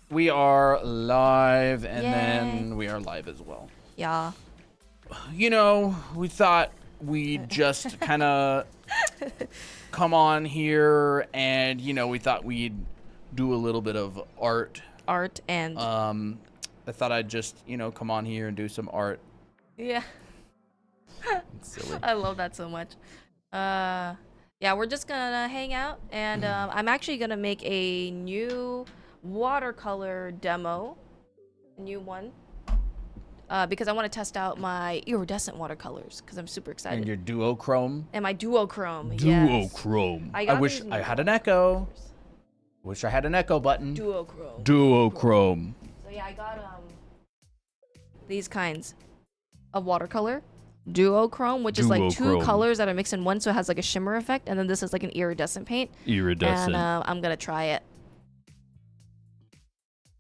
We are live, and Yay. then we are live as well. Yeah. You know, we thought we'd just kind of come on here, and we thought we'd do a little bit of art. Art and I thought I'd just come on here and do some art. yeah. It's silly. I love that so much. Yeah, we're just gonna hang out, and I'm actually gonna make a new watercolor demo, a new one, because I want to test out my iridescent watercolors because I'm super excited. And your duochrome. And my duochrome. Yes. Duochrome. I I got wish these I had an new echo. Wish I had an echo button. Duochrome. Duochrome. So yeah, I got these kinds of watercolor. Duochrome, which is like two Duochrome. colors that are mixed in one, so it has like a shimmer effect, and then this is like an iridescent paint. Iridescent. And I'm gonna try it.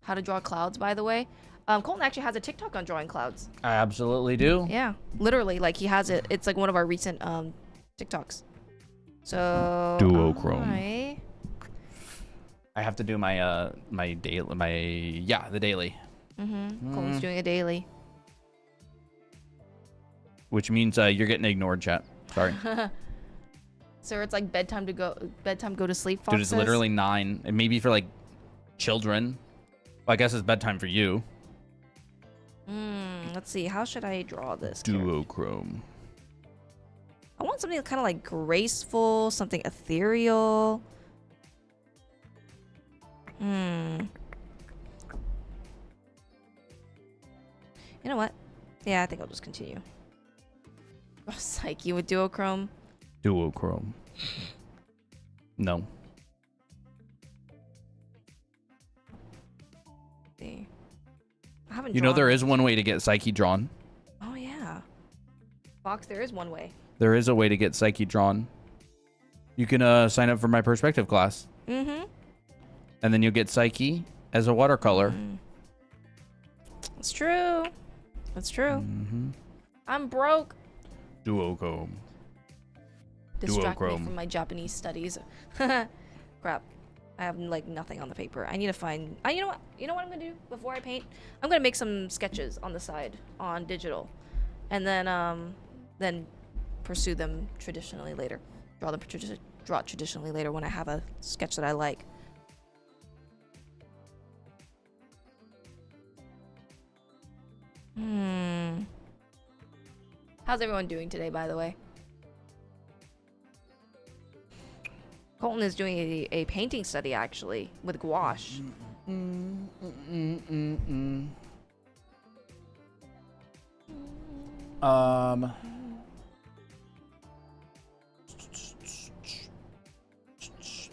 How to draw clouds, by the way. Colton actually has a TikTok on drawing clouds. I absolutely do. Yeah, literally, like he has it. It's like one of our recent TikToks. So Duochrome. alright. I have to do my my daily the daily. Colton's doing a daily. Which means you're getting ignored, chat. Sorry. So it's like bedtime go to sleep. Fox Dude, it's says? literally 9. And maybe for like children. Well, I guess it's bedtime for you. Let's see. How should I draw this? character? Duochrome. I want something kind of like graceful, something ethereal. You know what? Yeah, I think I'll just continue. Oh, Psyche with duochrome. Duochrome. No. See. I haven't You know drawn there it. is one way to get Psyche drawn. Oh yeah. Fox, there is one way. There is a way to get Psyche drawn. You can sign up for my perspective class. Mm-hmm. And then you'll get Psyche as a watercolor. It's true. That's true. Mm-hmm. I'm broke. Duochrome. Distract me Duochrome. from my Japanese studies. Crap. I have like nothing on the paper. I need to find. You know what? You know what I'm gonna do before I paint? I'm gonna make some sketches on the side on digital, and then pursue them traditionally later. Draw it traditionally later when I have a sketch that I like. How's everyone doing today, by the way? Colton is doing a painting study, actually, with gouache.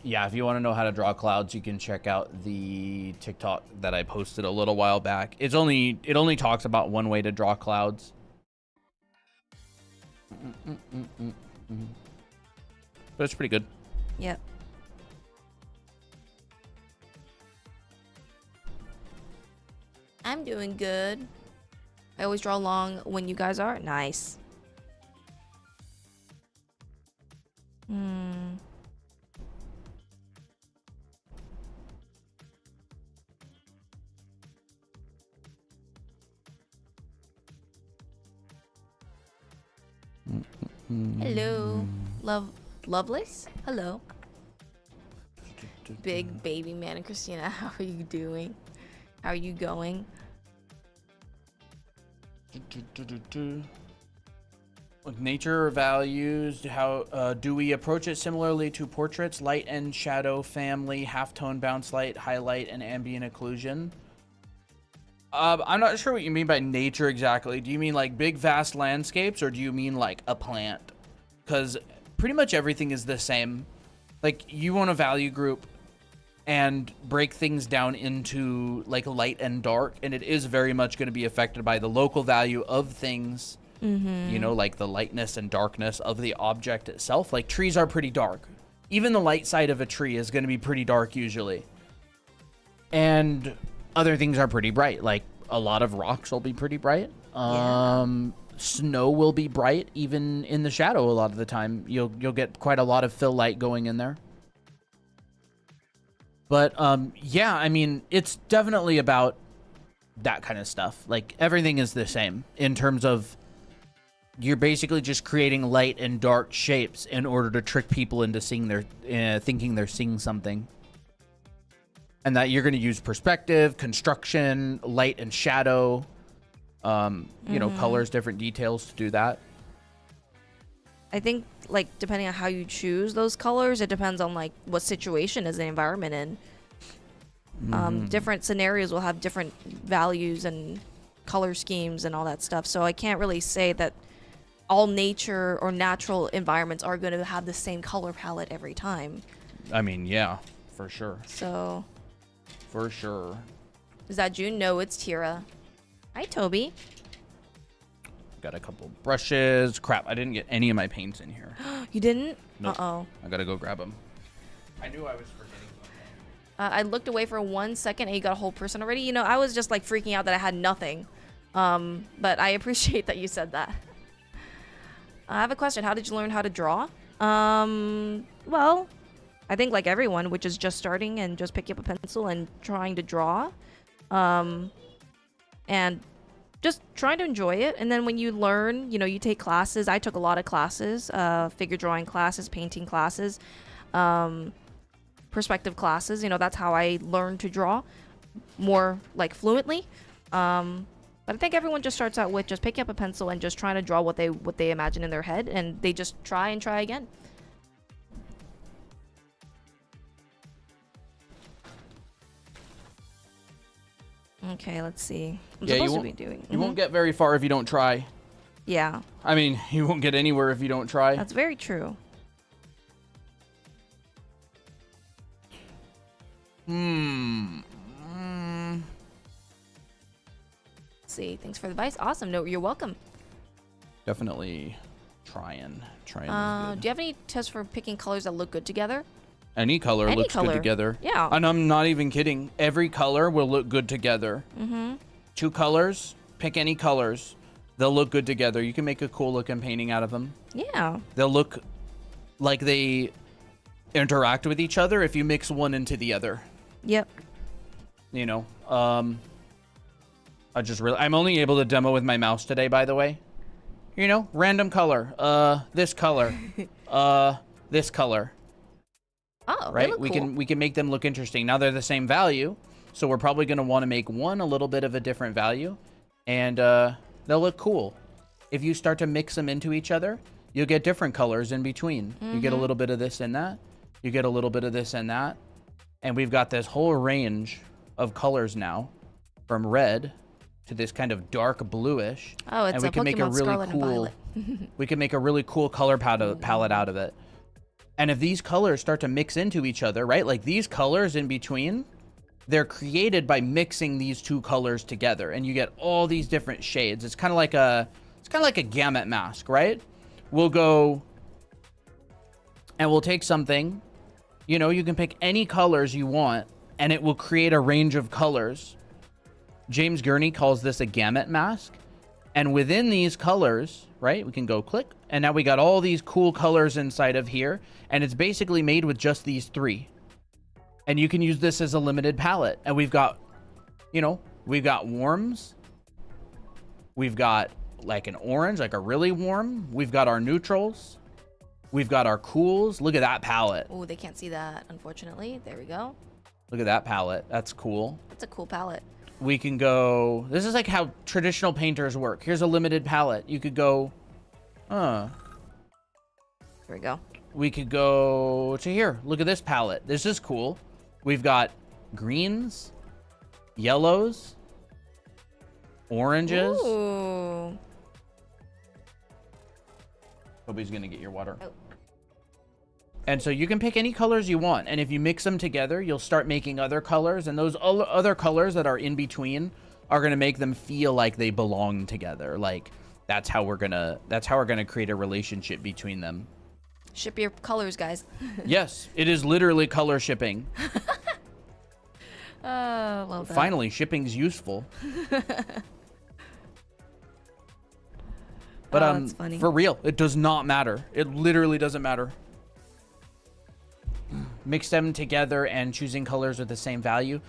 Yeah, if you want to know how to draw clouds, you can check out the TikTok that I posted a little while back. It only talks about one way to draw clouds. But it's pretty good. Yep. I'm doing good. I always draw long when you guys are. Nice. Hello. Lovelace? Hello. Big baby man and Christina, how are you doing? How are you going? With nature values, how do we approach it similarly to portraits? Light and shadow, family, halftone, bounce light, highlight, and ambient occlusion. I'm not sure what you mean by nature exactly. Do you mean like big vast landscapes, or do you mean like a plant? Because pretty much everything is the same. Like, you want a value group and break things down into like light and dark, and it is very much going to be affected by the local value of things. You know, like the lightness and darkness of the object itself. Like, trees are pretty dark. Even the light side of a tree is going to be pretty dark usually. And other things are pretty bright. Like, a lot of rocks will be pretty bright. Snow will be bright even in the shadow a lot of the time. You'll get quite a lot of fill light going in there. But yeah, I mean, it's definitely about that kind of stuff. Like everything is the same in terms of you're basically just creating light and dark shapes in order to trick people into seeing thinking they're seeing something. And that you're going to use perspective, construction, light and shadow, you know, colors, different details to do that. I think, like, depending on how you choose those colors, it depends on, like, what situation is the environment in. Different scenarios will have different values and color schemes and all that stuff. So I can't really say that all nature or natural environments are going to have the same color palette every time. I mean, yeah, for sure. So... For sure. Is that June? No, it's Tira. Hi, Toby. Got a couple brushes. Crap, I didn't get any of my paints in here. You didn't? Nope. Uh-oh. I gotta go grab them. I knew I was forgetting something. I looked away for 1 second and you got a whole person already. You know, I was just like freaking out that I had nothing. But I appreciate that you said that. I have a question. How did you learn how to draw? Well, I think like everyone, which is just starting and just picking up a pencil and trying to draw. And just trying to enjoy it. And then when you learn, you know, you take classes. I took a lot of classes, figure drawing classes, painting classes, perspective classes. You know, that's how I learned to draw more like fluently. But I think everyone just starts out with just picking up a pencil and just trying to draw what they imagine in their head, and they just try and try again. Okay, let's see. I'm supposed to be doing. You won't get very far if you don't try. Yeah. I mean, you won't get anywhere if you don't try. That's very true. See, thanks for the advice. Awesome. No, you're welcome. Definitely trying. Do you have any tips for picking colors that look good together? Any color looks good together. Yeah. And I'm not even kidding. Every color will look good together. 2 colors, pick any colors. They'll look good together. You can make a cool looking painting out of them. Yeah. They'll look like they interact with each other if you mix one into the other. Yep. You know, I'm only able to demo with my mouse today, by the way. You know, random color. This color. This color. Oh, right. They look we cool. can make them look interesting. Now they're the same value, so we're probably going to want to make one a little bit of a different value, and they'll look cool. If you start to mix them into each other, you'll get different colors in between. You get a little bit of this and that. You get a little bit of this and that, and we've got this whole range of colors now, from red to this kind of dark bluish. Oh, it's and we a can make a Pokemon really Scarlet and cool. Violet. We can make a really cool color palette out of it. And if these colors start to mix into each other, right? Like these colors in between, they're created by mixing these 2 colors together, and you get all these different shades. It's kind of like a gamut mask, right? We'll go and we'll take something, you know, you can pick any colors you want and it will create a range of colors. James Gurney calls this a gamut mask. And within these colors, right, we can go click, and now we got all these cool colors inside of here, and it's basically made with just these 3. And you can use this as a limited palette. And we've got, you know, we've got warms. We've got like an orange, like a really warm. We've got our neutrals. We've got our cools. Look at that palette. Oh, they can't see that, unfortunately. There we go. Look at that palette. That's cool. That's a cool palette. We can go, this is like how traditional painters work. Here's a limited palette. You could go, There we go. we could go to here. Look at this palette. This is cool. We've got greens, yellows, oranges. Ooh. Toby's gonna get your water. Oh. And so you can pick any colors you want, and if you mix them together, you'll start making other colors, and those other colors that are in between are gonna make them feel like they belong together. Like that's how we're gonna create a relationship between them. Ship your colors, guys. Yes, it is literally color shipping. Well done. Finally, shipping's useful. But that's funny. for real, it does not matter. It literally doesn't matter. mix them together and choosing colors with the same value.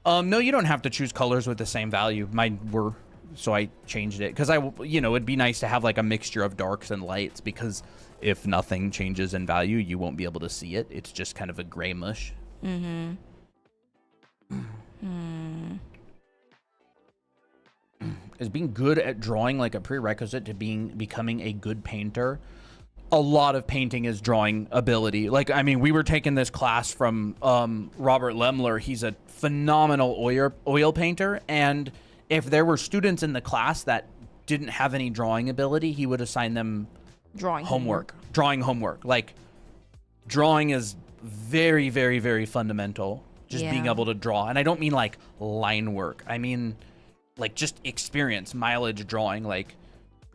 No, you don't have to choose colors with the same value. Mine were, so I changed it because it'd be nice to have like a mixture of darks and lights, because if nothing changes in value, you won't be able to see it. It's just kind of a gray mush. Mm-hmm. Is being good at drawing like a prerequisite to becoming a good painter? A lot of painting is drawing ability. Like, I mean, we were taking this class from Robert Lemler. He's a phenomenal oil painter, and if there were students in the class that didn't have any drawing ability, he would assign them drawing homework. Like, drawing is very, very, very fundamental. Just being able to draw. And I don't mean like line work. I mean like just experience, mileage drawing, like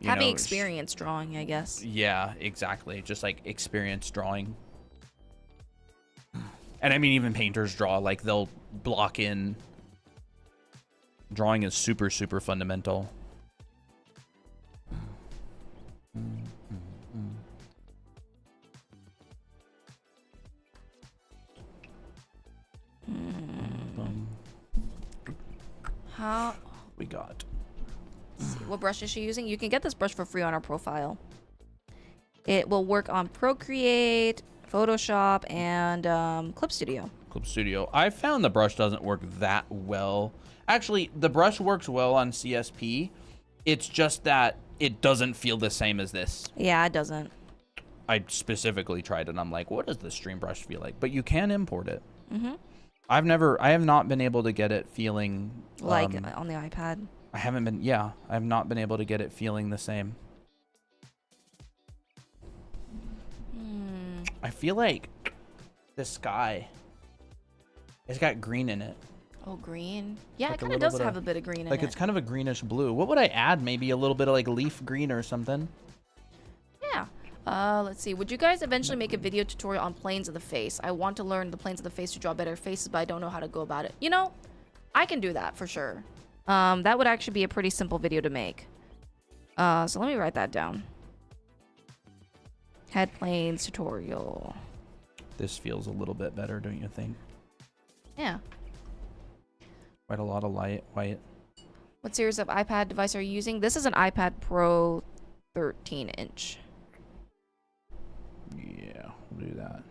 having experience drawing, I guess. Yeah, exactly. Just like experience drawing. And I mean, even painters draw, like they'll block in. Drawing is super, super fundamental. How we got? Let's see, what brush is she using? You can get this brush for free on our profile. It will work on Procreate, Photoshop, and Clip Studio. Clip Studio. I found the brush doesn't work that well. Actually, the brush works well on CSP. It's just that it doesn't feel the same as this. Yeah, it doesn't. I specifically tried it, and I'm like, what does the stream brush feel like? But you can import it. Mm-hmm. I have not been able to get it feeling like on the iPad. I have not been able to get it feeling the same. I feel like the sky has got green in it. Oh, green. Yeah, like it kind of does have a bit of green in it. Like it's kind of a greenish blue. What would I add? Maybe a little bit of like leaf green or something. Yeah. Let's see. Would you guys eventually make a video tutorial on planes of the face? I want to learn the planes of the face to draw better faces, but I don't know how to go about it. You know, I can do that for sure. That would actually be a pretty simple video to make. So let me write that down. Head planes tutorial. This feels a little bit better, don't you think? Yeah. Quite a lot of white. What series of iPad device are you using? This is an iPad Pro 13-inch. Yeah, we'll do that.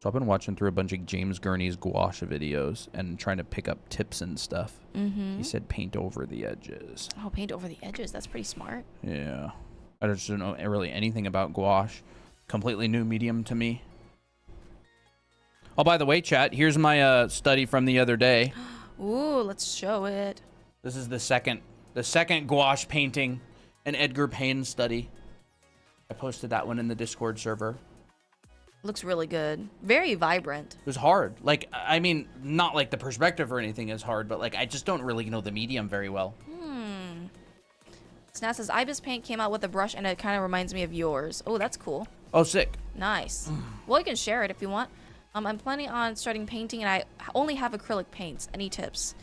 So I've been watching through a bunch of James Gurney's gouache videos and trying to pick up tips and stuff. Mm-hmm. He said paint over the edges. Oh, paint over the edges. That's pretty smart. Yeah. I just don't know really anything about gouache. Completely new medium to me. Oh, by the way, chat, here's my study from the other day. Ooh, let's show it. This is the second gouache painting, an Edgar Payne study. I posted that one in the Discord server. Looks really good. Very vibrant. It was hard. Like, I mean, not like the perspective or anything is hard, but like I just don't really know the medium very well. Snap says, Ibis Paint came out with a brush and it kind of reminds me of yours. Oh, that's cool. Oh, sick. Nice. Well, you can share it if you want. I'm planning on starting painting and I only have acrylic paints. Any tips?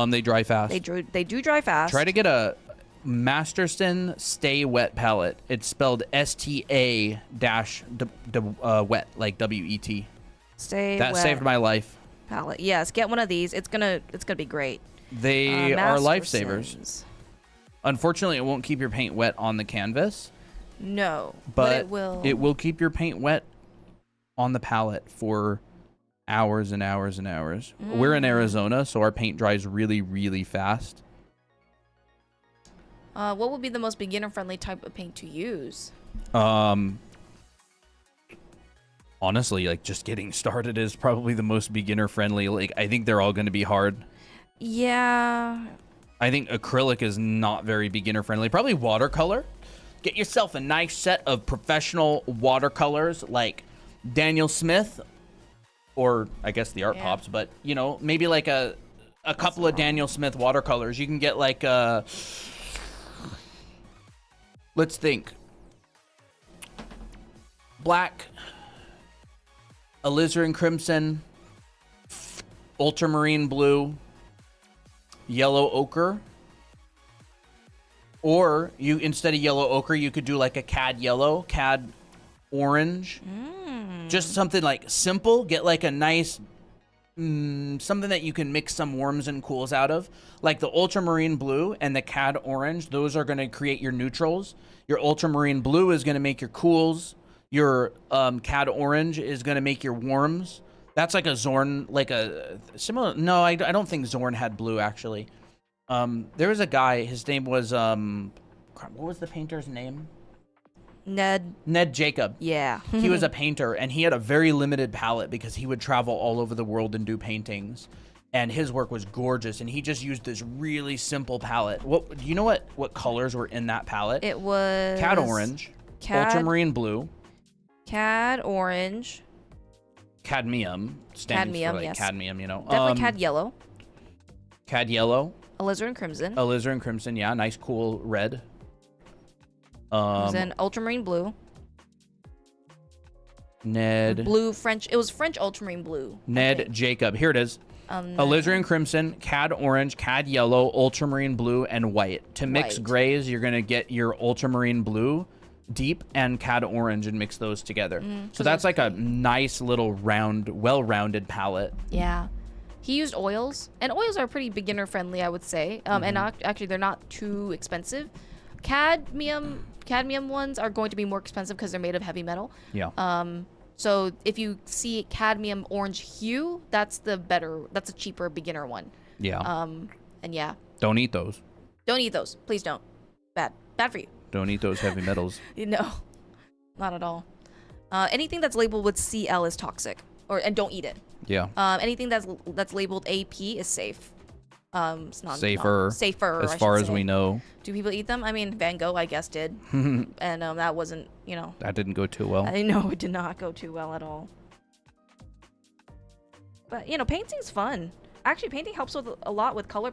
They dry fast. They do dry fast. Try to get a Masterson Stay Wet palette. It's spelled STA dash wet, like WET. Stay That Wet saved my life. palette. Yes, get one of these. It's gonna be great. They are Masterson's. lifesavers. Unfortunately, it won't keep your paint wet on the canvas. No, but it will. It will keep your paint wet on the palette for hours and hours and hours. We're in Arizona, so our paint dries really, really fast. What would be the most beginner-friendly type of paint to use? Honestly, like just getting started is probably the most beginner-friendly. Like I think they're all going to be hard. Yeah. I think acrylic is not very beginner-friendly. Probably watercolor. Get yourself a nice set of professional watercolors like Daniel Smith, or I guess the Art Pops, but you know, maybe like a couple of Daniel Smith watercolors. You can get like let's think. Black, alizarin crimson, ultramarine blue, yellow ochre. Or you, instead of yellow ochre, you could do like a cad yellow, cad orange. Just something like simple. Get like a nice, something that you can mix some warms and cools out of. Like the ultramarine blue and the cad orange, those are going to create your neutrals. Your ultramarine blue is going to make your cools. Your cad orange is going to make your warms. That's like a Zorn, like a similar. No, I don't think Zorn had blue actually. There was a guy. His name was what was the painter's name? Ned Jacob. Yeah. He was a painter, and he had a very limited palette because he would travel all over the world and do paintings. And his work was gorgeous, and he just used this really simple palette. What do you know? What colors were in that palette? It was cad orange, ultramarine blue, cad orange, cadmium, stands for like yes. cadmium. You know, definitely cad yellow, alizarin crimson. Yeah, nice cool red. Then ultramarine blue. Ned. Blue French. It was French ultramarine blue. Ned Jacob. Here it is. Alizarin crimson, cad orange, cad yellow, ultramarine blue, and white. To mix White. grays, you're gonna get your ultramarine blue, deep, and cad orange, and mix those together. So that's like a nice little round, well-rounded palette. Yeah. He used oils, and oils are pretty beginner friendly, I would say. And actually, they're not too expensive. Cadmium ones are going to be more expensive because they're made of heavy metal. Yeah. So if you see cadmium orange hue, that's a cheaper beginner one. Yeah. And yeah, Don't eat those. don't eat those. Please don't. Bad for you. Don't eat those heavy metals. No, not at all. Anything that's labeled with CL is toxic, and don't eat it. Yeah. Anything that's labeled AP is safe. It's not Safer. Safer, As I far should as say. we know. Do people eat them? I mean, Van Gogh, I guess, did, and that wasn't, That didn't go too well. I know it did not go too well at all. But painting's fun. Actually, painting helps with a lot with color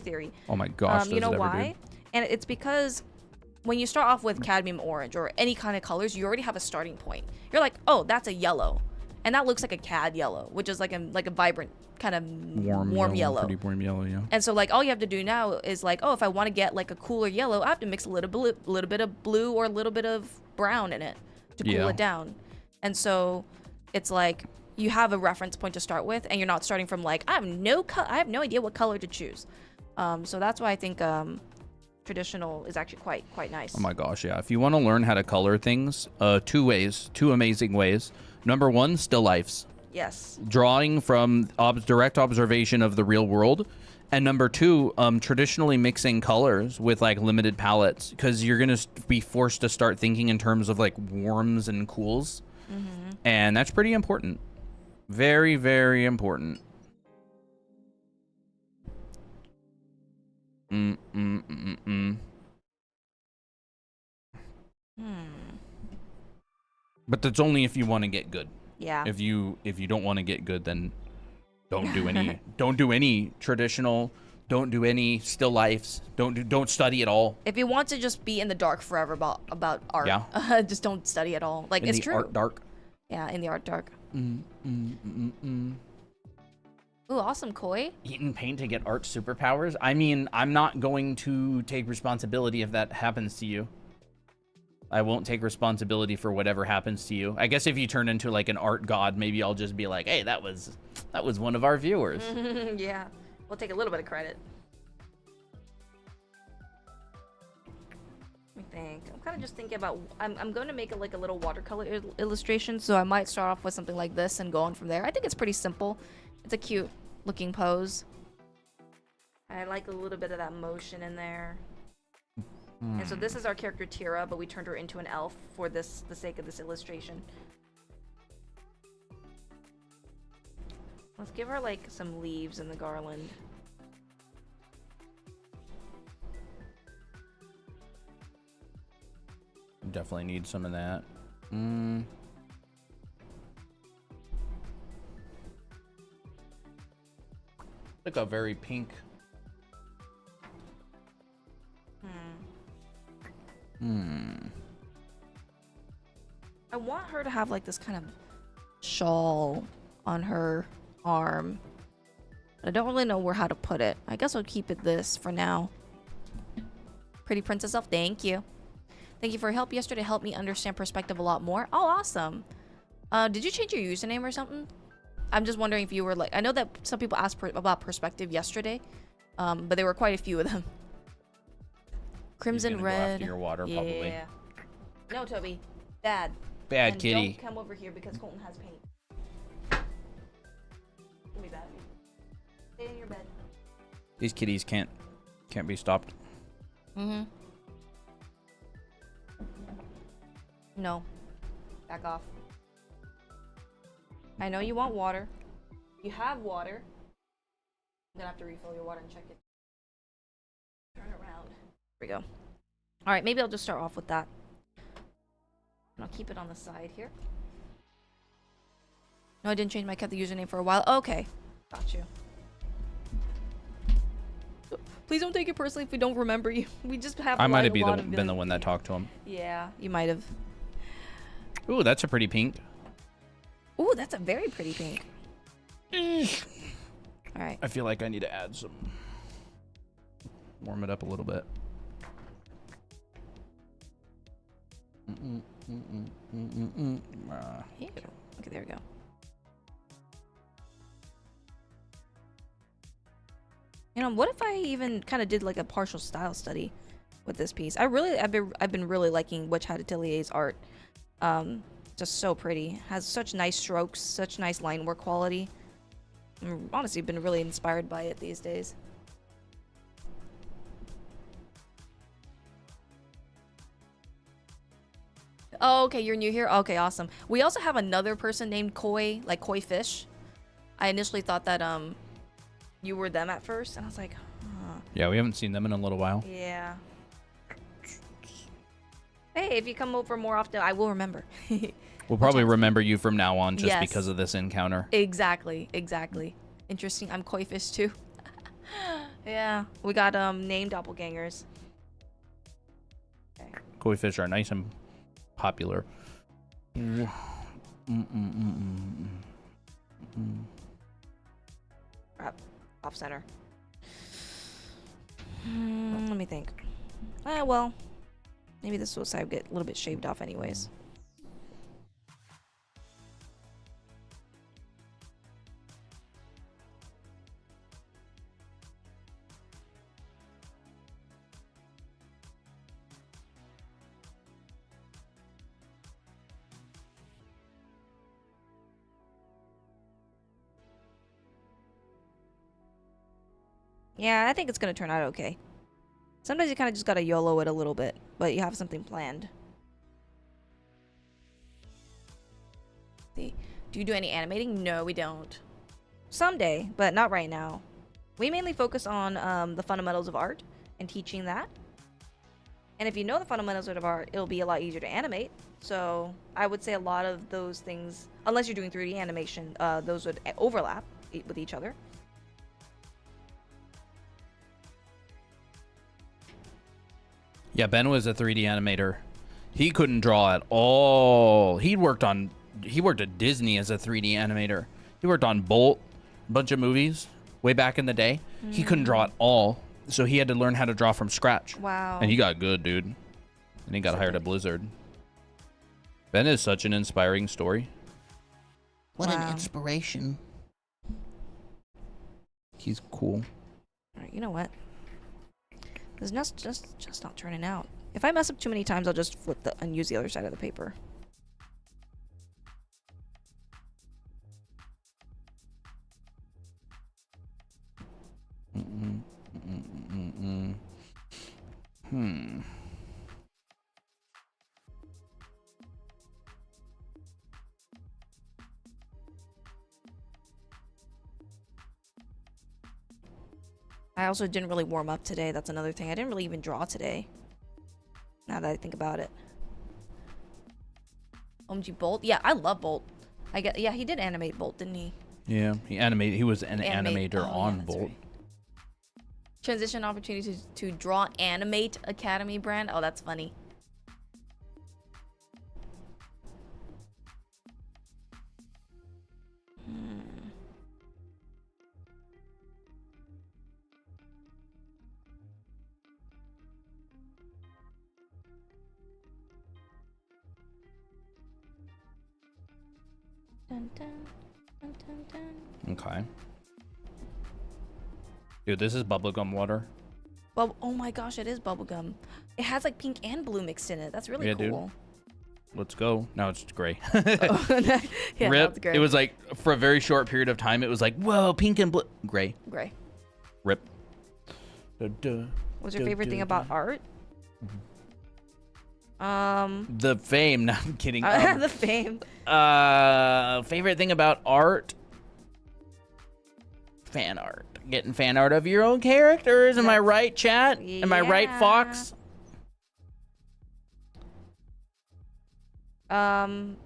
theory. Oh my gosh. You know does it ever why? do. And it's because when you start off with cadmium orange or any kind of colors, you already have a starting point. You're like, oh, that's a yellow, and that looks like a cad yellow, which is like a vibrant kind of warm yellow. Pretty warm yellow, yeah. And so like all you have to do now is like, oh, if I want to get like a cooler yellow, I have to mix a little bit of blue or a little bit of brown in it to cool it down. And so it's like you have a reference point to start with, and you're not starting from like I have no idea what color to choose. So that's why I think traditional is actually quite nice. Oh my gosh, yeah. If you want to learn how to color things, two amazing ways. Number one, still lifes. Yes. Drawing from direct observation of the real world. And number two, traditionally mixing colors with like limited palettes, because you're going to be forced to start thinking in terms of like warms and cools. And that's pretty important. Very, very important. But that's only if you want to get good. Yeah. If you don't want to get good, then don't do any traditional, don't do any still lifes, don't study at all. If you want to just be in the dark forever about art, just don't study at all. Like, it's true. Art dark. Yeah, in the art dark. Ooh, awesome, Koi. Eating paint to get art superpowers? I mean, I'm not going to take responsibility if that happens to you. I won't take responsibility for whatever happens to you. I guess if you turn into like an art god, maybe I'll just be like, hey, that was one of our viewers. Yeah, we'll take a little bit of credit. Let me think. I'm kind of just thinking about, I'm going to make it like a little watercolor illustration, so I might start off with something like this and go on from there. I think it's pretty simple. It's a cute looking pose. I like a little bit of that motion in there. And so this is our character Tira, but we turned her into an elf for the sake of this illustration. Let's give her like some leaves in the garland. Definitely need some of that. Like a very pink. I want her to have like this kind of shawl on her arm. I don't really know how to put it. I guess I'll keep it this for now. Pretty princess elf, thank you. Thank you for your help yesterday. Helped me understand perspective a lot more. Oh, awesome. Did you change your username or something? I'm just wondering if you were like... I know that some people asked about perspective yesterday. But there were quite a few of them. Crimson red. Go after your water, yeah. probably. No, Toby. Bad. Bad and kitty. Don't come over here because Colton has paint. Give me that. Stay in your bed. These kitties can't be stopped. Mm-hmm. No. Back off. I know you want water. You have water. I'm gonna have to refill your water and check it. Turn around. Here we go. Alright, maybe I'll just start off with that. And I'll keep it on the side here. No, I didn't change my the username for a while. Okay. Got you. Please don't take it personally if we don't remember you. We just have I might have been the one that talked to him. Yeah, you might have. Ooh, that's a pretty pink. Ooh, that's a very pretty pink. Alright. I feel like I need to add some. Warm it up a little bit. Yeah. Okay, there we go. You know, what if I even kind of did like a partial style study with this piece? I've been really liking Witch Hat Atelier's art. Just so pretty. Has such nice strokes, such nice line work quality. I'm honestly been really inspired by it these days. Oh, okay, you're new here? Okay, awesome. We also have another person named Koi, like Koi Fish. I initially thought that you were them at first, and I was like, huh. Yeah, we haven't seen them in a little while. Yeah. Hey, if you come over more often, I will remember. We'll probably remember you from now on just Yes. because of this encounter. Exactly, exactly. Interesting. I'm Koi Fish too. Yeah, we got named doppelgangers. Okay. Koi fish are nice and popular. Off center. Let me think. Well, maybe this will side get a little bit shaved off anyways. Yeah, I think it's gonna turn out okay. Sometimes you kind of just gotta YOLO it a little bit, but you have something planned. See, do you do any animating? No, we don't. Someday, but not right now. We mainly focus on the fundamentals of art and teaching that. And if you know the fundamentals of art, it'll be a lot easier to animate. So I would say a lot of those things, unless you're doing 3D animation, those would overlap with each other. Yeah, Ben was a 3D animator. He couldn't draw at all. He worked at Disney as a 3D animator. He worked on Bolt, a bunch of movies way back in the day. He couldn't draw at all. So he had to learn how to draw from scratch. Wow. And he got good, dude. And he got hired at Blizzard. Ben is such an inspiring story. What an inspiration. He's cool. Alright, you know what? It's just not turning out. If I mess up too many times, I'll just flip and use the other side of the paper. I also didn't really warm up today. That's another thing. I didn't really even draw today. Now that I think about it. OMG Bolt? Yeah, I love Bolt. Yeah, he did animate Bolt, didn't he? Yeah, he was an animator on Bolt. Right. Transition opportunity to draw Animate Academy brand. Oh, that's funny. Dun, dun, dun, dun, dun. Okay. Dude, this is bubblegum water. Oh my gosh, it is bubblegum. It has like pink and blue mixed in it. That's really Yeah, cool. Dude. Let's go. Now it's gray. Oh, yeah, Rip. that's great. It was like, for a very short period of time, it was like, whoa, pink and blue. Gray. Gray. Rip. Da, da, What's your da, favorite da, thing da. about art? The fame. No, I'm kidding. The fame. Favorite thing about art? Fan art. Getting fan art of your own characters. Am I right, chat? Am I right, Fox?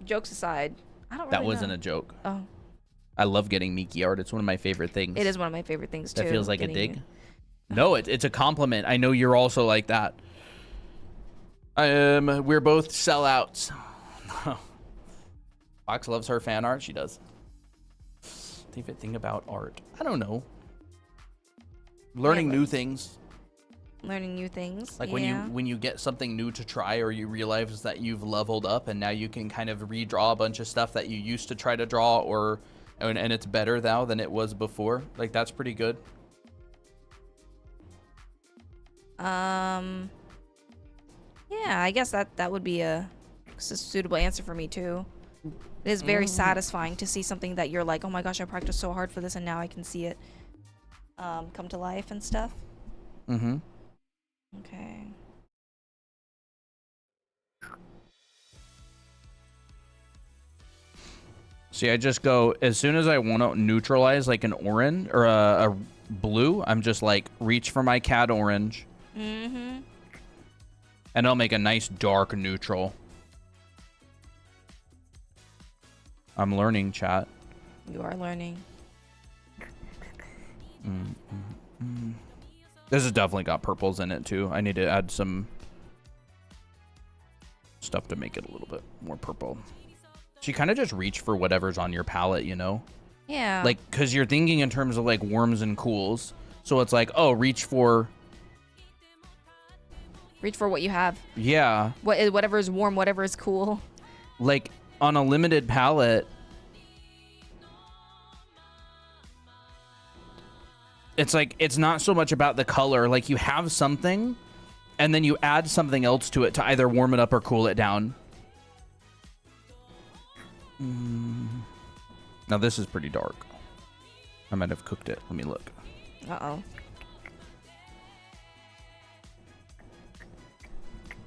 Jokes aside, I don't really That wasn't know. a joke. Oh, I love getting Miki art. It's one of my favorite things. it is one of my favorite things too. That feels like a getting dig. No, it's a compliment. I know you're also like that. We're both sellouts. Fox loves her fan art. She does. Favorite thing about art? I don't know. Learning new things. Learning new things. Like yeah. when you get something new to try, or you realize that you've leveled up and now you can kind of redraw a bunch of stuff that you used to try to draw, and it's better now than it was before. Like, that's pretty good. Yeah, I guess that would be a suitable answer for me too. It is very satisfying to see something that you're like, oh my gosh, I practiced so hard for this and now I can see it come to life and stuff. Mm-hmm. Okay. See, I just go, as soon as I want to neutralize like an orange or a blue, I'm just like, reach for my cat orange. Mm-hmm. And I'll make a nice dark neutral. I'm learning, chat. You are learning. This has definitely got purples in it too. I need to add some stuff to make it a little bit more purple. So you kind of just reach for whatever's on your palette, you know? Yeah. Like, because you're thinking in terms of like warms and cools. So it's like, oh, reach for... Reach for what you have. Yeah. Whatever is warm, whatever is cool. Like, on a limited palette, it's like, it's not so much about the color. Like, you have something, and then you add something else to it to either warm it up or cool it down. Now, this is pretty dark. I might have cooked it. Let me look. Uh-oh.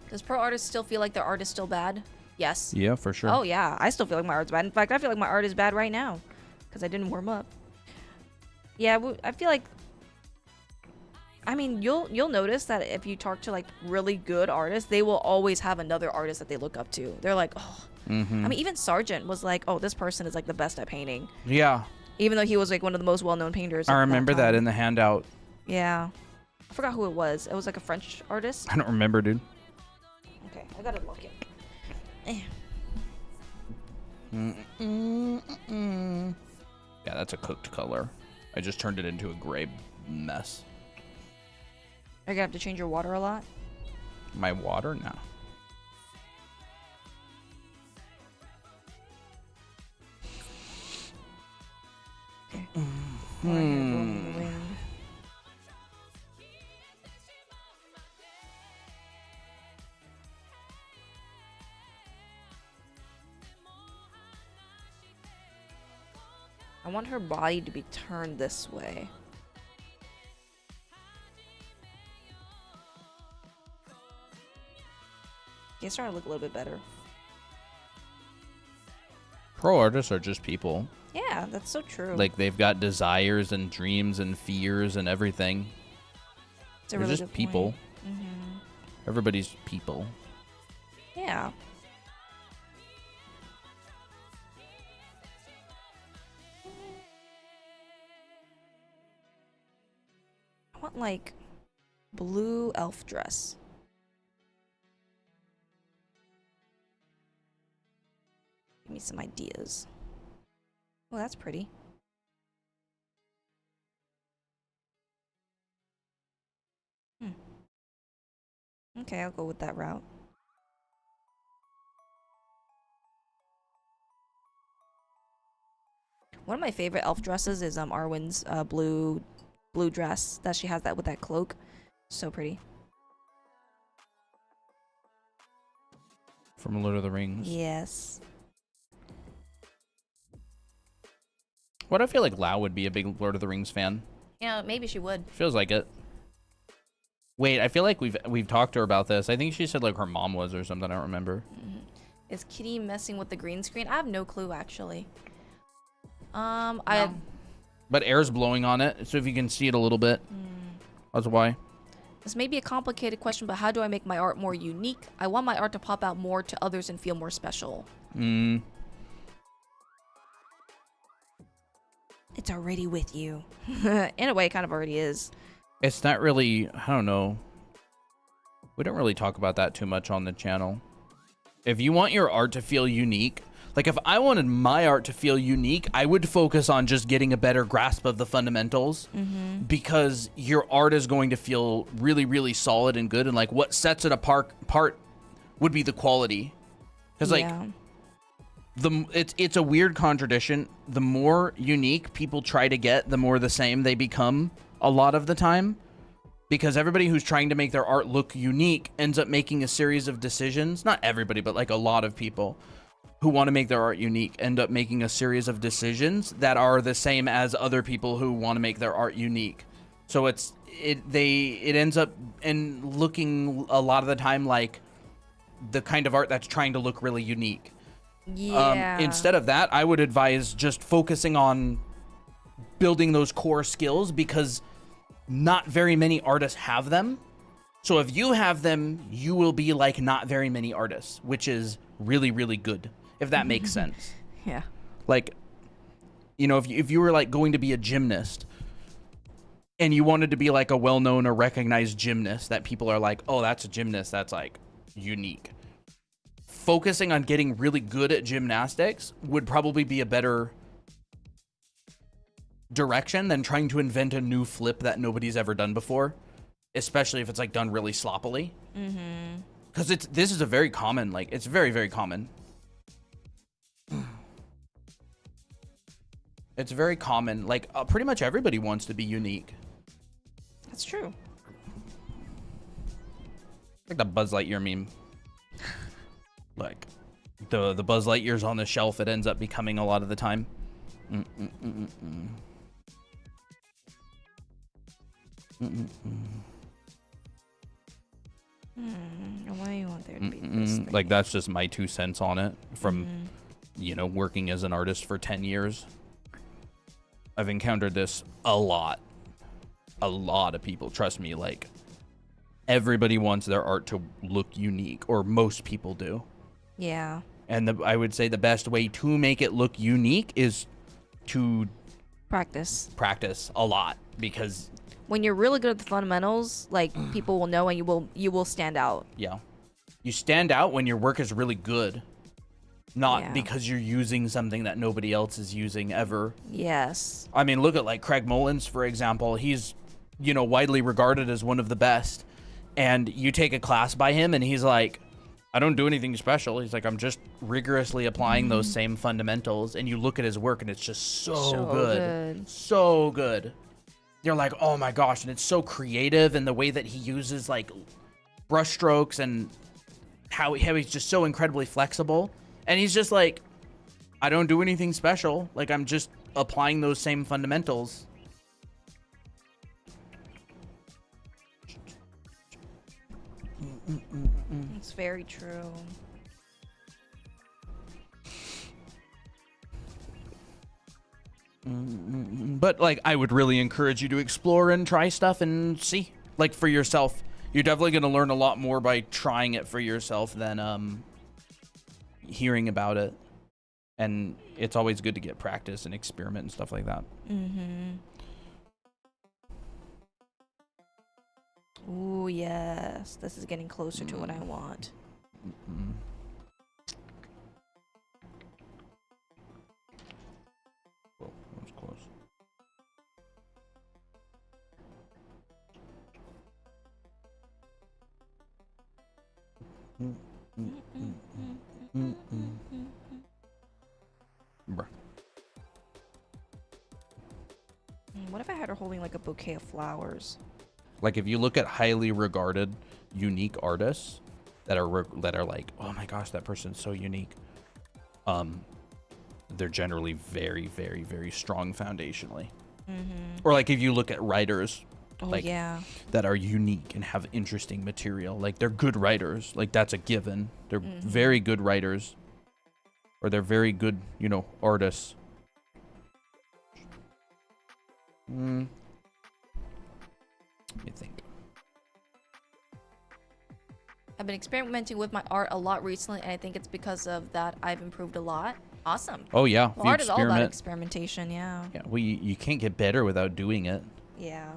Does pro artists still feel like their art is still bad? Yes. Yeah, for sure. Oh, yeah. I still feel like my art's bad. In fact, I feel like my art is bad right now because I didn't warm up. Yeah, I feel like... I mean, you'll notice that if you talk to, like, really good artists, they will always have another artist that they look up to. They're like, oh... I mean, even Sargent was like, oh, this person is, like, the best at painting. Yeah. Even though he was, like, one of the most well-known painters. I remember that in the handout. Yeah. I forgot who it was. It was, like, a French artist. I don't remember, dude. Okay, I gotta look it. Yeah, that's a cooked color. I just turned it into a gray mess. Are you gonna have to change your water a lot? My water? No. I want her body to be turned this way. It's starting to look a little bit better. Pro artists are just people. Yeah, that's so true. Like, they've got desires and dreams and fears and everything. it's a They're really just good people. point. Everybody's people. Yeah. I want like blue elf dress. Give me some ideas. Oh, that's pretty. Okay, I'll go with that route. One of my favorite elf dresses is Arwen's blue dress that she has that with that cloak. So pretty. From Lord of the Rings. Yes. What I feel like Lau would be a big Lord of the Rings fan. Yeah, maybe she would. Feels like it. Wait, I feel like we've talked to her about this. I think she said like her mom was or something. I don't remember. Is Kitty messing with the green screen? I have no clue actually. No. But air's blowing on it, so if you can see it a little bit, that's why. This may be a complicated question, but how do I make my art more unique? I want my art to pop out more to others and feel more special. It's already with you. In a way, it kind of already is. It's not really, I don't know. We don't really talk about that too much on the channel. If you want your art to feel unique, like if I wanted my art to feel unique, I would focus on just getting a better grasp of the fundamentals, because your art is going to feel really, really solid and good. And like what sets it apart would be the quality. Because like it's a weird contradiction. The more unique people try to get, the more the same they become a lot of the time. Because everybody who's trying to make their art look unique ends up making a series of decisions. Not everybody, but like a lot of people who want to make their art unique end up making a series of decisions that are the same as other people who want to make their art unique. So it ends up looking a lot of the time like the kind of art that's trying to look really unique. Yeah. Instead of that, I would advise just focusing on building those core skills, because not very many artists have them. So if you have them, you will be like not very many artists, which is really, really good, if that makes sense. Yeah. Like, you know, if you were like going to be a gymnast and you wanted to be like a well-known or recognized gymnast that people are like, oh, that's a gymnast, that's like unique. Focusing on getting really good at gymnastics would probably be a better direction than trying to invent a new flip that nobody's ever done before, especially if it's like done really sloppily. Because this is a very common, like, it's very, very common. It's very common. Like, pretty much everybody wants to be unique. That's true. Like the Buzz Lightyear meme. Like, the Buzz Lightyear's on the shelf, it ends up becoming a lot of the time. Why do you want there to be this thing? Like, that's just my 2 cents on it from, you know, working as an artist for 10 years. I've encountered this a lot. A lot of people, trust me, like, everybody wants their art to look unique, or most people do. Yeah. And I would say the best way to make it look unique is to Practice a lot, because when you're really good at the fundamentals, like people will know and you will stand out. yeah, you stand out when your work is really good, not because you're using something that nobody else is using ever. Yes. I mean, look at like Craig Mullins, for example. He's, you know, widely regarded as one of the best, and you take a class by him and he's like, I don't do anything special. He's like, I'm just rigorously applying those same fundamentals. And you look at his work and it's just so good. So good. You're like, oh my gosh. And it's so creative, and the way that he uses like brush strokes and how he's just so incredibly flexible. And he's just like, I don't do anything special. Like, I'm just applying those same fundamentals. It's very true. But like, I would really encourage you to explore and try stuff and see, like, for yourself. You're definitely going to learn a lot more by trying it for yourself than hearing about it. And it's always good to get practice and experiment and stuff like that. Ooh, yes. This is getting closer to what I want. Well, that was close. Bruh. holding like a bouquet of flowers. Like if you look at highly regarded, unique artists that are like, oh my gosh, that person's so unique. They're generally very, very, very strong foundationally. Or like if you look at writers, like that are unique and have interesting material, like they're good writers. Like that's a given. They're very good writers, or they're very good, you know, artists. Let me think. I've been experimenting with my art a lot recently, and I think it's because of that I've improved a lot. Awesome. Oh yeah, well, art is all about experimentation. Yeah. Yeah, well, you can't get better without doing it. Yeah.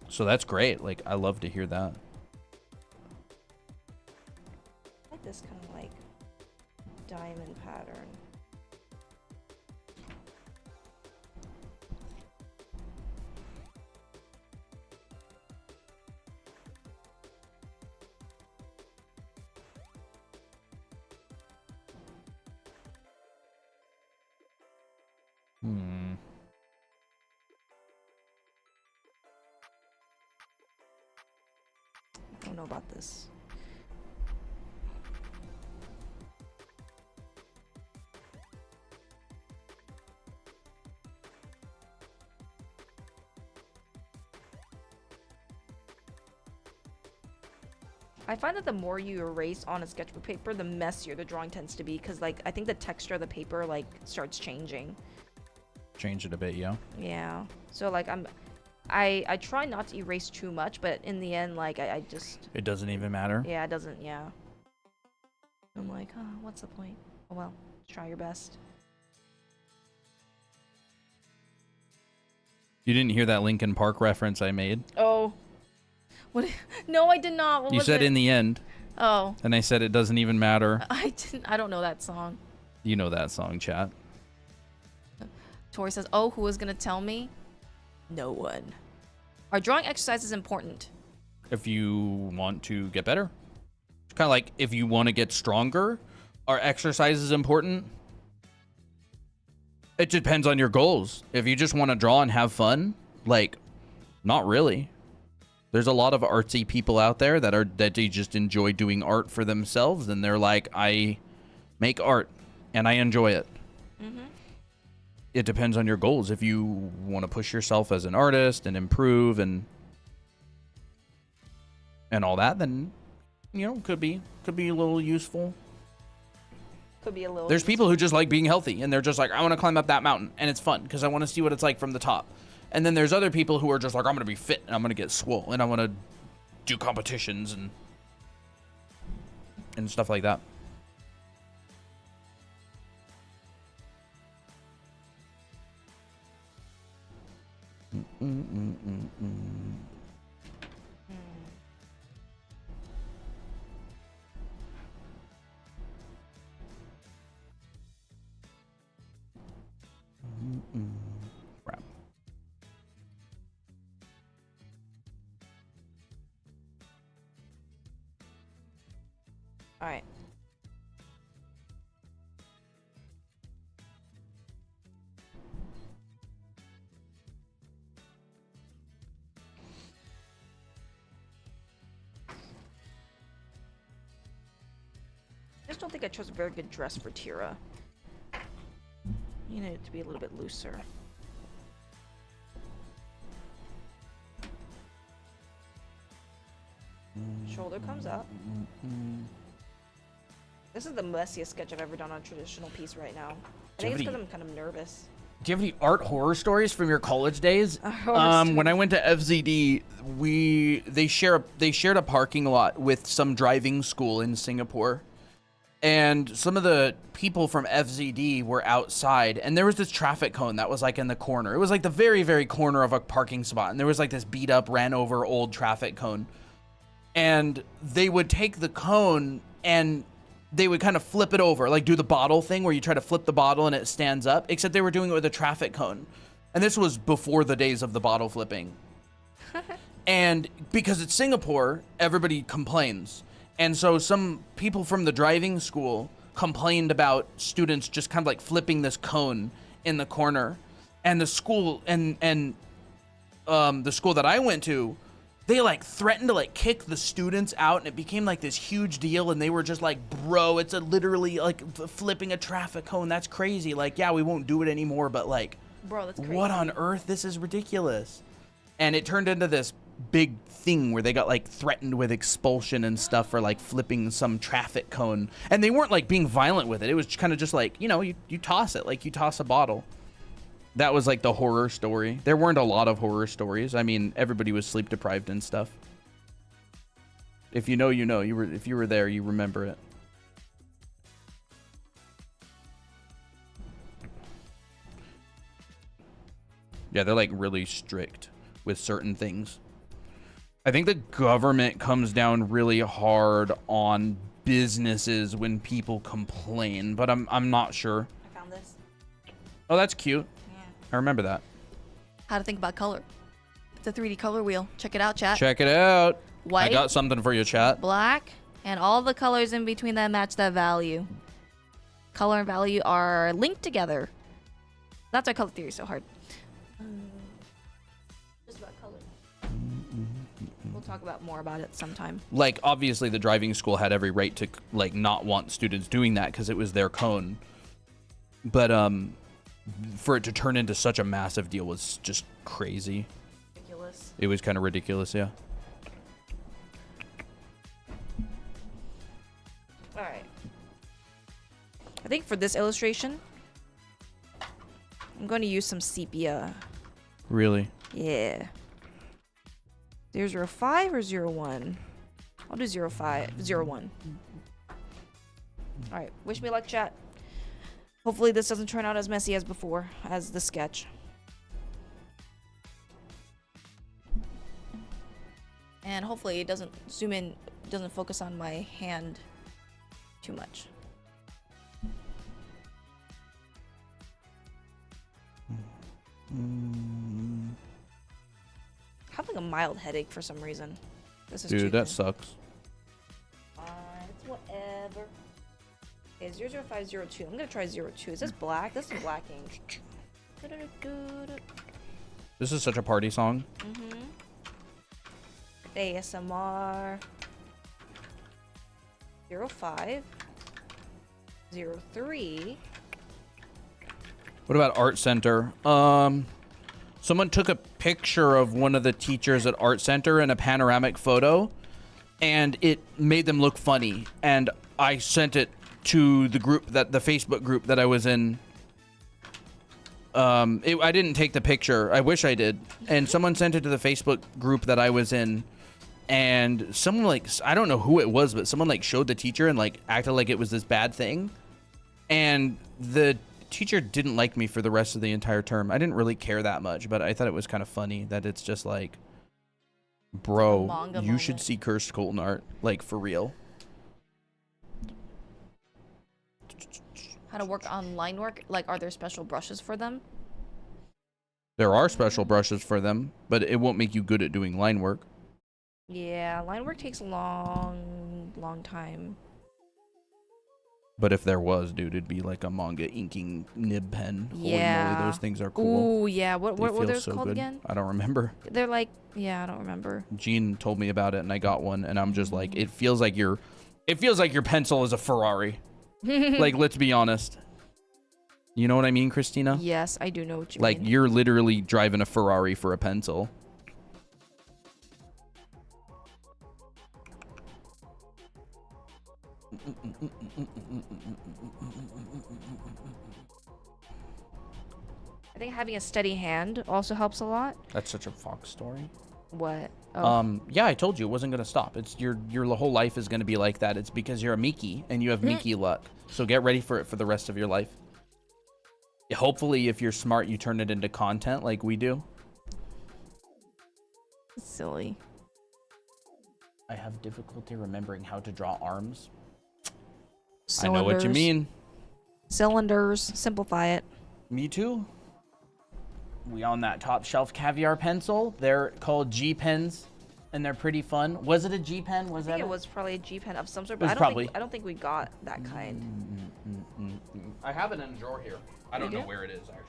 So that's great. Like I love to hear that. I like this kind of like diamond pattern. I don't know about this. I find that the more you erase on a sketchbook paper, the messier the drawing tends to be, because like I think the texture of the paper like starts changing. Change it a bit, yeah. Yeah. So like I try not to erase too much, but in the end, like I just. It doesn't even matter. Yeah, it doesn't. Yeah. I'm like, oh, what's the point? Oh well, try your best. You didn't hear that Linkin Park reference I made? Oh. What? No, I did not. What you was said it? in the end. Oh. And I said it doesn't even matter. I didn't. I don't know that song. You know that song, chat. Tori says, "Oh, who is gonna tell me? No one." Our drawing exercise is important. If you want to get better, it's kind of like if you want to get stronger, our exercise is important. It depends on your goals. If you just want to draw and have fun, like, not really. There's a lot of artsy people out there that they just enjoy doing art for themselves, and they're like, I make art and I enjoy it. It depends on your goals. If you want to push yourself as an artist and improve and all that, then you know, could be a little useful. Could be a little. There's people who just like being healthy, and they're just like, I want to climb up that mountain, and it's fun because I want to see what it's like from the top. And then there's other people who are just like, I'm going to be fit, and I'm going to get swole, and I want to do competitions and stuff like that. Crap. All right. I just don't think I chose a very good dress for Tira. You need it to be a little bit looser. Shoulder comes up. This is the messiest sketch I've ever done on a traditional piece right now. I think it's because I'm kind of nervous. Do you have any art horror stories from your college days? When I went to FZD, they shared a parking lot with some driving school in Singapore. And some of the people from FZD were outside, and there was this traffic cone that was like in the corner. It was like the very, very corner of a parking spot, and there was like this beat up, ran over old traffic cone. And they would take the cone and they would kind of flip it over, like do the bottle thing where you try to flip the bottle and it stands up, except they were doing it with a traffic cone. And this was before the days of the bottle flipping. And because it's Singapore, everybody complains. And so some people from the driving school complained about students just kind of like flipping this cone in the corner. And the school the school that I went to, they like threatened to like kick the students out, and it became like this huge deal. And they were just like, bro, it's literally like flipping a traffic cone. That's crazy. Like, yeah, we won't do it anymore, but like, Bro, that's crazy. what on earth? This is ridiculous. And it turned into this big thing where they got like threatened with expulsion and stuff for like flipping some traffic cone. And they weren't like being violent with it. It was kind of just like, you know, you toss it like you toss a bottle. That was like the horror story. There weren't a lot of horror stories. I mean, everybody was sleep deprived and stuff. If you know, you know. If you were there, you remember it. Yeah, they're like really strict with certain things. I think the government comes down really hard on businesses when people complain, but I'm not sure. I found this. Oh, that's cute. Yeah. I remember that. How to think about color. It's a 3D color wheel. Check it out, chat. Check it out. White, I got something for you, chat. black, and all the colors in between that match that value. Color and value are linked together. That's why color theory is so hard. Just about color. We'll talk about more about it sometime. Like, obviously, the driving school had every right to like not want students doing that because it was their cone. But for it to turn into such a massive deal was just crazy. Ridiculous. It was kind of ridiculous, yeah. All right. I think for this illustration, I'm going to use some sepia. Really? Yeah. 005 or 01? I'll do 05, 01. All right. Wish me luck, chat. Hopefully this doesn't turn out as messy as before, as the sketch. And hopefully it doesn't zoom in, doesn't focus on my hand too much. Having a mild headache for some reason. This is Dude, that sucks. it's whatever. Okay, 00502. I'm gonna try 02. Is this black? This is black ink. This is such a party song. ASMR. 05. 03. What about Art Center? Someone took a picture of one of the teachers at Art Center in a panoramic photo, and it made them look funny. And I sent it to the group, the Facebook group that I was in. I didn't take the picture. I wish I did. And someone sent it to the Facebook group that I was in, and someone like, I don't know who it was, but someone like showed the teacher and like acted like it was this bad thing. And the teacher didn't like me for the rest of the entire term. I didn't really care that much, but I thought it was kind of funny that it's just like, bro, you should see Cursed Colton art, like, for real. How to work on line work? Like, are there special brushes for them? There are special brushes for them, but it won't make you good at doing line work. Yeah, line work takes a long time. But if there was, dude, it'd be like a manga inking nib pen. Yeah. Holy moly, those things are cool. Ooh, yeah. What were those so called good. again? I don't remember. They're like, yeah, I don't remember. Gene told me about it, and I got one, and I'm just like, it feels like your pencil is a Ferrari. Like, let's be honest. You know what I mean, Christina? Yes, I do know what you like, mean. you're literally driving a Ferrari for a pencil. I think having a steady hand also helps a lot. That's such a Fox story. What? Oh. Yeah, I told you it wasn't gonna stop. It's your whole life is gonna be like that. It's because you're a Miki and you have Miki luck. So get ready for it for the rest of your life. Hopefully, if you're smart, you turn it into content like we do. Silly. I have difficulty remembering how to draw arms. Cylinders. I know what you mean. Cylinders. Simplify it. Me too. We own that top shelf caviar pencil. They're called G pens, and they're pretty fun. Was it a G pen? I think it was probably a G pen of some sort, It was but I don't think we got that kind. I have it in a drawer here. I don't know do? where it is actually.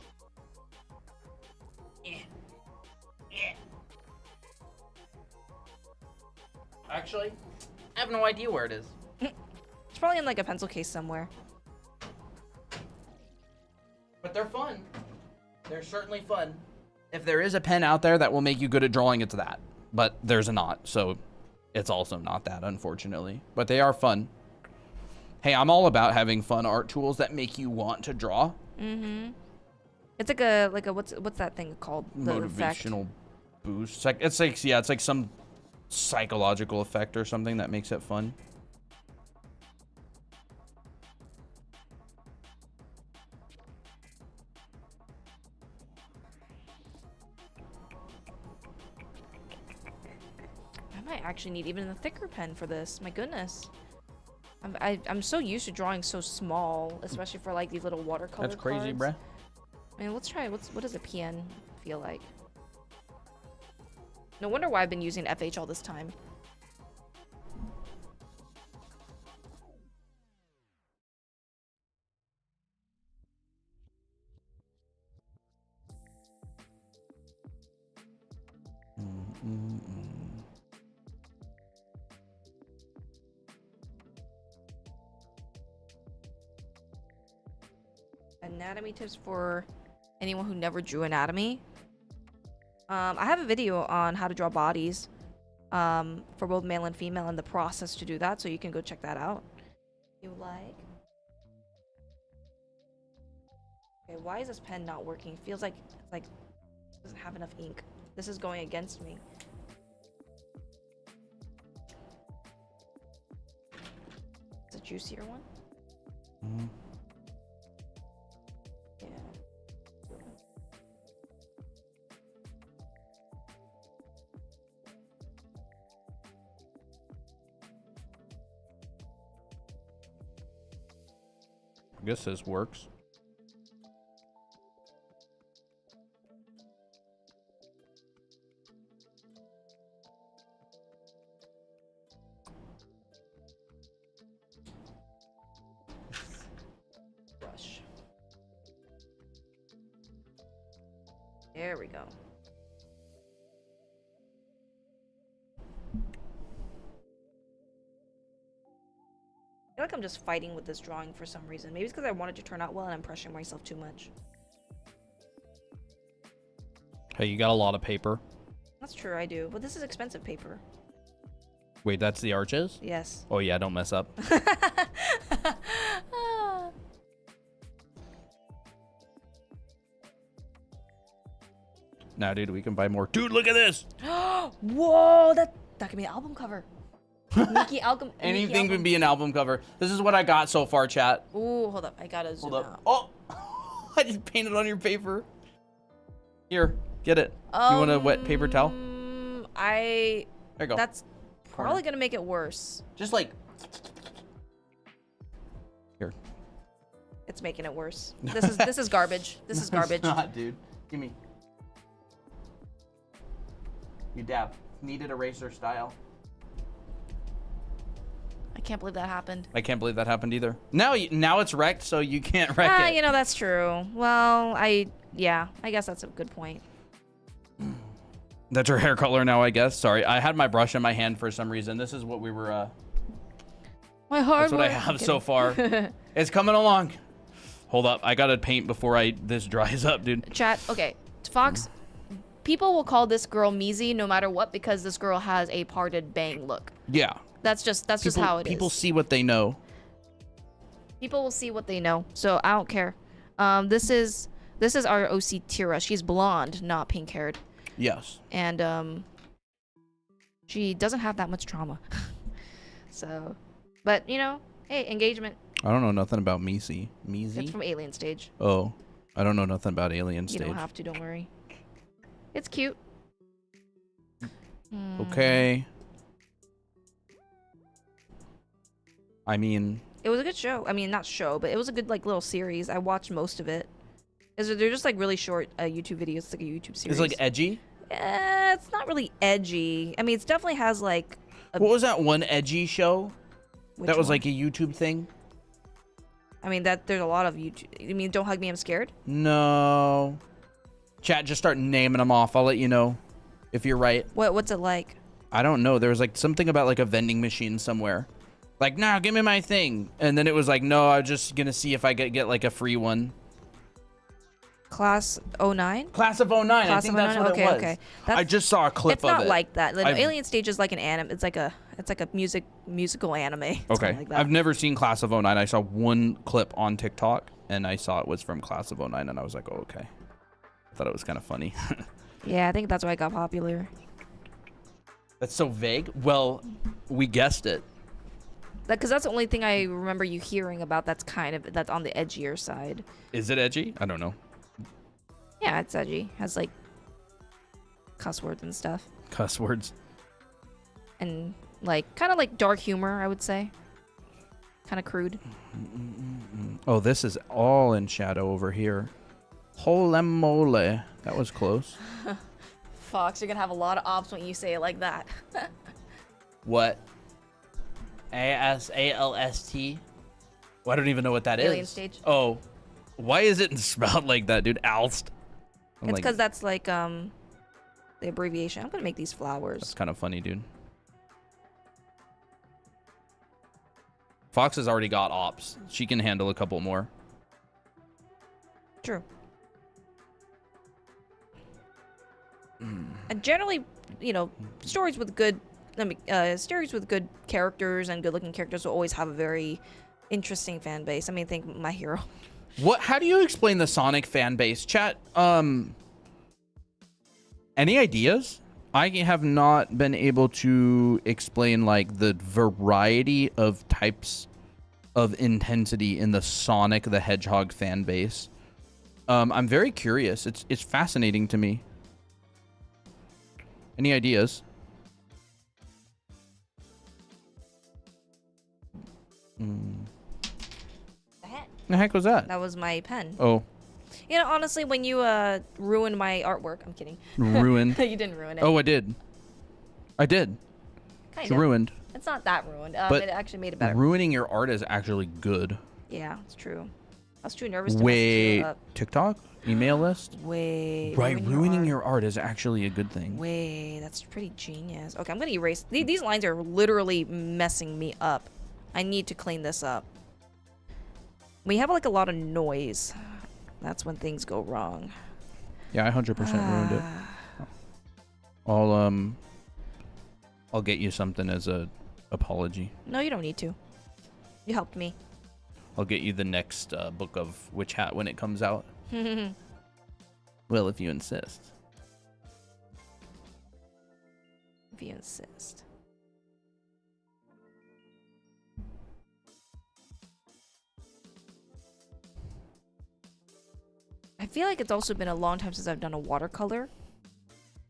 Actually, I have no idea where it is. It's probably in like a pencil case somewhere. But they're fun. They're certainly fun. If there is a pen out there that will make you good at drawing, it's that. But there's not, so it's also not that, unfortunately. But they are fun. Hey, I'm all about having fun art tools that make you want to draw. Mm-hmm. It's like a what's that thing called? The Motivational boost. It's like some psychological effect or something that makes it fun. I might actually need even a thicker pen for this. My goodness. I'm so used to drawing so small, especially for like these little watercolor That's crazy, cards. bruh. I mean, let's try. What does a PN feel like? No wonder why I've been using FH all this time. Anatomy tips for anyone who never drew anatomy. I have a video on how to draw bodies for both male and female and the process to do that, so you can go check that out if you like. Okay, why is this pen not working? It feels like it doesn't have enough ink. This is going against me. It's a juicier one. Mm-hmm. Yeah. I guess this works. Brush. There we go. I feel like I'm just fighting with this drawing for some reason. Maybe it's because I want it to turn out well and I'm pressuring myself too much. Hey, you got a lot of paper. That's true, I do. But this is expensive paper. Wait, that's the arches? Yes. Oh yeah, don't mess up. Nah, dude, we can buy more. Dude, look at this. Whoa, that could be an album cover. Mickey album. Anything can be an album cover. This is what I got so far, chat. Ooh, hold up. I gotta zoom Hold out. up. Oh, I just painted on your paper. Here, get it. You want a wet paper towel? There you go. That's probably gonna make it worse. Just like here. It's making it worse. This is garbage. This is garbage. It's not, dude. Give me. You dab. Kneaded eraser style. I can't believe that happened. I can't believe that happened either. Now it's wrecked, so you can't wreck it. You know, that's true. Well, yeah, I guess that's a good point. That's your hair color now, I guess. Sorry, I had my brush in my hand for some reason. This is what we were. My hard That's what I work. have so far. It's coming along. Hold up, I gotta paint before this dries up, dude. Chat. Okay, Fox. People will call this girl Measy no matter what because this girl has a parted bang look. Yeah. That's just how it is. People see what they know. People will see what they know, so I don't care. This is our OC Tira. She's blonde, not pink haired. Yes. And she doesn't have that much trauma. So, but you know, hey, engagement. I don't know nothing about Measy. It's Measy? from Alien Stage. Oh, I don't know nothing about Alien You Stage. don't have to, don't worry. It's cute. Okay. I mean, It was a good show. I mean, not show, but it was a good like little series. I watched most of it. They're just like really short YouTube videos. It's like a YouTube series. it's like edgy. It's not really edgy. I mean, it definitely has like. What was that one edgy show? Which That was one? like a YouTube thing? I mean, there's a lot of YouTube. You mean Don't Hug Me, I'm Scared? No. Chat, just start naming them off. I'll let you know if you're right. What's it like? I don't know. There was like something about like a vending machine somewhere. Like, nah, give me my thing. And then it was like, no, I'm just gonna see if I get like a free one. Class 09? Class of 09. I think that's what okay, it was. okay. I just saw a clip it's of it. not like that. Like, I've- Alien Stage is like an anime. It's like a musical anime. It's Okay. kinda like that. I've never seen Class of 09. I saw one clip on TikTok and I saw it was from Class of 09 and I was like, oh, okay. Thought it was kind of funny. Yeah, I think that's why it got popular. That's so vague. Well, we guessed it. Because that's the only thing I remember you hearing about that's on the edgier side. Is it edgy? I don't know. Yeah, it's edgy. Has like cuss words and stuff. Cuss words. And like kind of like dark humor, I would say. Kind of crude. Oh, this is all in shadow over here. Holy moly. That was close. Fox, you're gonna have a lot of ops when you say it like that. What? ASALST? Well, I don't even know what that is. Alien Stage. Oh. Why is it spelled like that, dude? Alst. It's because that's like the abbreviation. I'm gonna make these flowers. That's kind of funny, dude. Fox has already got ops. She can handle a couple more. True. And generally, you know, stories with good characters and good-looking characters will always have a very interesting fan base. I mean, think My Hero. What? How do you explain the Sonic fan base? Chat, any ideas? I have not been able to explain like the variety of types of intensity in the Sonic the Hedgehog fan base. I'm very curious. It's fascinating to me. Any ideas? The heck was that? That was my pen. Oh, You know, honestly, when you ruined my artwork, I'm kidding. ruined. You didn't ruin it. Oh, I did. I did. kind It's of. ruined. It's not that ruined. But It actually made it better. Ruining your art is actually good. Yeah, it's true. I was too nervous to mess Wait, you up. TikTok? Email list? Wait. Right, ruining art. your art is actually a good thing. Wait, that's pretty genius. Okay, I'm gonna erase. These lines are literally messing me up. I need to clean this up. We have like a lot of noise. That's when things go wrong. Yeah, I 100% ruined it. I'll get you something as a apology. No, you don't need to. You helped me. I'll get you the next book of Witch Hat when it comes out. Well, if you insist. If you insist. I feel like it's also been a long time since I've done a watercolor.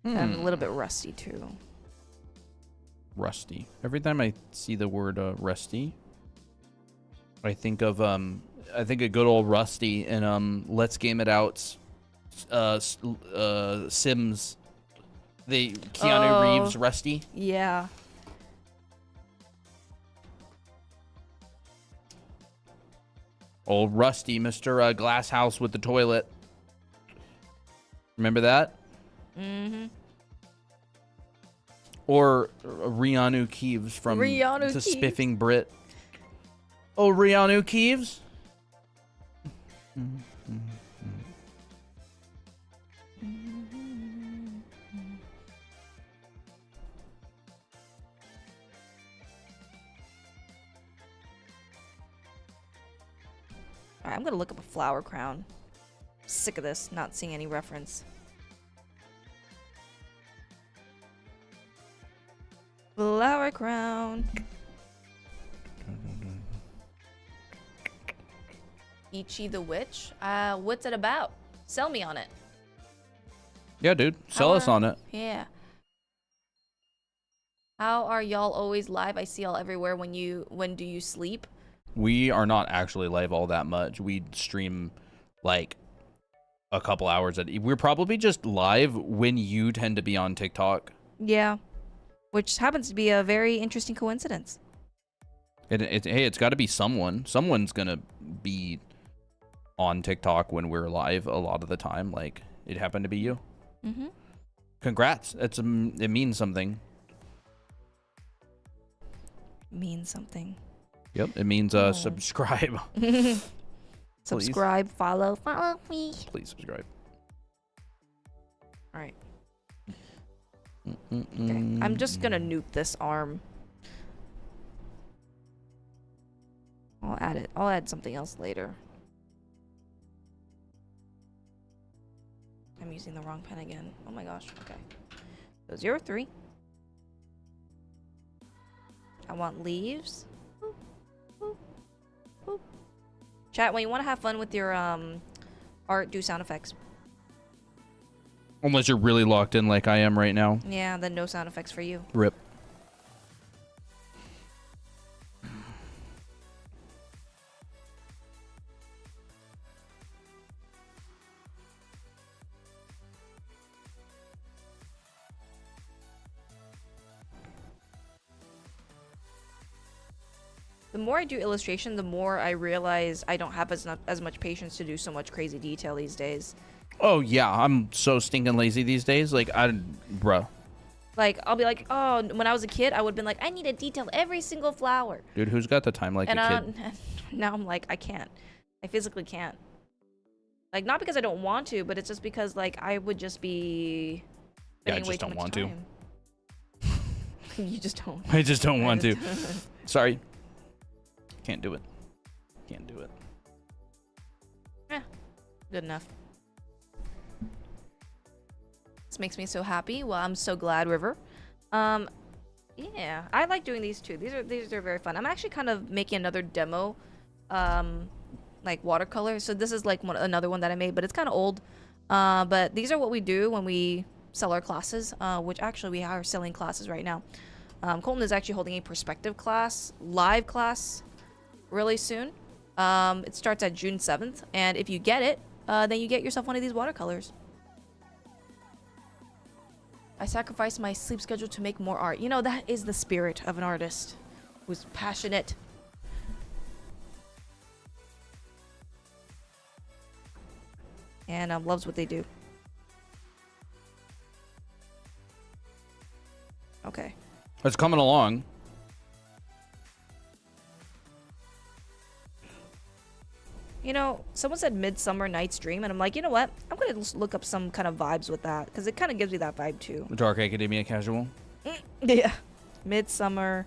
And I'm a little bit rusty too. Rusty. Every time I see the word rusty, I think of a good old Rusty in Let's Game It Out's Sims. The Keanu Reeves Rusty. Yeah. Old Rusty, Mr. Glass House with the toilet. Remember that? Mm-hmm. Or Rianu Keeves from Rianu The Keeves. Spiffing Brit. Oh, Rianu Keeves? Alright, I'm gonna look up a flower crown. Sick of this, not seeing any reference. Flower crown. Ichi the Witch? What's it about? Sell me on it. Yeah, dude. Sell us on it. Yeah. How are y'all always live? I see y'all everywhere. When do you sleep? We are not actually live all that much. We stream like a couple hours we're probably just live when you tend to be on TikTok. Yeah. Which happens to be a very interesting coincidence. Hey, it's got to be someone. Someone's gonna be on TikTok when we're live a lot of the time. Like, it happened to be you. Mm-hmm. Congrats. It means something. Means something. Yep, it means subscribe. Subscribe, follow me. Please subscribe. All right. Okay. I'm just gonna nuke this arm. I'll add it. I'll add something else later. I'm using the wrong pen again. Oh my gosh. Okay. So 03. I want leaves. Boop, boop, boop. Chat, when you want to have fun with your art, do sound effects. Unless you're really locked in like I am right now. Yeah, then no sound effects for you. Rip. The more I do illustration, the more I realize I don't have as much patience to do so much crazy detail these days. Oh yeah, I'm so stinking lazy these days. Like bruh. Like I'll be like, oh, when I was a kid, I would have been like, I need to detail every single flower. Dude, who's got the time like a kid? Now I'm like, I can't. I physically can't. Like not because I don't want to, but it's just because like I would just be. Yeah, I just don't want to. You just don't. I just don't want to. Sorry. Can't do it. Can't do it. Yeah, good enough. This makes me so happy. Well, I'm so glad, River. Yeah, I like doing these too. These are very fun. I'm actually kind of making another demo, like watercolor. So this is like another one that I made, but it's kind of old. But these are what we do when we sell our classes, which actually we are selling classes right now. Colton is actually holding a perspective class, live class, really soon. It starts at June 7th, and if you get it, then you get yourself one of these watercolors. I sacrificed my sleep schedule to make more art. You know, that is the spirit of an artist who's passionate. And loves what they do. Okay. It's coming along. You know, someone said Midsummer Night's Dream, and I'm like, you know what? I'm going to just look up some kind of vibes with that, because it kind of gives me that vibe, too. Dark Academia Casual. Yeah. Midsummer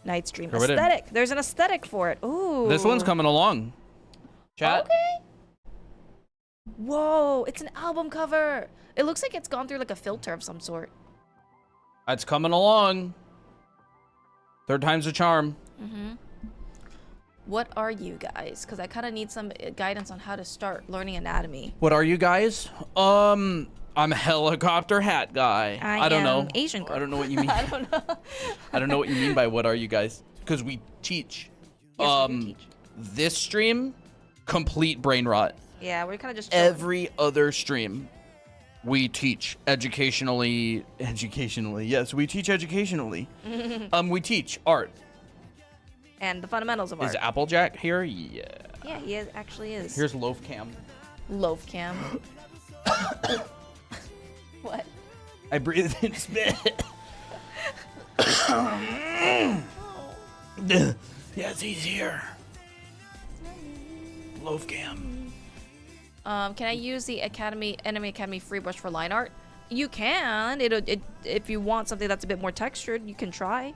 Night's Dream. Aesthetic. There's an aesthetic for it. Ooh. This one's coming along. Chat. Okay. Whoa, it's an album cover. It looks like it's gone through like a filter of some sort. It's coming along. Third time's a charm. Mm-hmm. What are you guys? Because I kind of need some guidance on how to start learning anatomy. What are you guys? I'm a helicopter hat guy. I don't know. Asian girl. I don't know what you mean. I don't know. I don't know what you mean by what are you guys? Because we teach. Yes, we do teach. This stream, complete brain rot. Yeah, we're kind of just chilling. Every other stream, we teach educationally. Yes, we teach educationally. We teach art. And the fundamentals of art. Is Applejack here? Yeah. Yeah, he actually is. Here's Loaf Cam. Loaf Cam. What? I breathe and spit. Yes, he's here. Loaf Cam. Can I use the Enemy Academy free brush for line art? You can. If you want something that's a bit more textured, you can try.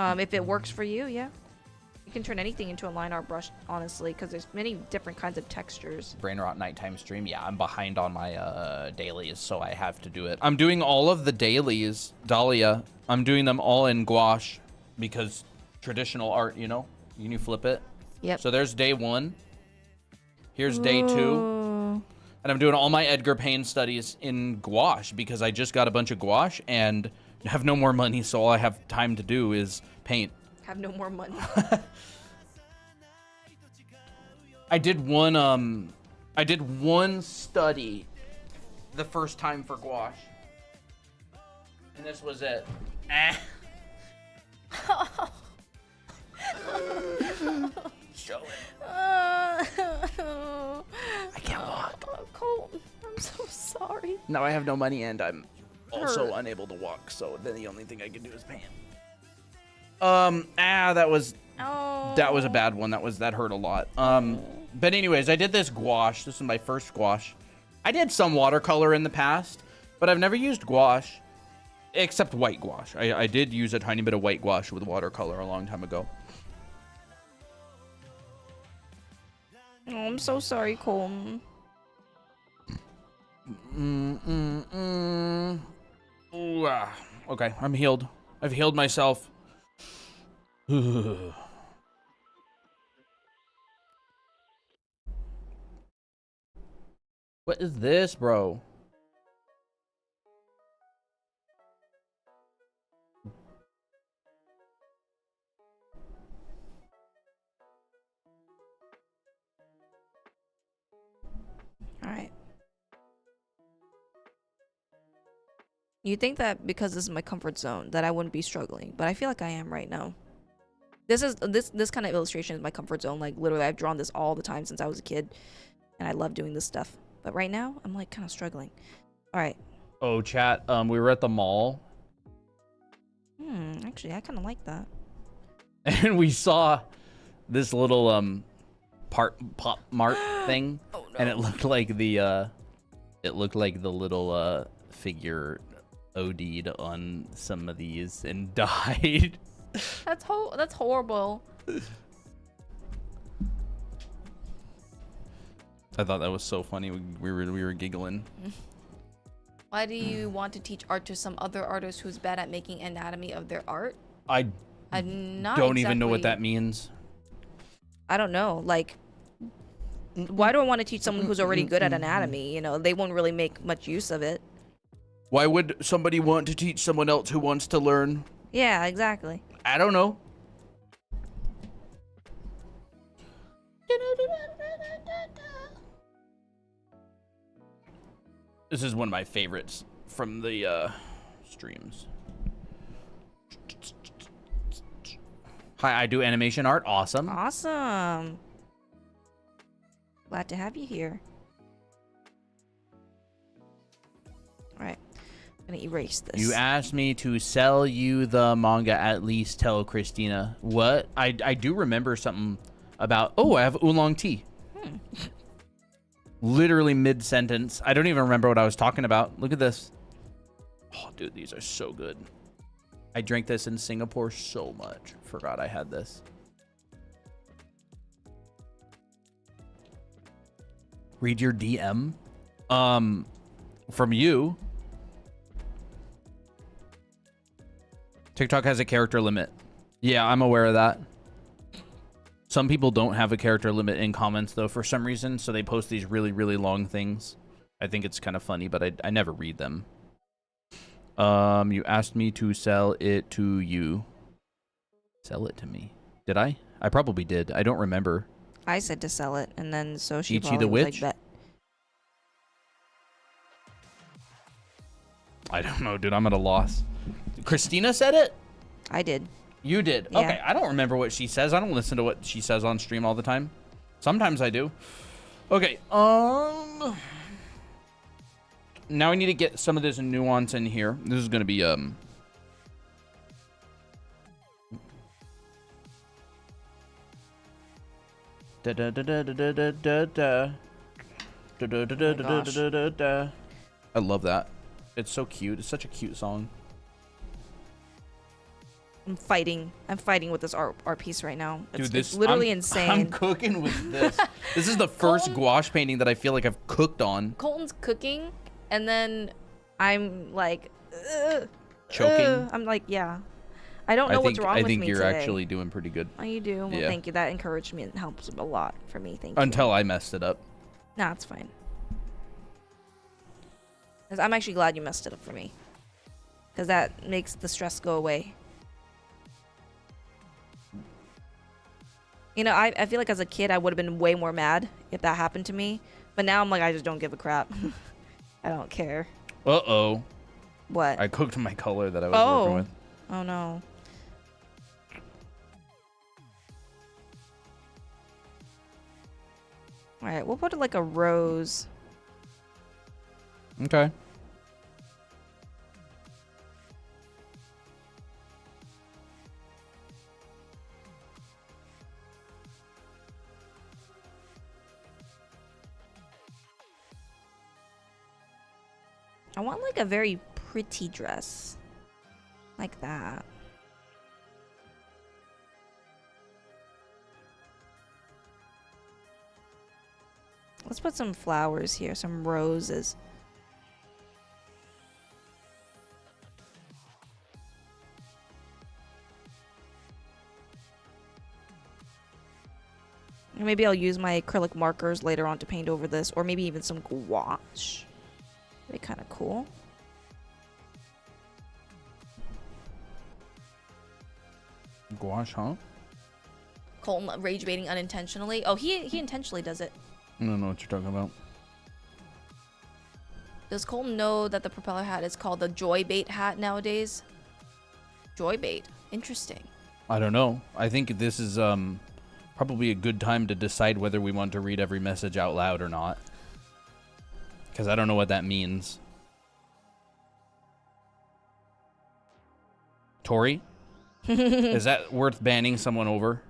If it works for you, yeah. You can turn anything into a line art brush, honestly, because there's many different kinds of textures. Brain rot nighttime stream. Yeah, I'm behind on my dailies, so I have to do it. I'm doing all of the dailies, Dahlia. I'm doing them all in gouache because traditional art, you know? You flip it. Yep. So there's day 1. Here's day 2. And I'm doing all my Edgar Payne studies in gouache because I just got a bunch of gouache and have no more money, so all I have time to do is paint. Have no more money. I did one study the first time for gouache. And this was it. Show it. I can't walk. Colton, I'm so sorry. Now I have no money and I'm also unable to walk, so then the only thing I can do is paint. That was Oh. a bad one. That hurt a lot. But anyways, I did this gouache. This is my first gouache. I did some watercolor in the past, but I've never used gouache, except white gouache. I did use a tiny bit of white gouache with watercolor a long time ago. Oh, I'm so sorry, Colton. Ooh, okay, I'm healed. I've healed myself. What is this, bro? All right. You'd think that because this is my comfort zone that I wouldn't be struggling, but I feel like I am right now. This kind of illustration is my comfort zone. Like literally, I've drawn this all the time since I was a kid, and I love doing this stuff. But right now, I'm like kind of struggling. All right. Oh, chat. We were at the mall, Actually, I kind of like that. and we saw this little pop mart thing, Oh, no. and it looked like the little figure OD'd on some of these and died. That's horrible. I thought that was so funny. We were giggling. Why do you want to teach art to some other artist who's bad at making anatomy of their art? I'm not don't even know what exactly- that means. I don't know. Like, why do I want to teach someone who's already good at anatomy? You know, they won't really make much use of it. Why would somebody want to teach someone else who wants to learn? Yeah, exactly. I don't know. This is one of my favorites from the streams. Hi, I do animation art. Awesome. Awesome. Glad to have you here. All right. I'm going to erase this. You asked me to sell you the manga, at least tell Christina. What? I do remember something about, oh, I have oolong tea. Literally mid-sentence. I don't even remember what I was talking about. Look at this. Oh, dude, these are so good. I drank this in Singapore so much. Forgot I had this. Read your DM. From you. TikTok has a character limit. Yeah, I'm aware of that. Some people don't have a character limit in comments, though, for some reason, so they post these really, really long things. I think it's kind of funny, but I never read them. You asked me to sell it to you. Sell it to me. Did I? I probably did. I don't remember. I said to sell it, and then so she Ichi probably the was Witch? like, bet. I don't know, dude. I'm at a loss. Christina said it? I did. You did. Yeah. Okay, I don't remember what she says. I don't listen to what she says on stream all the time. Sometimes I do. Okay, now I need to get some of this nuance in here. This is gonna be da da da da da da da da da da da da da da da da. I love that. It's so cute. It's such a cute song. I'm fighting with this art piece right now. Dude, It's literally I'm insane. cooking with this. This is the first gouache painting that I feel like I've cooked on. Colton's cooking, and then I'm like, Choking? I'm like, yeah. I don't know what's wrong with me I think you're today. actually doing pretty good. Oh, you do? Well, Yeah. thank you. That encouraged me and helps a lot for me. Thank you. Until I messed it up. Nah, it's fine. 'Cause I'm actually glad you messed it up for me. Because that makes the stress go away. You know, I feel like as a kid, I would have been way more mad if that happened to me. But now I'm like, I just don't give a crap. I don't care. Uh-oh. What? I cooked my color that I was working with. Oh, no. Alright, we'll put it like a rose. Okay. I want like a very pretty dress. Like that. Let's put some flowers here, some roses. Maybe I'll use my acrylic markers later on to paint over this, or maybe even some gouache. That'd be kind of cool. Gouache, huh? Colton rage baiting unintentionally. Oh, he intentionally does it. I don't know what you're talking about. Does Colton know that the propeller hat is called the joy bait hat nowadays? Joy bait. Interesting. I don't know. I think this is probably a good time to decide whether we want to read every message out loud or not. Because I don't know what that means. Tori? Is that worth banning someone over?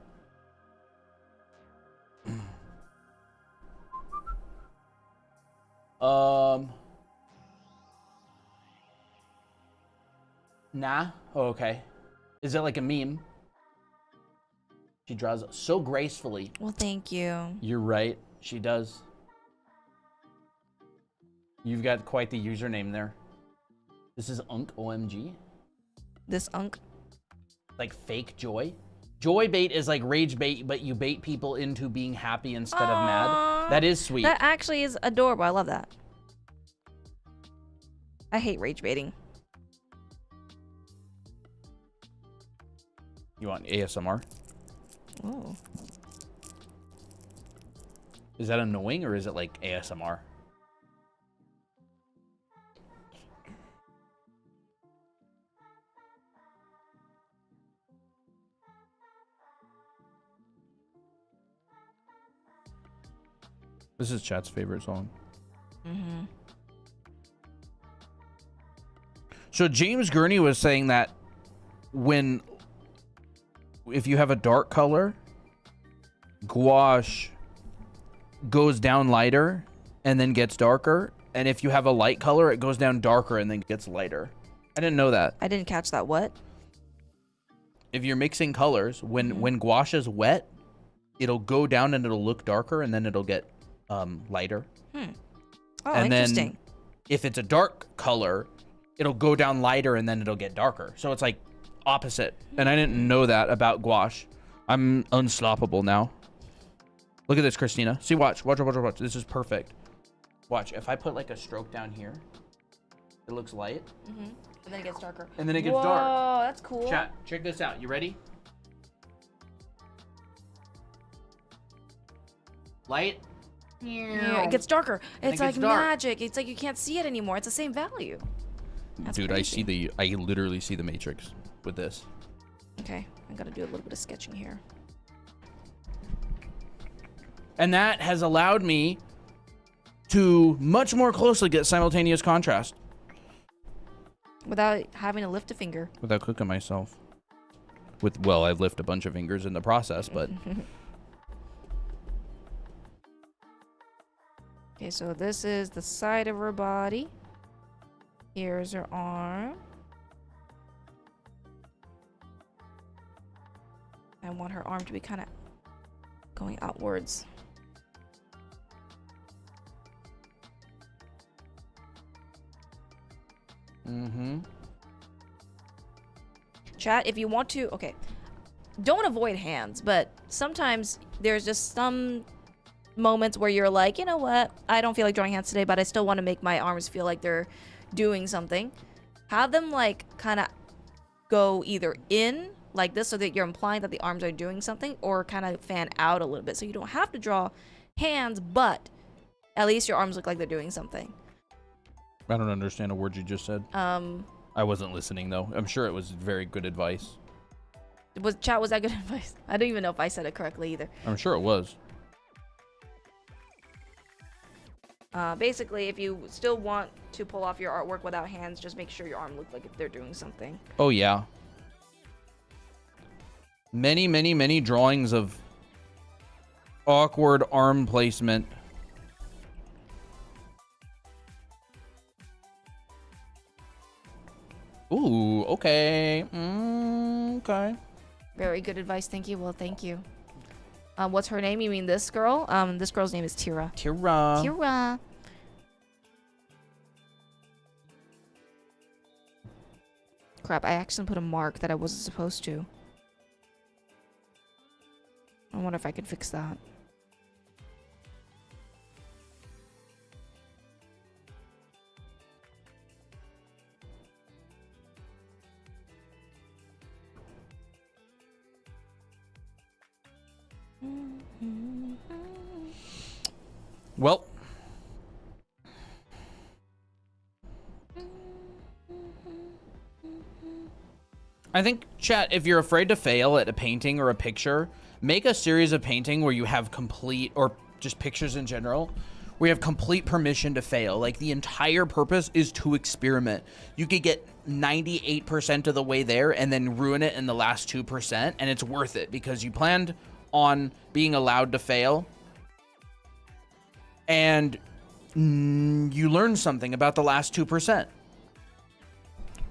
Nah. Oh, okay. Is it like a meme? She draws so gracefully. Well, thank you. You're right. She does. You've got quite the username there. This is Unk OMG. This Unk. Like fake joy. Joy bait is like rage bait, but you bait people into being happy instead of mad. That is sweet. That actually is adorable. I love that. I hate rage baiting. You want ASMR? Oh. Is that annoying or is it like ASMR? This is chat's favorite song. Mm-hmm. So James Gurney was saying that if you have a dark color, gouache goes down lighter and then gets darker. And if you have a light color, it goes down darker and then gets lighter. I didn't know that. I didn't catch that. What? If you're mixing colors, when gouache is wet, it'll go down and it'll look darker and then it'll get lighter. Oh, and interesting. then if it's a dark color, it'll go down lighter and then it'll get darker. So it's like opposite. And I didn't know that about gouache. I'm unstoppable now. Look at this, Christina. See, watch. This is perfect. Watch. If I put like a stroke down here, it looks light. Mm-hmm. And then it gets darker. And then it gets dark. Oh, that's cool. Chat, check this out. You ready? Light. Yeah, it gets darker. And It's it like gets dark. magic. It's like you can't see it anymore. It's the same value. That's Dude, crazy. I literally see the matrix with this. Okay, I gotta do a little bit of sketching here. And that has allowed me to much more closely get simultaneous contrast. Without having to lift a finger. Without cooking myself. Well, I've lifted a bunch of fingers in the process, but... Okay, so this is the side of her body. Here's her arm. I want her arm to be kind of going outwards. Mm-hmm. Chat, if you want to, okay, don't avoid hands, but sometimes there's just some moments where you're like, you know what, I don't feel like drawing hands today, but I still want to make my arms feel like they're doing something. Have them like kind of go either in like this so that you're implying that the arms are doing something, or kind of fan out a little bit so you don't have to draw hands, but at least your arms look like they're doing something. I don't understand a word you just said. I wasn't listening though. I'm sure it was very good advice. Was that good advice? I don't even know if I said it correctly either. I'm sure it was. Basically, if you still want to pull off your artwork without hands, just make sure your arm looks like they're doing something. Oh yeah. Many drawings of awkward arm placement. Ooh, okay. Okay. Very good advice. Thank you. Well, thank you. What's her name? You mean this girl? This girl's name is Tira. Tira. Tira. Crap, I actually put a mark that I wasn't supposed to. I wonder if I can fix that. Well, I think, chat, if you're afraid to fail at a painting or a picture, make a series of painting where you have complete, or just pictures in general, where you have complete permission to fail. Like, the entire purpose is to experiment. You could get 98% of the way there and then ruin it in the last 2%, and it's worth it because you planned on being allowed to fail, and you learn something about the last 2%.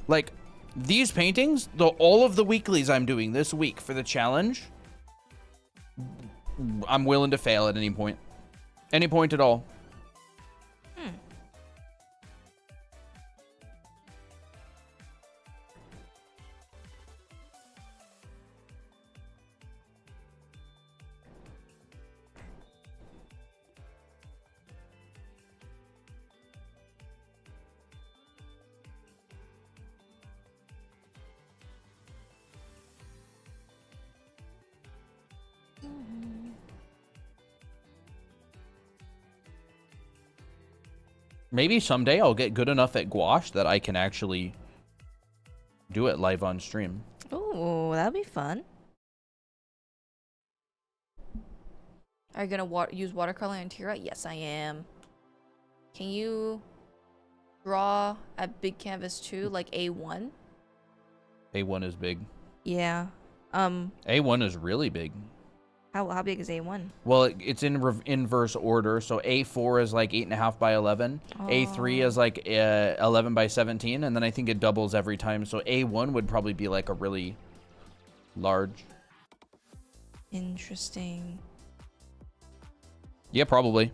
Like, these paintings, all of the weeklies I'm doing this week for the challenge, I'm willing to fail at any point. Any point at all. Maybe someday I'll get good enough at gouache that I can actually do it live on stream. Oh, that'd be fun. Are you gonna use watercolor and Tira? Yes, I am. Can you draw at big canvas too, like A1? A1 is big. Yeah. A1 is really big. How big is A1? Well, it's in inverse order. So A4 is like 8.5 by 11. A3 is like 11 by 17. And then I think it doubles every time. So A1 would probably be like a really large. Interesting. Yeah, probably.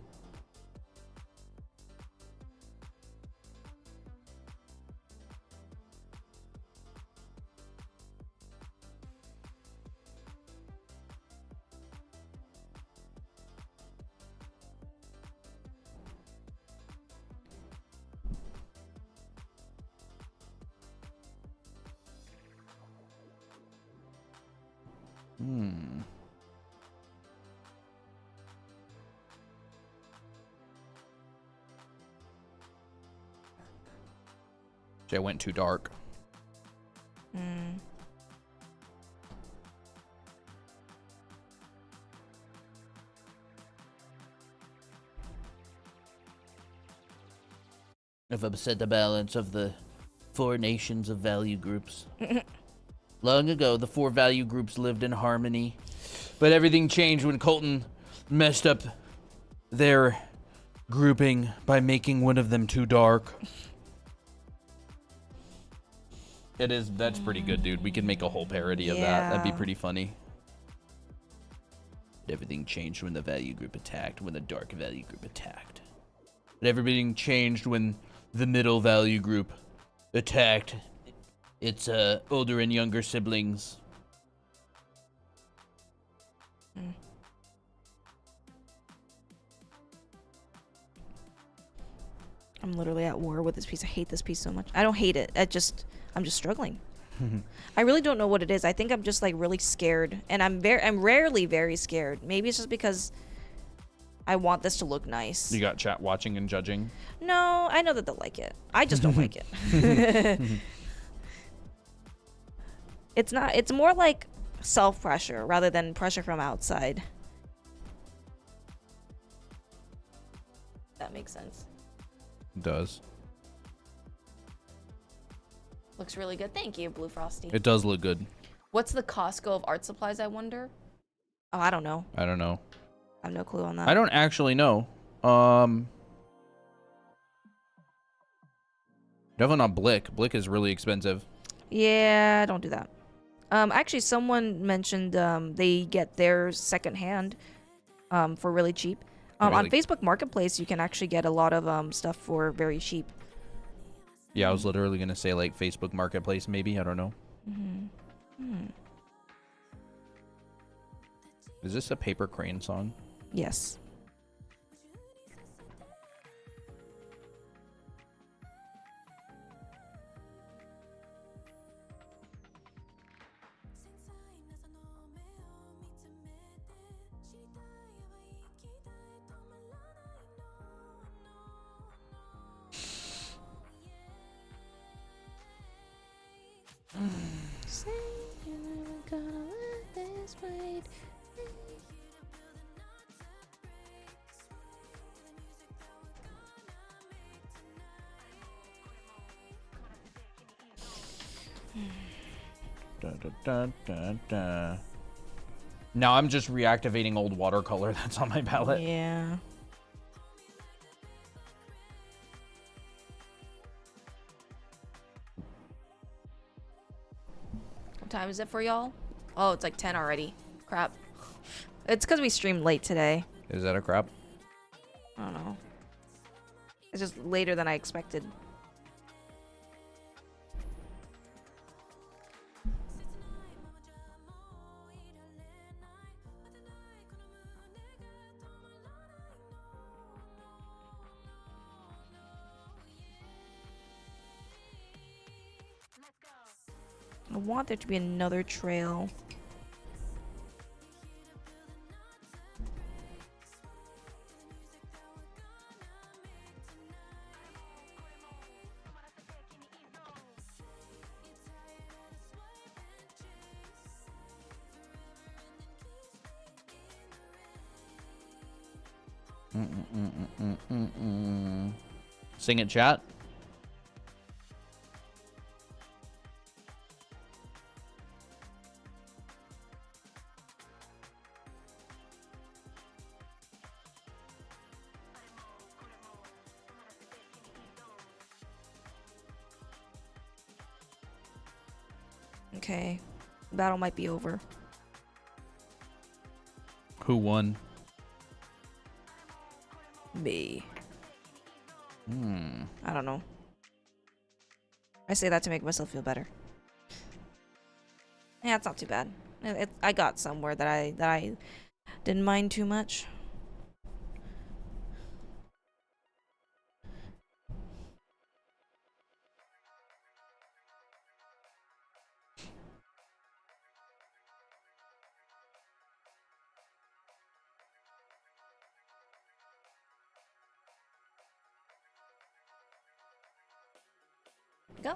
I went too dark. I've upset the balance of the 4 nations of value groups. Long ago, the 4 value groups lived in harmony, but everything changed when Colton messed up their grouping by making one of them too dark. That's pretty good, dude. We can make a whole parody of that. That'd be pretty funny. Everything changed when the value group attacked, when the dark value group attacked. But everything changed when the middle value group attacked its older and younger siblings. I'm literally at war with this piece. I hate this piece so much. I don't hate it. I'm just struggling. I really don't know what it is. I think I'm just like really scared, and I'm rarely very scared. Maybe it's just because I want this to look nice. You got chat watching and judging? No, I know that they'll like it. I just don't like it. It's more like self-pressure rather than pressure from outside. That makes sense. It does. Looks really good. Thank you, Blue Frosty. It does look good. What's the Costco of art supplies, I wonder? Oh, I don't know. I don't know. I have no clue on that. I don't actually know. Definitely not Blick. Blick is really expensive. Yeah, don't do that. Actually, someone mentioned they get theirs secondhand for really cheap. On Really? Facebook Marketplace, you can actually get a lot of stuff for very cheap. Yeah, I was literally gonna say like Facebook Marketplace, maybe. I don't know. Is this a Paper Crane song? Yes. Dun, dun, dun, dun, dun. Now I'm just reactivating old watercolor that's on my palette. Yeah. What time is it for y'all? Oh, it's like 10 already. Crap. It's because we streamed late today. Is that a crap? I don't know. It's just later than I expected. I want there to be another trail. Sing it, chat. Okay. Battle might be over. Who won? Me. Hmm. I don't know. I say that to make myself feel better. Yeah, it's not too bad. I got somewhere that I didn't mind too much. Go.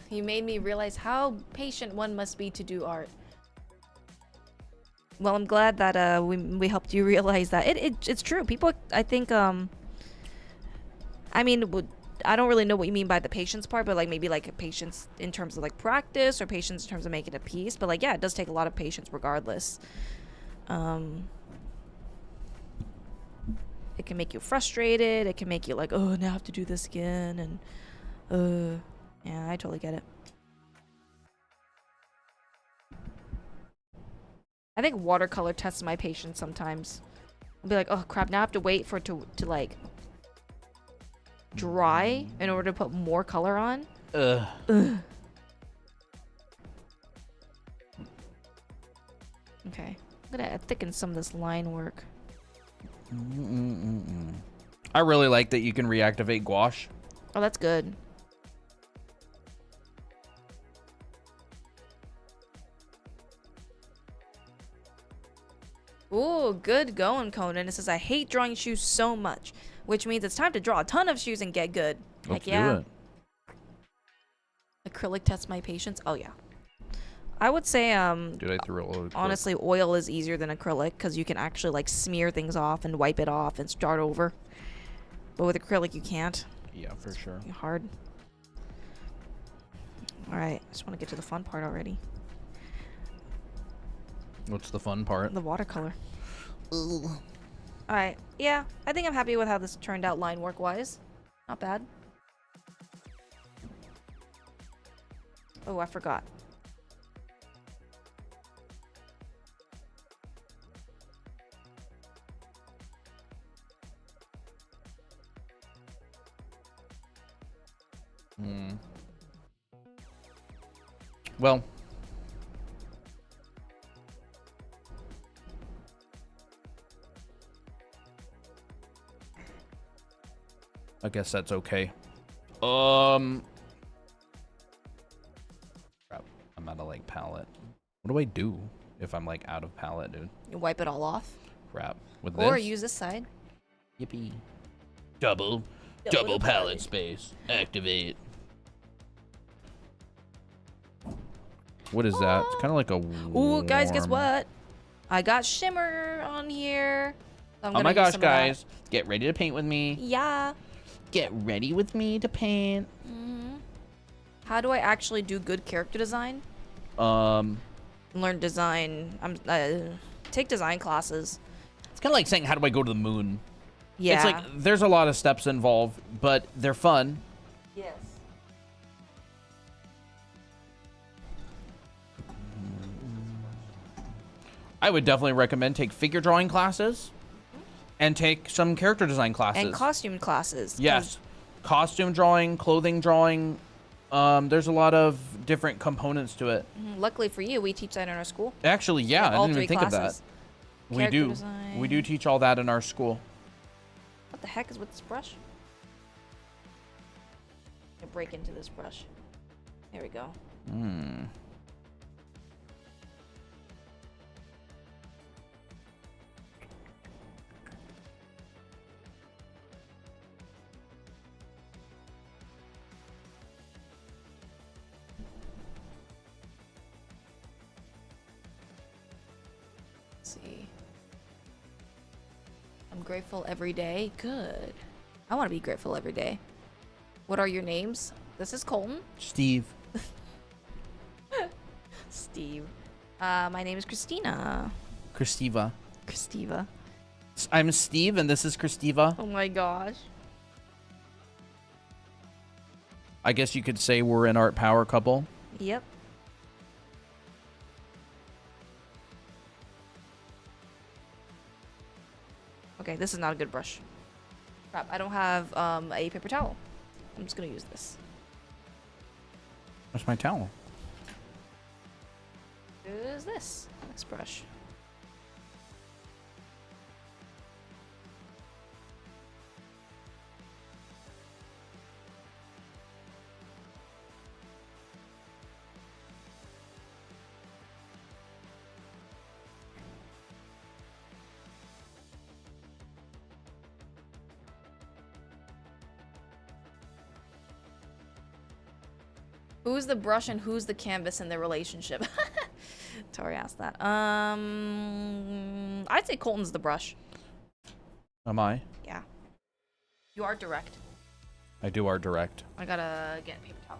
You made me realize how patient one must be to do art. Well, I'm glad that we helped you realize that. It's true. People, I think, I mean, I don't really know what you mean by the patience part, but like maybe like patience in terms of like practice or patience in terms of making a piece. But like, yeah, it does take a lot of patience regardless. It can make you frustrated. It can make you like, oh, now I have to do this again. And, yeah, I totally get it. I think watercolor tests my patience sometimes. I'll be like, oh crap, now I have to wait for it to like dry in order to put more color on. Ugh. Okay, I'm gonna thicken some of this line work. I really like that you can reactivate gouache. Oh, that's good. Ooh, good going, Conan. It says, I hate drawing shoes so much, which means it's time to draw a ton of shoes and get good. Let's Heck yeah. do it. Acrylic tests my patience. Oh, yeah. I would say, Dude, I threw a load of honestly, oil is easier than acrylic because you can actually, like, smear things off and wipe it off and start over. But with acrylic, you can't. Yeah, for sure. It's hard. Alright, I just want to get to the fun part already. What's the fun part? The watercolor. Alright, yeah, I think I'm happy with how this turned out line work-wise. Not bad. Oh, I forgot. Well, I guess that's okay. Crap. I'm out of like palette. What do I do if I'm like out of palette, dude? You wipe it all off. Crap. With Or this? use this side. Yippee. Double palette space. Activate. What is that? It's kind of like a Ooh, guys, guess warm- what? I got shimmer on here. So I'm Oh gonna my use gosh, some of that. guys. Get ready to paint with me. Yeah. Get ready with me to paint. How do I actually do good character design? Learn. Learn design. Take design classes. It's kind of like saying, how do I go to the moon? Yeah. It's like, there's a lot of steps involved, but they're fun. Yes. I would definitely recommend take figure drawing classes and take some character design classes. And costume classes. Yes. Costume drawing, clothing drawing. There's a lot of different components to it. Luckily for you, we teach that in our school. Actually, yeah, I All didn't even three think of that. classes. We Character do. design. We do teach all that in our school. What the heck is with this brush? I break into this brush. There we go. Let's see. I'm grateful every day. Good. I want to be grateful every day. What are your names? This is Colton. Steve. Steve. My name is Christina. Christiva. Christiva. I'm Steve, and this is Christiva. Oh my gosh. I guess you could say we're an art power couple. Yep. Okay, this is not a good brush. Crap, I don't have a paper towel. I'm just gonna use this. Where's my towel? Use this brush. Who's the brush and who's the canvas in their relationship? Tori asked that. I'd say Colton's the brush. Am I? Yeah. You are direct. I do art direct. I gotta get a paper towel.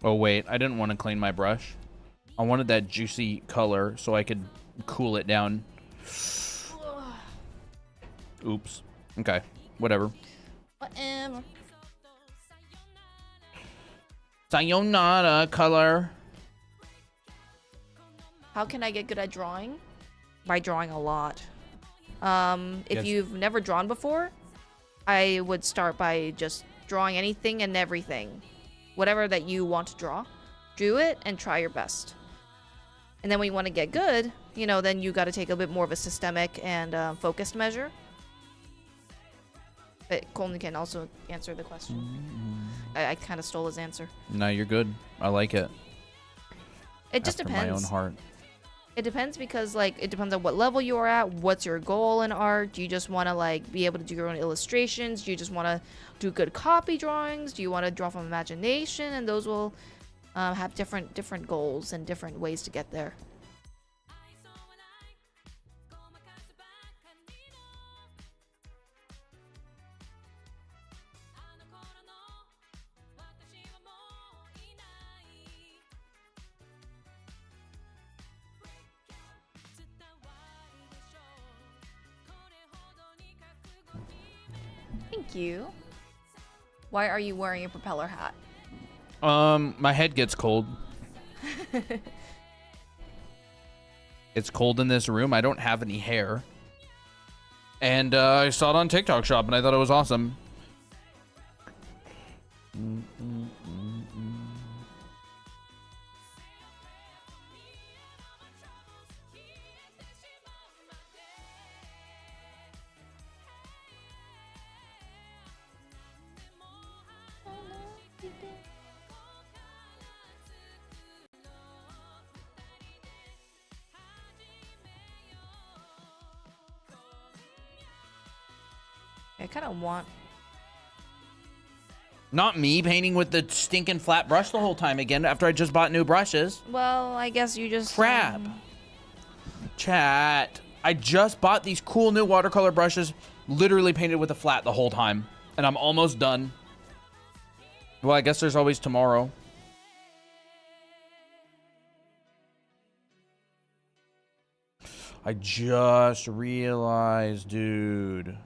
Oh, wait. I didn't want to clean my brush. I wanted that juicy color so I could cool it down. Oops. Okay. Whatever. Whatever. Sayonara color. How can I get good at drawing? By drawing a lot. If Yes. you've never drawn before, I would start by just drawing anything and everything. Whatever that you want to draw, do it and try your best. And then when you want to get good, you know, then you got to take a bit more of a systemic and focused measure. But Colton can also answer the question. I kind of stole his answer. No, you're good. I like it. It just After depends. my own heart. It depends because, like, it depends on what level you are at. What's your goal in art? Do you just want to, like, be able to do your own illustrations? Do you just want to do good copy drawings? Do you want to draw from imagination? And those will have different goals and different ways to get there. Thank you. Why are you wearing a propeller hat? My head gets cold. It's cold in this room. I don't have any hair. And I saw it on TikTok Shop, and I thought it was awesome. I kind of want... Not me painting with the stinking flat brush the whole time again after I just bought new brushes. Well, I guess you just... Crap. Chat. I just bought these cool new watercolor brushes, literally painted with a flat the whole time. And I'm almost done. Well, I guess there's always tomorrow. I just realized, dude.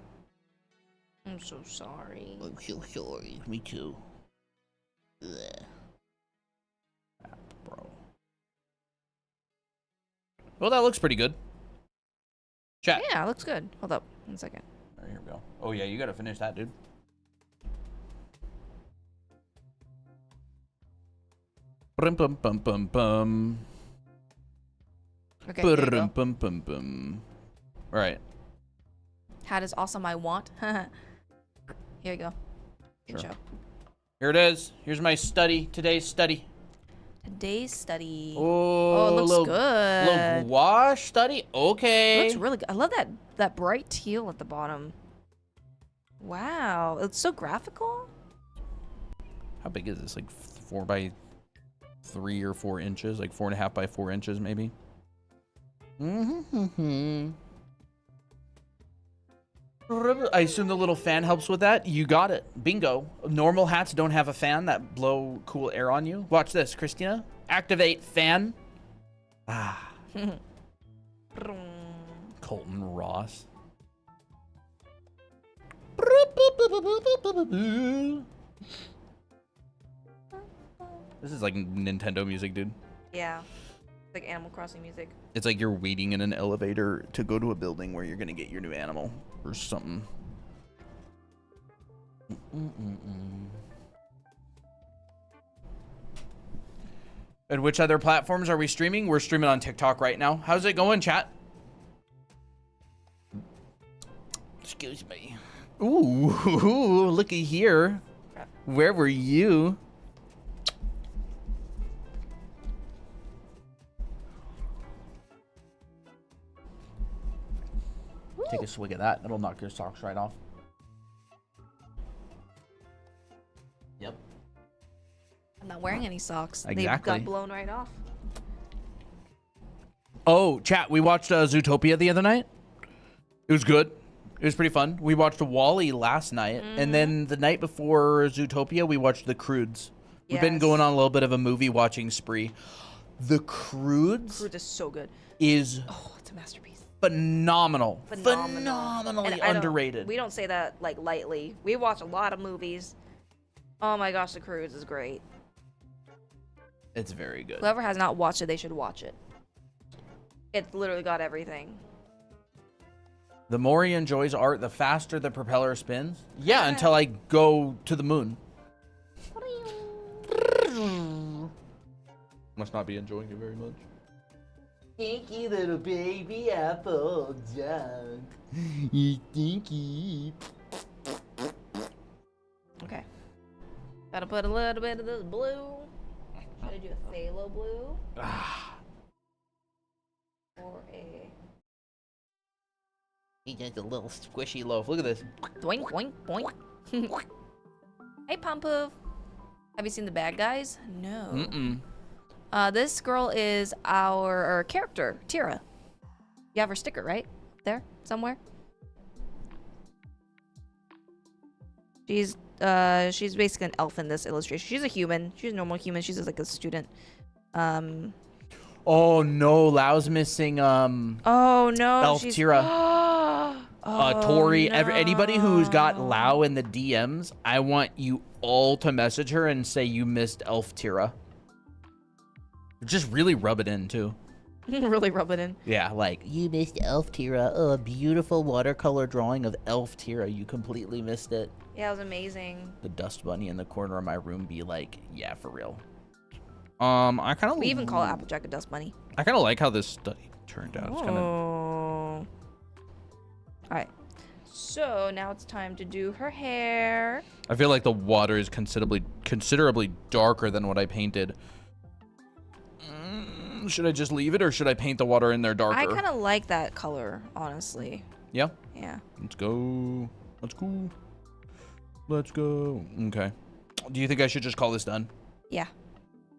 I'm so sorry. I'm so sorry. Me too. Ugh. Bro. Well, that looks pretty good. Chat. Yeah, it looks good. Hold up. 1 second. All right, here we go. Oh, yeah, you gotta finish that, dude. Bum bum bum bum bum. Okay, here you go. Bum bum bum. All right. Hat is awesome, I want. Here you go. Good Sure. show. Here it is. Here's my study. Today's study. Today's study. Oh, it looks little, good. Little gouache study. Okay. It looks really good. I love that bright teal at the bottom. Wow, it's so graphical. How big is this? Like 4 by 3 or 4 inches? Like 4.5 by 4 inches, maybe. I assume the little fan helps with that. You got it. Bingo. Normal hats don't have a fan that blow cool air on you. Watch this, Christina. Activate fan. Ah. Colton Ross. This is like Nintendo music, dude. Yeah, it's like Animal Crossing music. It's like you're waiting in an elevator to go to a building where you're gonna get your new animal or something. And which other platforms are we streaming? We're streaming on TikTok right now. How's it going, chat? Excuse me. Ooh, looky here. Where were you? Take a swig of that. That'll knock your socks right off. Yep. I'm not wearing any socks. Exactly. They got blown right off. Oh, chat, we watched Zootopia the other night. It was good. It was pretty fun. We watched WALL-E last night, and then the night before Zootopia, we watched The Croods. We've been going on a little bit of a movie watching spree. The Croods Croods is so good. is Oh, it's a masterpiece. phenomenal. Phenomenal. Phenomenally And I don't- underrated. We don't say that like lightly. We watch a lot of movies. Oh my gosh, The Croods is great. It's very good. Whoever has not watched it, they should watch it. It's literally got everything. The more he enjoys art, the faster the propeller spins. Yeah, until I go to the moon. Must not be enjoying it very much. Stinky little baby apple junk. You stinky. Okay. Gotta put a little bit of this blue. Should I do a phthalo blue? Or a... He's just a little squishy loaf. Look at this. Doink, boink, boink. Hey, Pompoof. Have you seen The Bad Guys? No. This girl is our character, Tira. You have her sticker, right? There, somewhere. She's basically an elf in this illustration. She's a human. She's a normal human. She's just like a student. Oh no, Lau's missing Oh no, Elf she's... Tira. Tori, no. anybody who's got Lao in the DMs, I want you all to message her and say you missed Elf Tira. Just really rub it in, too. Really rub it in. Yeah, like, you missed Elf Tira. Oh, a beautiful watercolor drawing of Elf Tira. You completely missed it. Yeah, it was amazing. The dust bunny in the corner of my room be like, yeah, for real. I kind of... We even call Applejack a dust bunny. I kind of like how this study turned out. It's kind of... All right. So now it's time to do her hair. I feel like the water is considerably darker than what I painted. Should I just leave it, or should I paint the water in there darker? I kind of like that color, honestly. Yeah? Yeah. Let's go. Let's go. Let's go. Okay. Do you think I should just call this done? Yeah.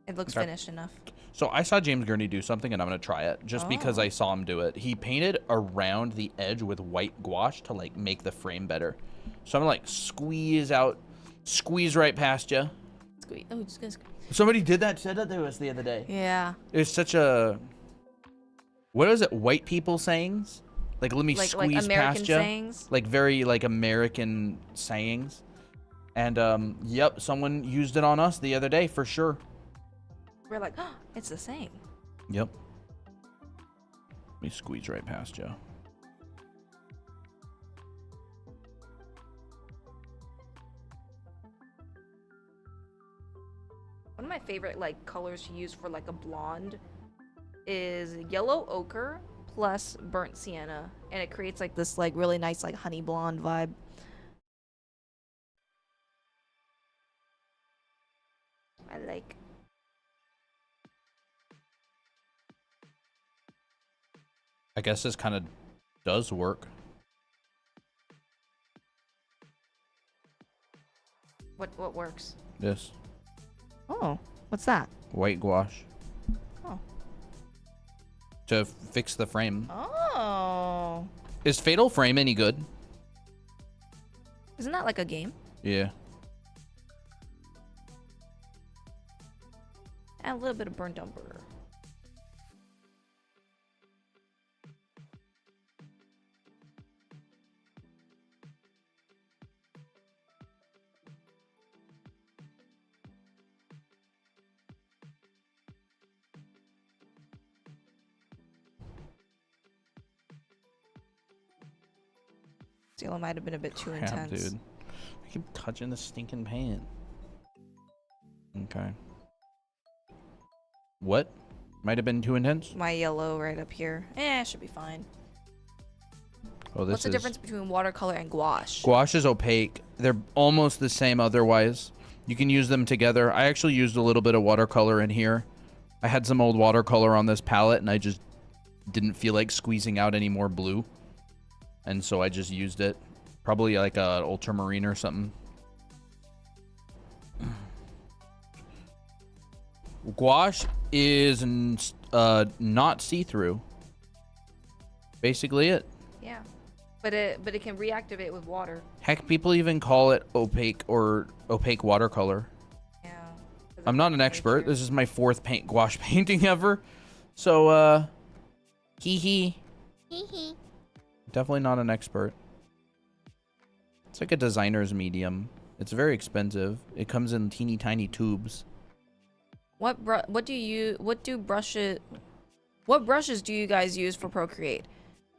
It looks finished enough. So I saw James Gurney do something, and I'm going to try it just because I saw him do it. He painted around the edge with white gouache to, like, make the frame better. So I'm going to, like, squeeze right past you. Squeeze. Oh, just gonna Somebody said that to us the other day. Yeah. It was such a... What is it? White people sayings? Like, let me squeeze American past you. sayings? Like, very, like, American sayings. And, yep, someone used it on us the other day, for sure. We're like, oh, it's the same. Yep. Let me squeeze right past you. One of my favorite, like, colors to use for, like, a blonde is yellow ochre plus burnt sienna. And it creates, like, this, like, really nice, like, honey blonde vibe. I like. I guess this kind of does work. What works? This. Oh, what's that? White gouache. Oh. To fix the frame. Oh. Is Fatal Frame any good? Isn't that like a game? Yeah. And a little bit of burnt umber. Yellow might have been a bit too intense. Dude. I keep touching the stinking paint. Okay. What? Might have been too intense? My yellow right up here. Eh, should be fine. Oh, this What's the difference between watercolor and gouache? Gouache is opaque. They're almost the same otherwise. You can use them together. I actually used a little bit of watercolor in here. I had some old watercolor on this palette, and I just didn't feel like squeezing out any more blue. And so I just used it. Probably like a ultramarine or something. Gouache is not see-through. Basically it. Yeah. But it can reactivate with water. Heck, people even call it opaque or opaque watercolor. Yeah. I'm not an expert. This is my 4th gouache painting ever. So, hee hee. Hee hee. Definitely not an expert. It's like a designer's medium. It's very expensive. It comes in teeny tiny tubes. What brushes do you guys use for Procreate?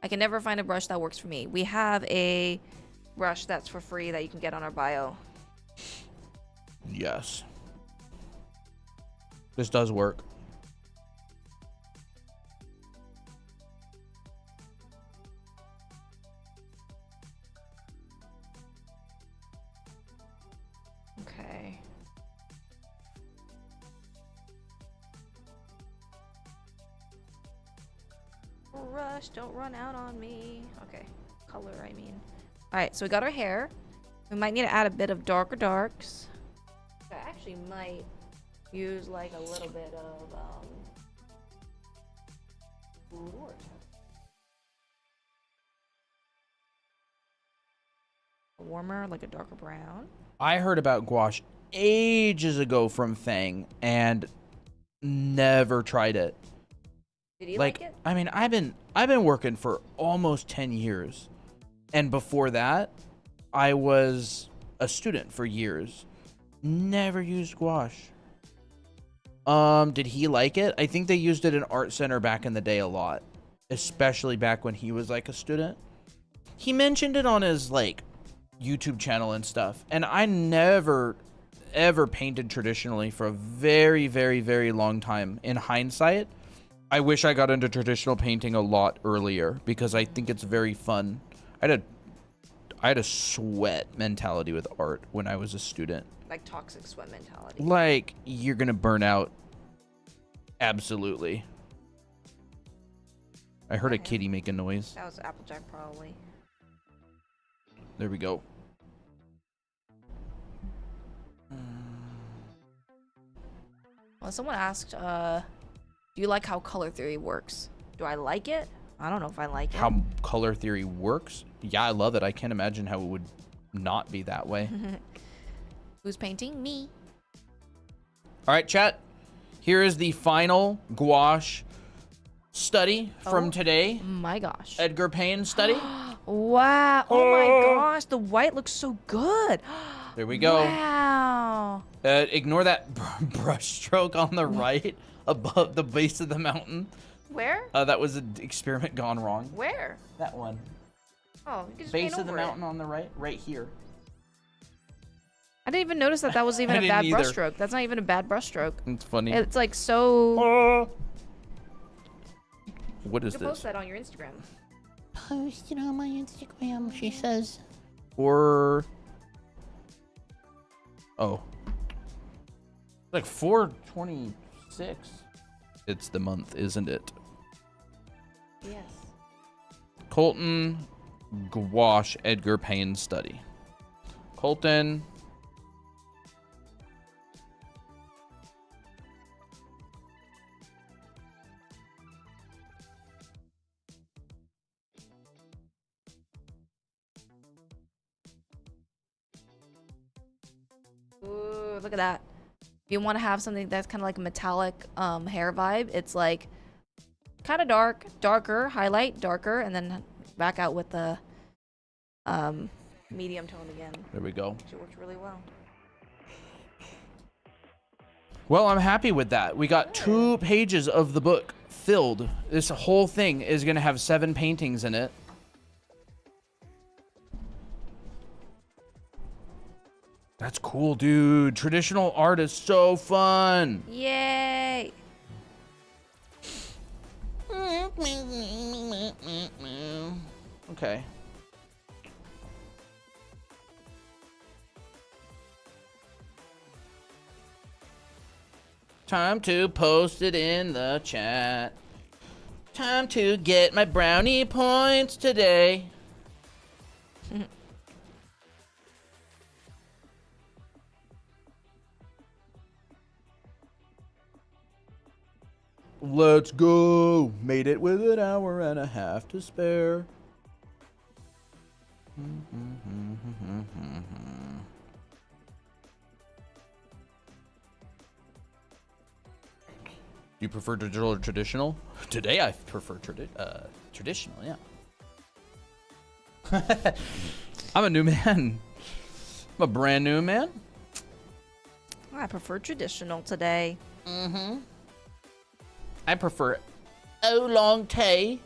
I can never find a brush that works for me. We have a brush that's for free that you can get on our bio. Yes. This does work. Okay. Rush, don't run out on me. Okay, color, I mean. Alright, so we got our hair. We might need to add a bit of darker darks. I actually might use like a little bit of, Lord. A warmer, like a darker brown. I heard about gouache ages ago from Fang and never tried it. Did you like it? I mean, I've been working for almost 10 years. And before that, I was a student for years. Never used gouache. Did he like it? I think they used it in art center back in the day a lot, especially back when he was like a student. He mentioned it on his like YouTube channel and stuff, and I never ever painted traditionally for a very, very, very long time. In hindsight, I wish I got into traditional painting a lot earlier because I think it's very fun. I had a sweat mentality with art when I was a student. Like toxic sweat mentality. Like, you're gonna burn out. Absolutely. I heard a kitty make a noise. That was Applejack, probably. There we go. Well, someone asked, do you like how color theory works? Do I like it? I don't know if I like it. How color theory works? Yeah, I love it. I can't imagine how it would not be that way. Who's painting? Me. All right, chat. Here is the final gouache study from today. My gosh. Edgar Payne study. Wow. Oh my gosh. The white looks so good. There we go. Wow. Ignore that brush stroke on the right above the base of the mountain. Where? That was an experiment gone wrong. Where? That one. Oh, you can just Base paint of the over it. mountain on the right. Right here. I didn't even notice that was even I a bad didn't either. brushstroke. That's not even a bad brushstroke. It's funny. It's like so. What is You can post this? that on your Instagram. Post it on my Instagram, she says. Or... Oh. Like 4/26. It's the month, isn't it? Yes. Colton Gouache Edgar Payne study. Colton. Ooh, look at that. If you want to have something that's kind of like a metallic hair vibe, it's like kind of dark, darker, highlight, darker, and then back out with the medium tone again. There we go. Which works really well. Well, I'm happy with that. We got 2 pages of the book filled. This whole thing is going to have 7 paintings in it. That's cool, dude. Traditional art is so fun. Yay! Okay. Time to post it in the chat. Time to get my brownie points today. Let's go. Made it with an hour and a half to spare. You prefer digital or traditional? Today I prefer traditional, yeah. I'm a new man. I'm a brand new man. I prefer traditional today. Mm-hmm. I prefer oolong tea.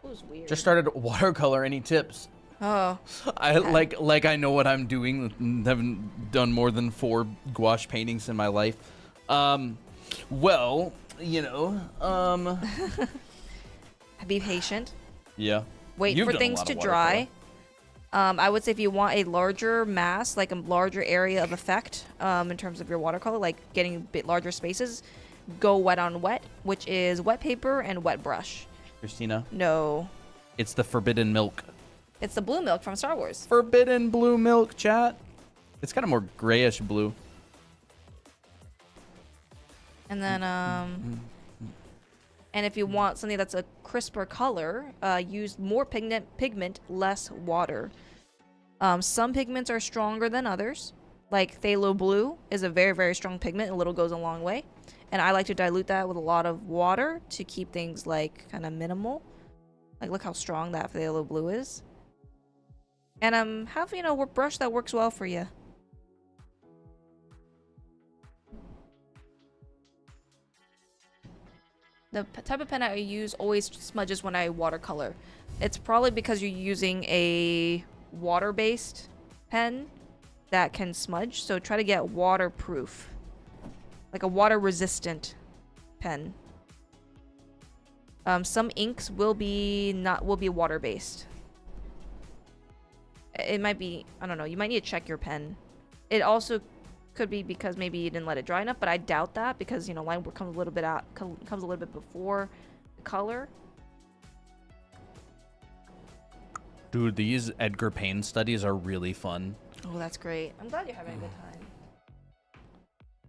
It was weird. Just started watercolor. Any tips? Oh. I like I know what I'm doing. Haven't done more than 4 gouache paintings in my life. Well, you know, Be patient. yeah. Wait You've for done a things lot to of dry. I would say if you want a larger mass, like a larger area of effect, in terms of your watercolor, like getting a bit larger spaces, go wet on wet, which is wet paper and wet brush. Christina, No, it's the forbidden milk. it's the blue milk from Star Wars. Forbidden blue milk, chat. It's kind of more grayish blue. And then, and if you want something that's a crisper color, use more pigment, less water. Some pigments are stronger than others. Like phthalo blue is a very, very strong pigment. A little goes a long way. And I like to dilute that with a lot of water to keep things like kind of minimal. Like look how strong that phthalo blue is. And have, you know, a brush that works well for you. The type of pen I use always smudges when I watercolor. It's probably because you're using a water-based pen that can smudge. So try to get waterproof, like a water-resistant pen. Some inks will be water-based. It might be, I don't know. You might need to check your pen. It also could be because maybe you didn't let it dry enough, but I doubt that because, you know, line work comes a little bit before the color. Dude, these Edgar Payne studies are really fun. Oh, that's great. I'm glad you're having a good time.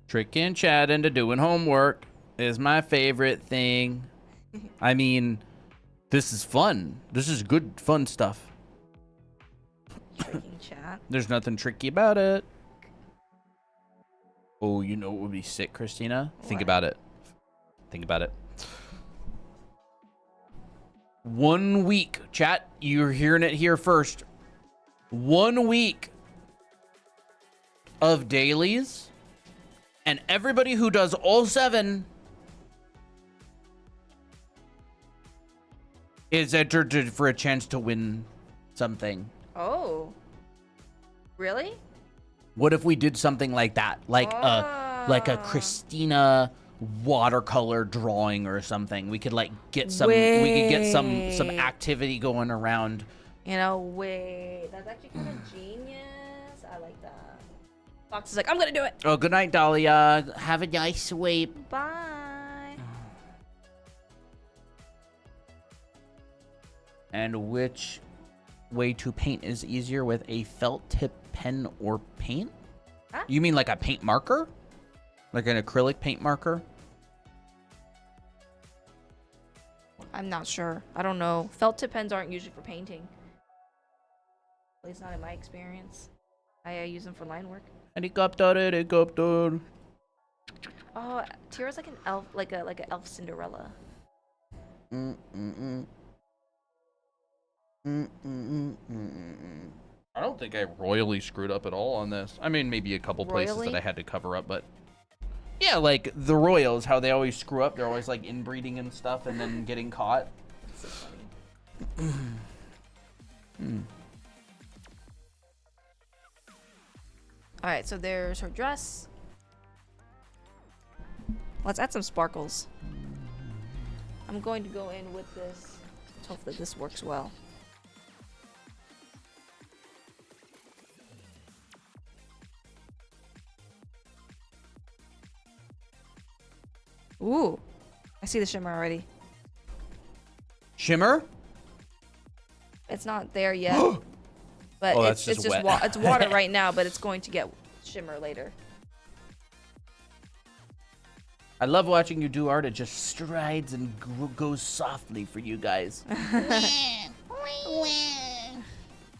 Tricking Chad into doing homework is my favorite thing. I mean, this is fun. This is good, fun stuff. Tricking chat. There's nothing tricky about it. Oh, you know what would be sick, Christina? Think What? about it. Think about it. 1 week, chat. You're hearing it here first. 1 week of dailies, and everybody who does all 7 is entered for a chance to win something. Oh. Really? What if we did something like that? Like a Christina watercolor drawing or something. We could like get some some activity going around. You know, wait. That's actually kind of genius. I like that. Fox is like, I'm gonna do it. Oh, good night, Dahlia. Have a nice sleep. Bye. And which way to paint is easier, with a felt tip pen or paint? Huh? You mean like a paint marker? Like an acrylic paint marker? I'm not sure. I don't know. Felt tip pens aren't usually for painting. At least not in my experience. I use them for line work. Helicopter. Oh, Tira's like an elf, like an elf Cinderella. I don't think I royally screwed up at all on this. I mean, maybe a couple places Royally? that I had to cover up, but yeah, like the royals, how they always screw up. They're always like inbreeding and stuff and then getting caught. So funny. All right, so there's her dress. Let's add some sparkles. I'm going to go in with this. Let's hope that this works well. Ooh, I see the shimmer already. Shimmer? It's not there yet, but Oh, it's that's just just wet. it's water right now, but it's going to get shimmer later. I love watching you do art. It just strides and goes softly for you guys.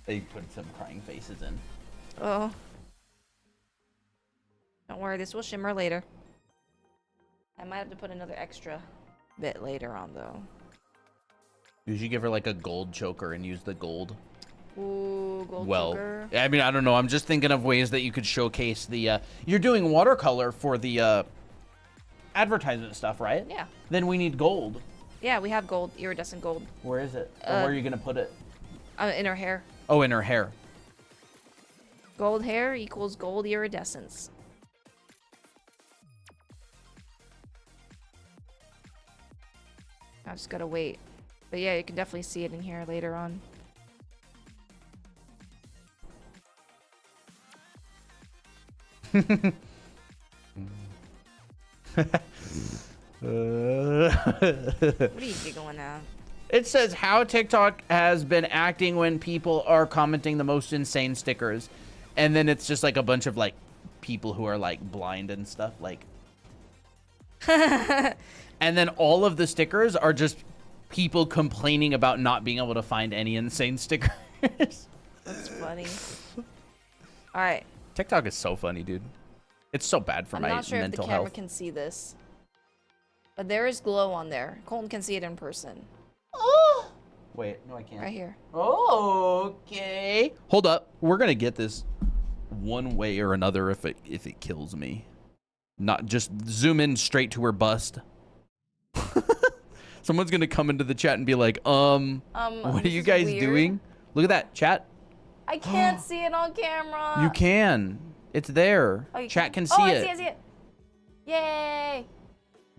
They put some crying faces in. Oh, don't worry, this will shimmer later. I might have to put another extra bit later on though. You should give her like a gold choker and use the gold. Ooh, gold Well, choker. I mean, I don't know. I'm just thinking of ways that you could showcase the. You're doing watercolor for the advertisement stuff, right? Yeah. Then we need gold. Yeah, we have gold, iridescent gold. Where is it? Or where are you gonna put it? In her hair. Oh, in her hair. Gold hair equals gold iridescence. I just gotta wait. But yeah, you can definitely see it in here later on. What are you giggling at? It says how TikTok has been acting when people are commenting the most insane stickers. And then it's just like a bunch of like people who are like blind and stuff like. And then all of the stickers are just people complaining about not being able to find any insane stickers. That's funny. Alright. TikTok is so funny, dude. It's so bad for I'm my not sure if the mental camera health. can see this. But there is glow on there. Colton can see it in person. Oh! Wait, no, I can't. Right here. Okay. Hold up. We're gonna get this one way or another if it kills me. Not just zoom in straight to her bust. Someone's gonna come into the chat and be like, what are this you is guys weird. doing? Look at that, chat. I can't see it on camera. You can. It's there. Oh, you Chat can see oh, it. I see it. Yay!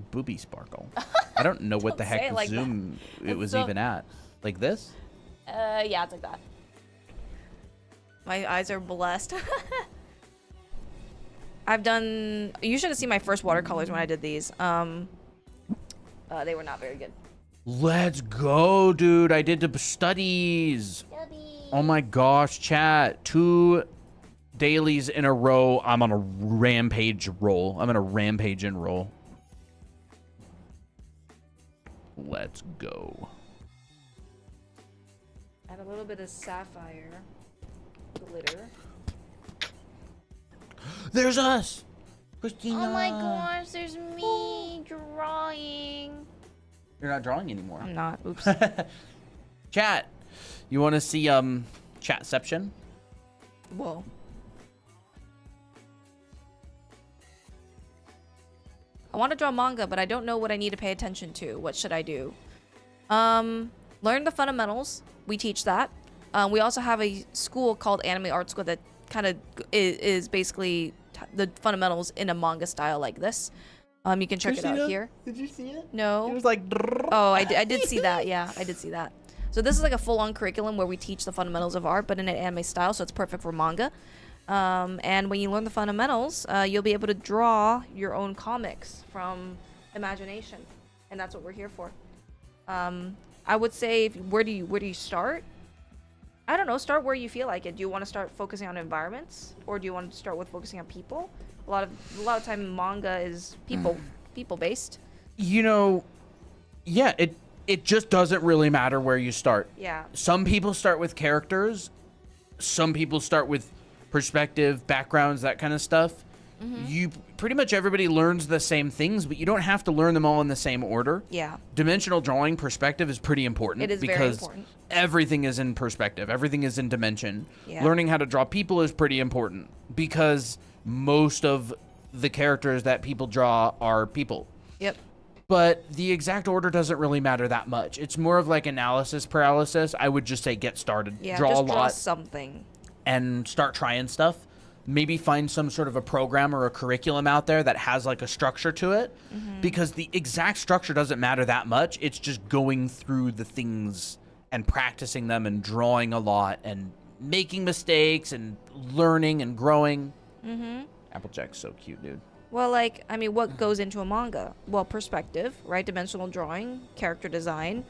Booby sparkle. I don't know what the Don't say heck it like that. zoom it It's was so- even at. Like this? Yeah, it's like that. My eyes are blessed. You should have seen my first watercolors when I did these. They were not very good. Let's go, dude. I did the studies. Oh my gosh, chat. 2 dailies in a row. I'm on a rampage roll. I'm in a rampage and roll. Let's go. Add a little bit of sapphire glitter. There's us. Christina. Oh my gosh, there's me drawing. You're not drawing anymore. I'm not. Oops. Chat. You want to see chatception? Whoa. I want to draw manga, but I don't know what I need to pay attention to. What should I do? Learn the fundamentals. We teach that. We also have a school called Anime Art School that kind of is basically the fundamentals in a manga style like this. You can check it out here. Did you see it? No. It was like. Oh, I did see that. Yeah, I did see that. So this is like a full-on curriculum where we teach the fundamentals of art, but in an anime style, so it's perfect for manga. And when you learn the fundamentals, you'll be able to draw your own comics from imagination, and that's what we're here for. I would say, where do you start? I don't know. Start where you feel like it. Do you want to start focusing on environments, or do you want to start with focusing on people? A lot of time, manga is people based. You know, yeah, it just doesn't really matter where you start. Yeah. Some people start with characters. Some people start with perspective, backgrounds, that kind of stuff. You pretty much everybody learns the same things, but you don't have to learn them all in the same order. Yeah. Dimensional drawing perspective is pretty important. It is very because important. everything is in perspective. Everything is in dimension. Yeah. Learning how to draw people is pretty important because most of the characters that people draw are people. Yep. But the exact order doesn't really matter that much. It's more of like analysis paralysis. I would just say get started. Yeah. Draw just a draw lot something. and start trying stuff. Maybe find some sort of a program or a curriculum out there that has like a structure to it, because the exact structure doesn't matter that much. It's just going through the things and practicing them and drawing a lot and making mistakes and learning and growing. Applejack's so cute, dude. Well, like, I mean, what goes into a manga? Well, perspective, right? Dimensional drawing, character design,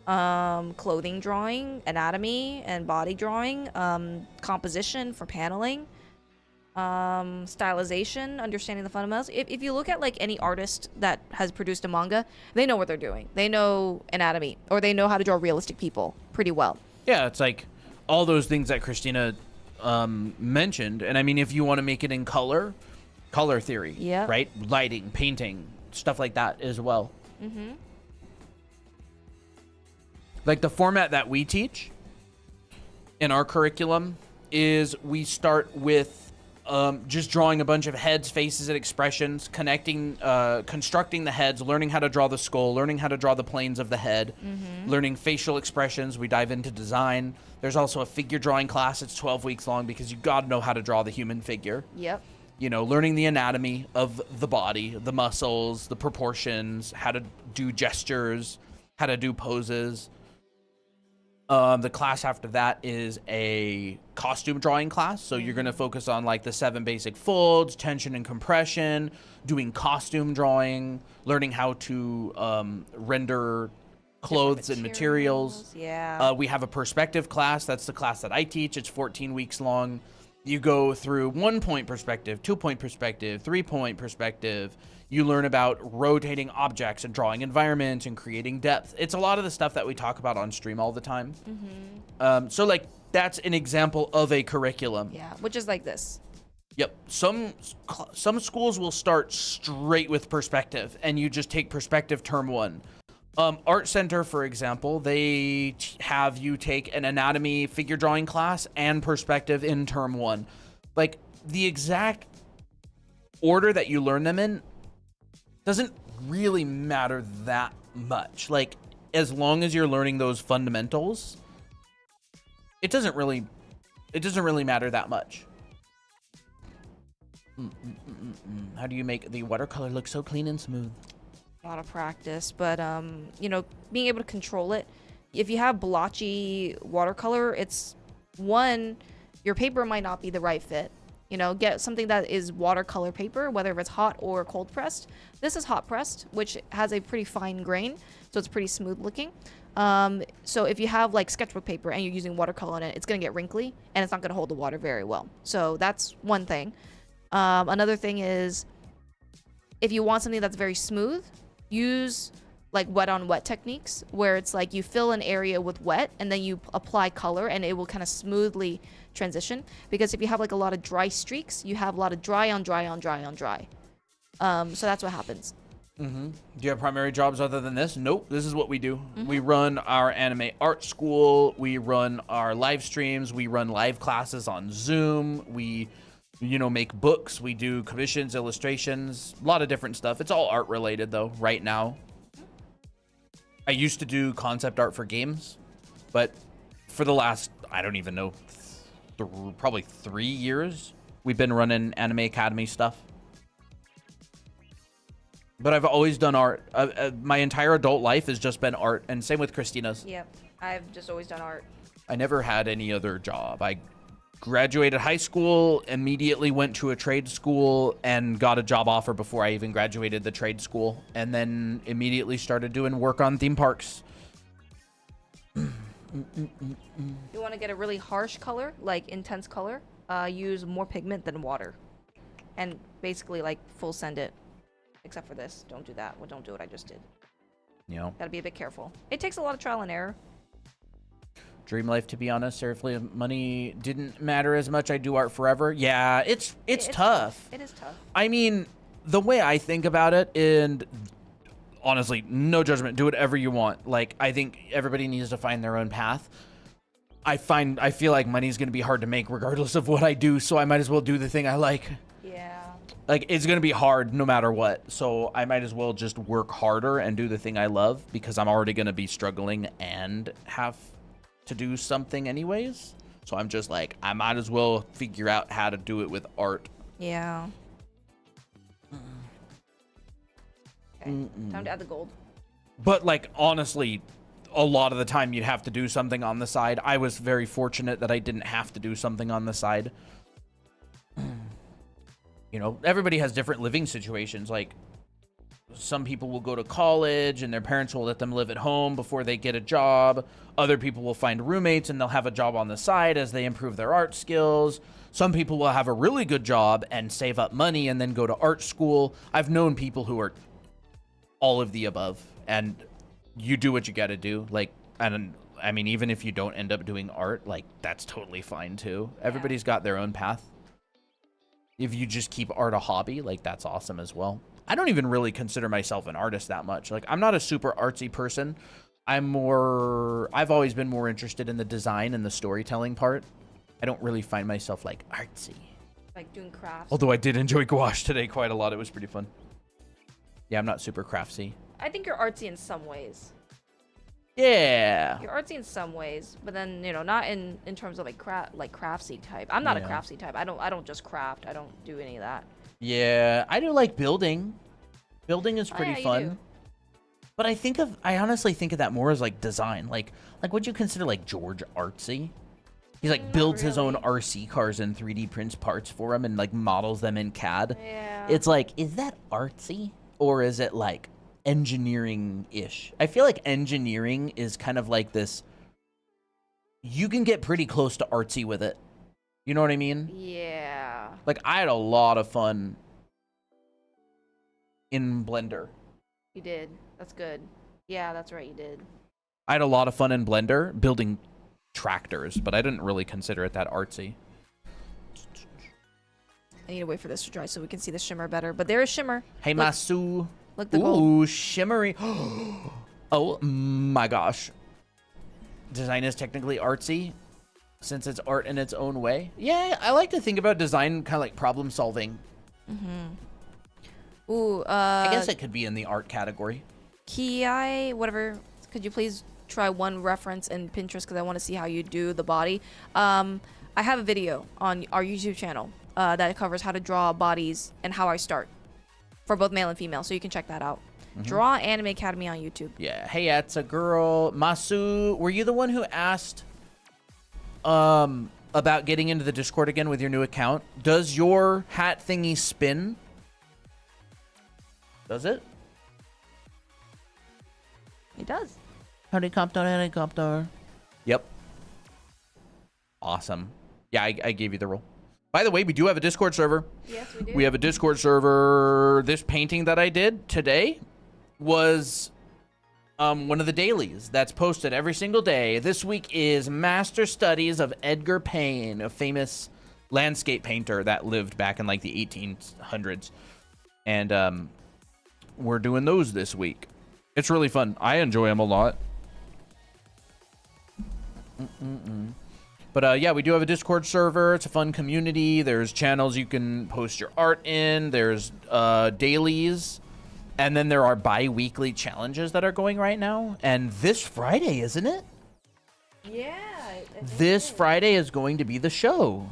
clothing drawing, anatomy and body drawing, composition for paneling, stylization, understanding the fundamentals. If you look at like any artist that has produced a manga, they know what they're doing. They know anatomy, or they know how to draw realistic people pretty well. Yeah, it's like all those things that Christina mentioned. And I mean, if you want to make it in color theory, Yeah. right? Lighting, painting, stuff like that as well. Like the format that we teach in our curriculum is we start with just drawing a bunch of heads, faces, and expressions, constructing the heads, learning how to draw the skull, learning how to draw the planes of the head, learning facial expressions. We dive into design. There's also a figure drawing class. It's 12 weeks long because you got to know how to draw the human figure. Yep. You know, learning the anatomy of the body, the muscles, the proportions, how to do gestures, how to do poses. The class after that is a costume drawing class. So you're going to focus on like the 7 basic folds, tension and compression, doing costume drawing, learning how to render clothes and materials. Yeah. We have a perspective class. That's the class that I teach. It's 14 weeks long. You go through 1-point perspective, 2-point perspective, 3-point perspective. You learn about rotating objects and drawing environment and creating depth. It's a lot of the stuff that we talk about on stream all the time. So like that's an example of a curriculum. Yeah, which is like this. Yep. Some schools will start straight with perspective, and you just take perspective term 1. Art Center, for example, they have you take an anatomy figure drawing class and perspective in term 1. Like, the exact order that you learn them in doesn't really matter that much. Like, as long as you're learning those fundamentals, it doesn't really matter that much. How do you make the watercolor look so clean and smooth? A lot of practice, but you know, being able to control it. If you have blotchy watercolor, it's one, your paper might not be the right fit. You know, get something that is watercolor paper, whether it's hot or cold pressed. This is hot pressed, which has a pretty fine grain, so it's pretty smooth looking. So if you have like sketchbook paper and you're using watercolor in it, it's gonna get wrinkly and it's not gonna hold the water very well. So that's one thing. Another thing is, if you want something that's very smooth, use like wet on wet techniques, where it's like you fill an area with wet and then you apply color and it will kind of smoothly transition. Because if you have like a lot of dry streaks, you have a lot of dry on dry on dry on dry. So that's what happens. Do you have primary jobs other than this? Nope. This is what we do. We run our anime art school. We run our live streams. We run live classes on Zoom. We, you know, make books. We do commissions, illustrations, a lot of different stuff. It's all art related though right now. I used to do concept art for games, but for the last, I don't even know, probably 3 years, we've been running Anime Academy stuff. But I've always done art. My entire adult life has just been art, and same with Christina's. Yep, I've just always done art. I never had any other job. I graduated high school, immediately went to a trade school, and got a job offer before I even graduated the trade school, and then immediately started doing work on theme parks. You want to get a really harsh color, like intense color, use more pigment than water. And basically like full send it. Except for this. Don't do that. Well, don't do what I just did. You know, gotta be a bit careful. It takes a lot of trial and error. Dream life, to be honest. Seriously, if money didn't matter as much, I'd do art forever. Yeah, it's tough. It is tough. I mean, the way I think about it, and honestly, no judgment, do whatever you want. Like, I think everybody needs to find their own path. I feel like money's gonna be hard to make regardless of what I do, so I might as well do the thing I like. Yeah. Like, it's gonna be hard no matter what, so I might as well just work harder and do the thing I love, because I'm already gonna be struggling and have to do something anyways. So I'm just like, I might as well figure out how to do it with art. Yeah. Okay. Time to add the gold. But like, honestly, a lot of the time you'd have to do something on the side. I was very fortunate that I didn't have to do something on the side. You know, everybody has different living situations. Like, some people will go to college and their parents will let them live at home before they get a job. Other people will find roommates and they'll have a job on the side as they improve their art skills. Some people will have a really good job and save up money and then go to art school. I've known people who are all of the above, and you do what you got to do. Like, and I mean, even if you don't end up doing art, like, that's totally fine too. Yeah. Everybody's got their own path. If you just keep art a hobby, like, that's awesome as well. I don't even really consider myself an artist that much. Like, I'm not a super artsy person. I've always been more interested in the design and the storytelling part. I don't really find myself like artsy. Like doing crafts. Although I did enjoy gouache today quite a lot. It was pretty fun. Yeah, I'm not super craftsy. I think you're artsy in some ways. Yeah. You're artsy in some ways, but then, you know, not in terms of like craftsy type. I'm not a craftsy type. I don't just craft. I don't do any of that. Yeah, I do like building. Building is pretty fun. But I honestly think of that more as like design. Like would you consider like George artsy? He like builds his own RC cars and 3D prints parts for him and like models them in CAD. Yeah. It's like, is that artsy or is it like engineering-ish? I feel like engineering is kind of like this. You can get pretty close to artsy with it. You know what I mean? Yeah. Like, I had a lot of fun in Blender. You did. That's good. Yeah, that's right, you did. I had a lot of fun in Blender building tractors, but I didn't really consider it that artsy. need to wait for this to dry so we can see the shimmer better. But there is shimmer. Hey, Look. Masu. Look, the Ooh, gold. shimmery. Oh my gosh. Design is technically artsy since it's art in its own way. Yeah, I like to think about design kind of like problem solving. Ooh, I guess it could be in the art category. Ki, whatever. Could you please try one reference in Pinterest because I want to see how you do the body. I have a video on our YouTube channel that covers how to draw bodies and how I start for both male and female, so you can check that out. Draw Anime Academy on YouTube. Yeah. Hey, that's a girl. Masu, were you the one who asked about getting into the Discord again with your new account? Does your hat thingy spin? Does it? It does. Helicopter, helicopter. Yep. Awesome. Yeah, I gave you the role. By the way, we do have a Discord server. Yes, we do. We have a Discord server. This painting that I did today was one of the dailies that's posted every single day. This week is Master Studies of Edgar Payne, a famous landscape painter that lived back in like the 1800s. And we're doing those this week. It's really fun. I enjoy them a lot. But yeah, we do have a Discord server. It's a fun community. There's channels you can post your art in. There's dailies. And then there are bi-weekly challenges that are going right now. And this Friday, isn't it? Yeah. This Friday is going to be the show.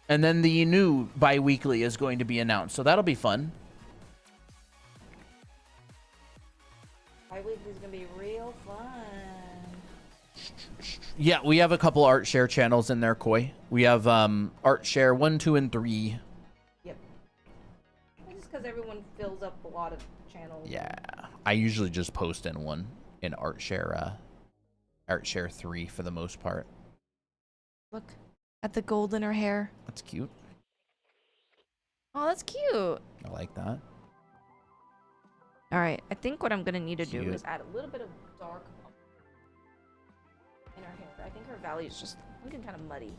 And then the new bi-weekly is going to be announced. So that'll be fun. Bi-weekly is going to be real fun. Yeah, we have a couple art share channels in there, Koi. We have art share 1, 2, and 3. Yep. It's just because everyone fills up a lot of channels. Yeah, I usually just post in one in art share 3 for the most part. Look at the gold in her hair. That's cute. Oh, that's cute. I like that. All right, I think what I'm gonna need to do Cute. is add a little bit of dark in her hair. I think her valley is just looking kind of muddy.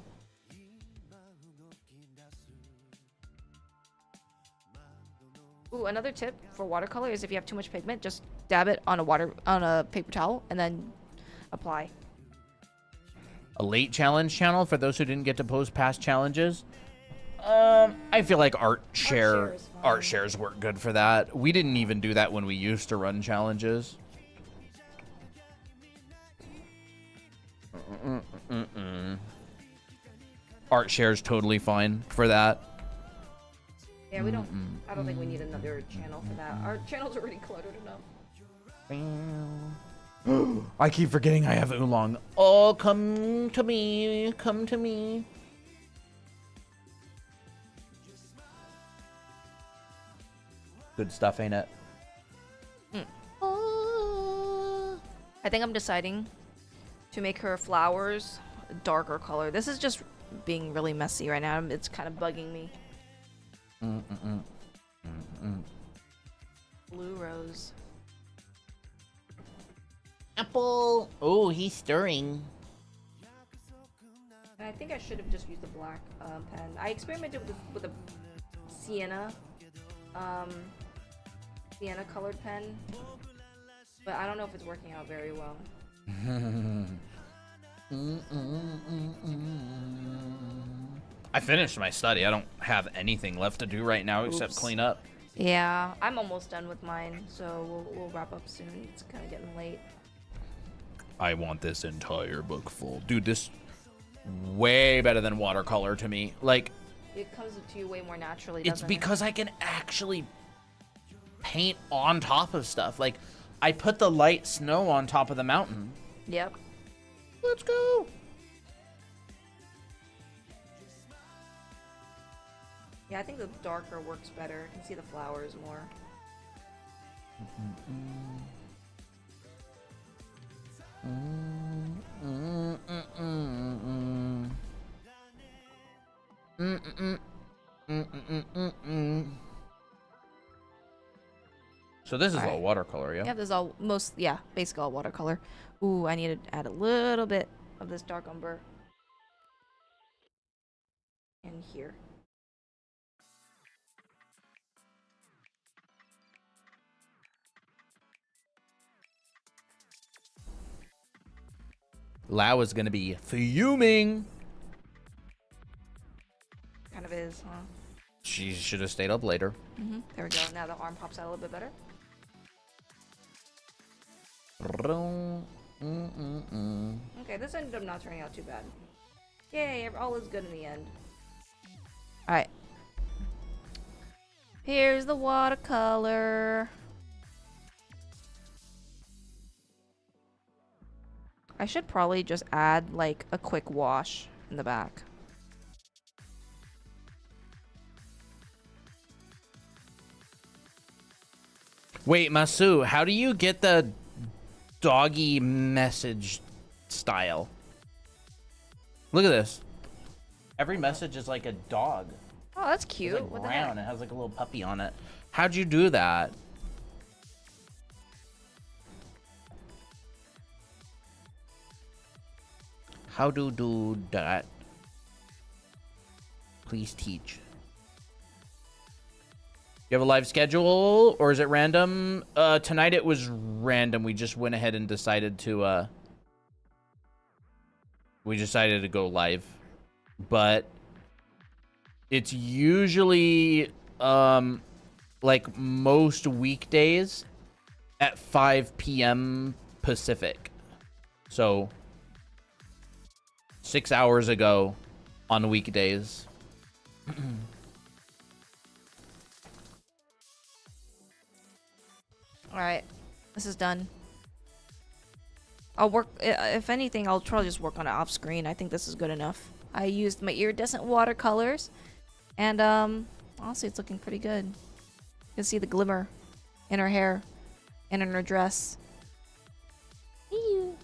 Ooh, another tip for watercolor is if you have too much pigment, just dab it on a paper towel and then apply. A late challenge channel for those who didn't get to post past challenges. I feel like art shares work good for that. We didn't even do that when we used to run challenges. Art shares totally fine for that. Yeah, we don't. I don't think we need another channel for that. Our channel's already cluttered enough. I keep forgetting I have oolong. Oh, come to me. Come to me. Good stuff, ain't it? I think I'm deciding to make her flowers a darker color. This is just being really messy right now. It's kind of bugging me. Blue rose. Apple. Oh, he's stirring. I think I should have just used a black pen. I experimented with a sienna, sienna colored pen, but I don't know if it's working out very well. I finished my study. I don't have anything left to do right now except Oops. clean up. Yeah, I'm almost done with mine, so we'll wrap up soon. It's kind of getting late. I want this entire book full. Dude, this way better than watercolor to me. Like, It comes to you way more naturally, it's doesn't because I can actually paint on top of stuff. Like, I put the light snow on top of the mountain. it? Yep. Let's go. Yeah, I think the darker works better. I can see the flowers more. So this is all Alright. watercolor, yeah? Yeah, there's basically all watercolor. Ooh, I need to add a little bit of this dark umber in here. Lau is gonna be fuming. Kind of is, huh? She should have stayed up later. There we go. Now the arm pops out a little bit better. Okay, this ended up not turning out too bad. Yay, all is good in the end. Alright. Here's the watercolor. I should probably just add, like, a quick wash in the back. Wait, Masu, how do you get the doggy message style? Look at this. Every message is like a dog. Oh, that's It's cute. like What the brown. heck? It has like a little puppy on it. How'd you do that? How to do that? Please teach. You have a live schedule or is it random? Tonight it was random. We just went ahead and decided to go live. But it's usually like most weekdays at 5 p.m. Pacific. So 6 hours ago on weekdays. Alright. This is done. I'll work, if anything, I'll try to just work on it off screen. I think this is good enough. I used my iridescent watercolors. And, honestly, it's looking pretty good. You can see the glimmer in her hair and in her dress. Ew.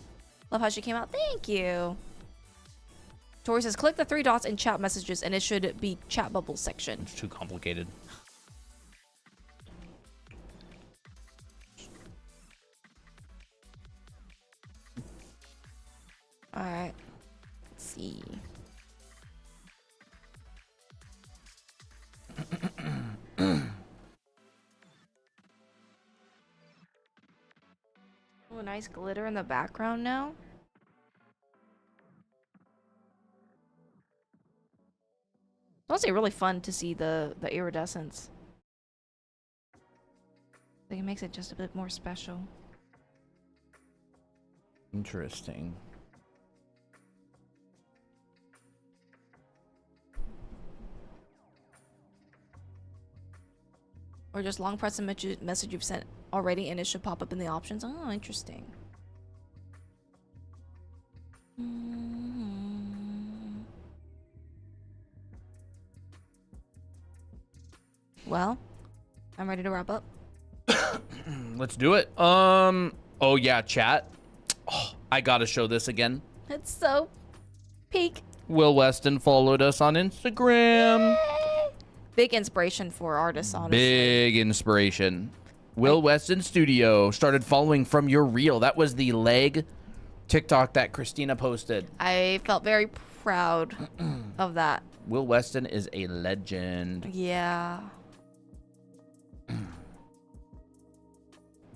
Love how she came out. Thank you. Tori says, click the 3 dots in chat messages and it should be chat bubble section. It's too complicated. Alright. Let's see. Oh, nice glitter in the background now. It's also really fun to see the iridescence. I think it makes it just a bit more special. Interesting. Or just long press a message you've sent already and it should pop up in the options. Oh, interesting. Well, I'm ready to wrap up. Let's do it. Oh yeah, chat. Oh, I gotta show this again. It's so peak. Will Weston followed us on Instagram. Big inspiration for artists, honestly. Big inspiration. Will Weston Studio started following from your reel. That was the leg TikTok that Christina posted. I felt very proud of that. Will Weston is a legend. Yeah.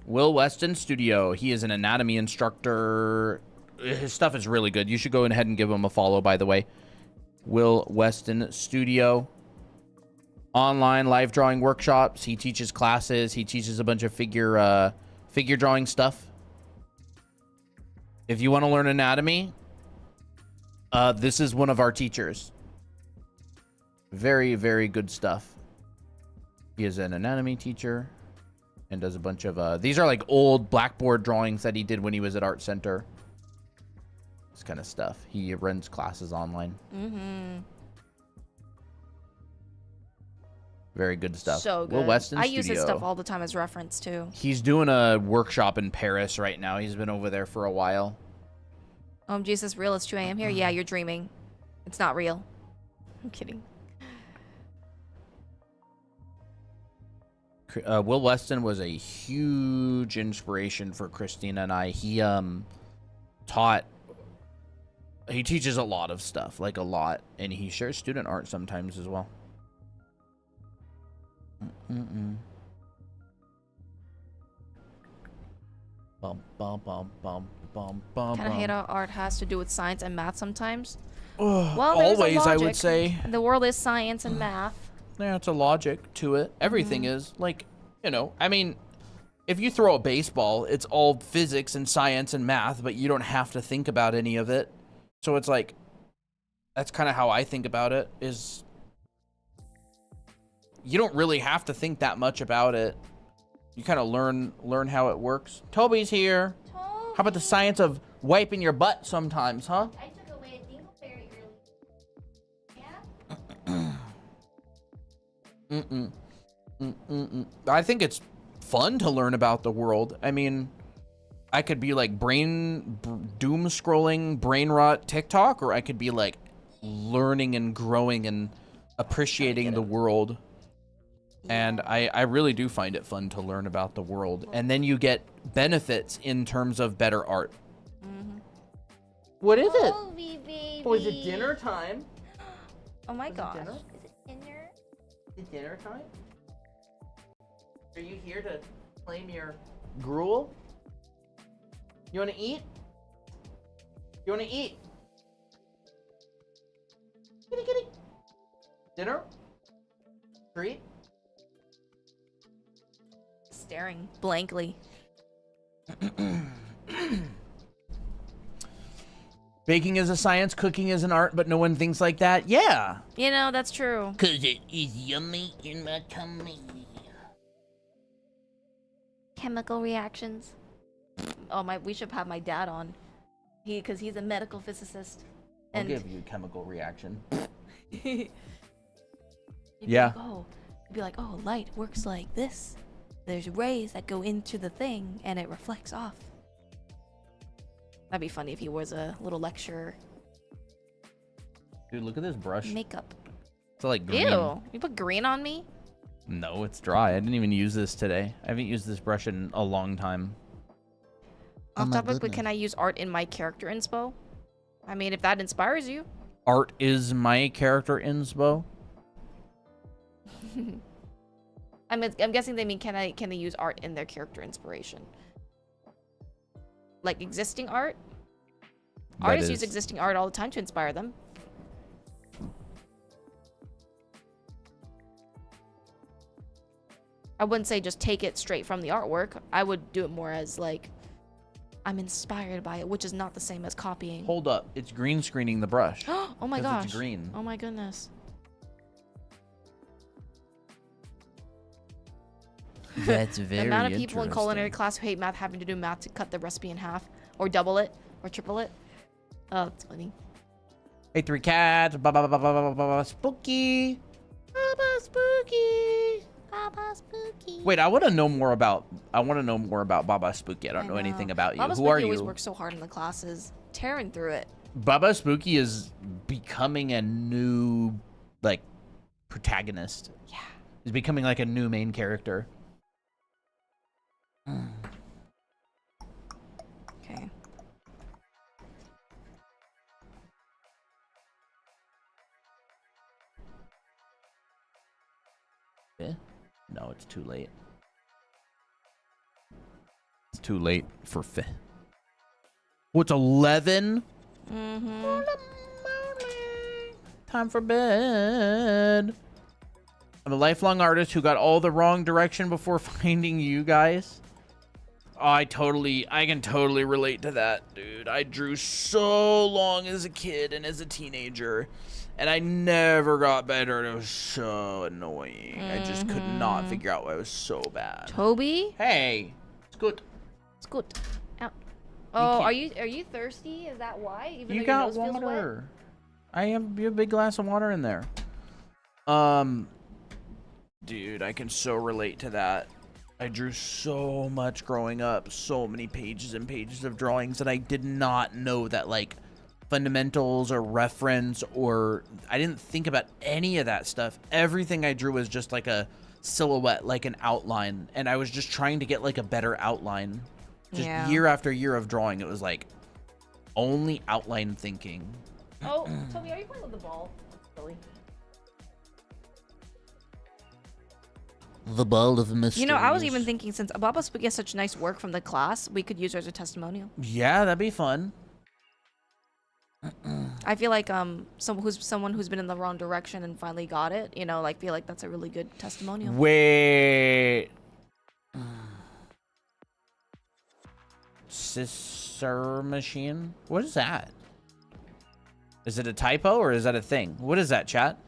Will Weston Studio. He is an anatomy instructor. His stuff is really good. You should go ahead and give him a follow, by the way. Will Weston Studio. Online live drawing workshops. He teaches classes. He teaches a bunch of figure drawing stuff. If you want to learn anatomy, this is one of our teachers. Very, very good stuff. He is an anatomy teacher and does a bunch of these are like old blackboard drawings that he did when he was at Art Center. This kind of stuff. He runs classes online. Very good stuff. So good. Will Weston I Studio. use his stuff all the time as reference too. He's doing a workshop in Paris right now. He's been over there for a while. Jesus, real. It's 2 a.m. here. Yeah, you're dreaming. It's not real. I'm kidding. Will Weston was a huge inspiration for Christina and I. He teaches a lot of stuff, like a lot, and he shares student art sometimes as well. Bum, bum, bum, bum, bum, bum, Kind of hate bum. how art has to do with science and math sometimes. Ugh, Well, there's a always, I would logic. say. The world is science and math. Yeah, it's a logic to it. Everything is. Like, you know, I mean, if you throw a baseball, it's all physics and science and math, but you don't have to think about any of it. So it's like, that's kind of how I think about it, is you don't really have to think that much about it. You kind of learn how it works. Toby's here. How about the science of wiping your butt sometimes, huh? I took away a dingleberry earlier. Yeah? I think it's fun to learn about the world. I mean, I could be like doom scrolling brain rot TikTok, or I could be like learning and growing and appreciating the world. And I really do find it fun to learn about the world. And then you get benefits in terms of better art. What is it? Toby, baby. Oh, is it dinner time? Oh my Is it gosh. dinner? Is it dinner? Is it dinner time? Are you here to claim your gruel? You want to eat? You want to eat? Kitty, kitty. Dinner? Treat? Staring blankly. Baking is a science, cooking is an art, but no one thinks like that. Yeah. You know, that's true. 'Cause it is yummy in my tummy. Chemical reactions. Oh my, we should have my dad on. Because he's a medical physicist. I'll And give you a chemical reaction. he'd be Yeah. like, he'd be like, oh, light works like this. There's rays that go into the thing and it reflects off. That'd be funny if he was a little lecturer. Dude, look at this brush. Makeup. It's like green. Ew, you put green on me? No, it's dry. I didn't even use this today. I haven't used this brush in a long time. Off my topic, but goodness. can I use art in my character inspo? I mean, if that inspires you. Art is my character inspo. I'm guessing they mean can they use art in their character inspiration? Like existing art? That Artists use is- existing art all the time to inspire them. I wouldn't say just take it straight from the artwork. I would do it more as like I'm inspired by it, which is not the same as copying. Hold up. It's green screening the brush. Oh my 'Cause gosh. it's green. Oh my goodness. That's very The amount of people in culinary class who hate math having to do math to cut the recipe in half or double it or triple it. Oh, it's funny. Hey, three cats. Ba ba ba ba ba ba ba. Spooky. Baba Spooky. Baba Spooky. Wait, I want to know more about Baba Spooky. I don't know anything about you. Baba Who Spooky are always you? works so hard in the classes, tearing through it. Baba Spooky is becoming a new like protagonist. Yeah. He's becoming like a new main character. Okay. No, it's too late. It's too late for fifth. What's 11? Mm-hmm. Time for bed. I'm a lifelong artist who got all the wrong direction before finding you guys. Oh, I can totally relate to that, dude. I drew so long as a kid and as a teenager, and I never got better. It was so annoying. I just could not figure out why it was so bad. Toby? Hey, it's good. It's good. Out. Oh, can't- are you thirsty? Is that why? Even You though got your nose feels wet? water. I have a big glass of water in there. Dude, I can so relate to that. I drew so much growing up, so many pages and pages of drawings, and I did not know that like fundamentals or reference, or I didn't think about any of that stuff. Everything I drew was just like a silhouette, like an outline, and I was just trying to get like a better outline. Just Yeah. year after year of drawing, it was like only outline thinking. Oh, Toby, are you playing with the ball? That's silly. The ball of mysteries. You know, I was even thinking since Ababa Spooky has such nice work from the class, we could use her as a testimonial. Yeah, that'd be fun. I feel like someone who's been in the wrong direction and finally got it, you know, like feel like that's a really good testimonial. Wait. Sister machine? What is that? Is it a typo or is that a thing? What is that, chat?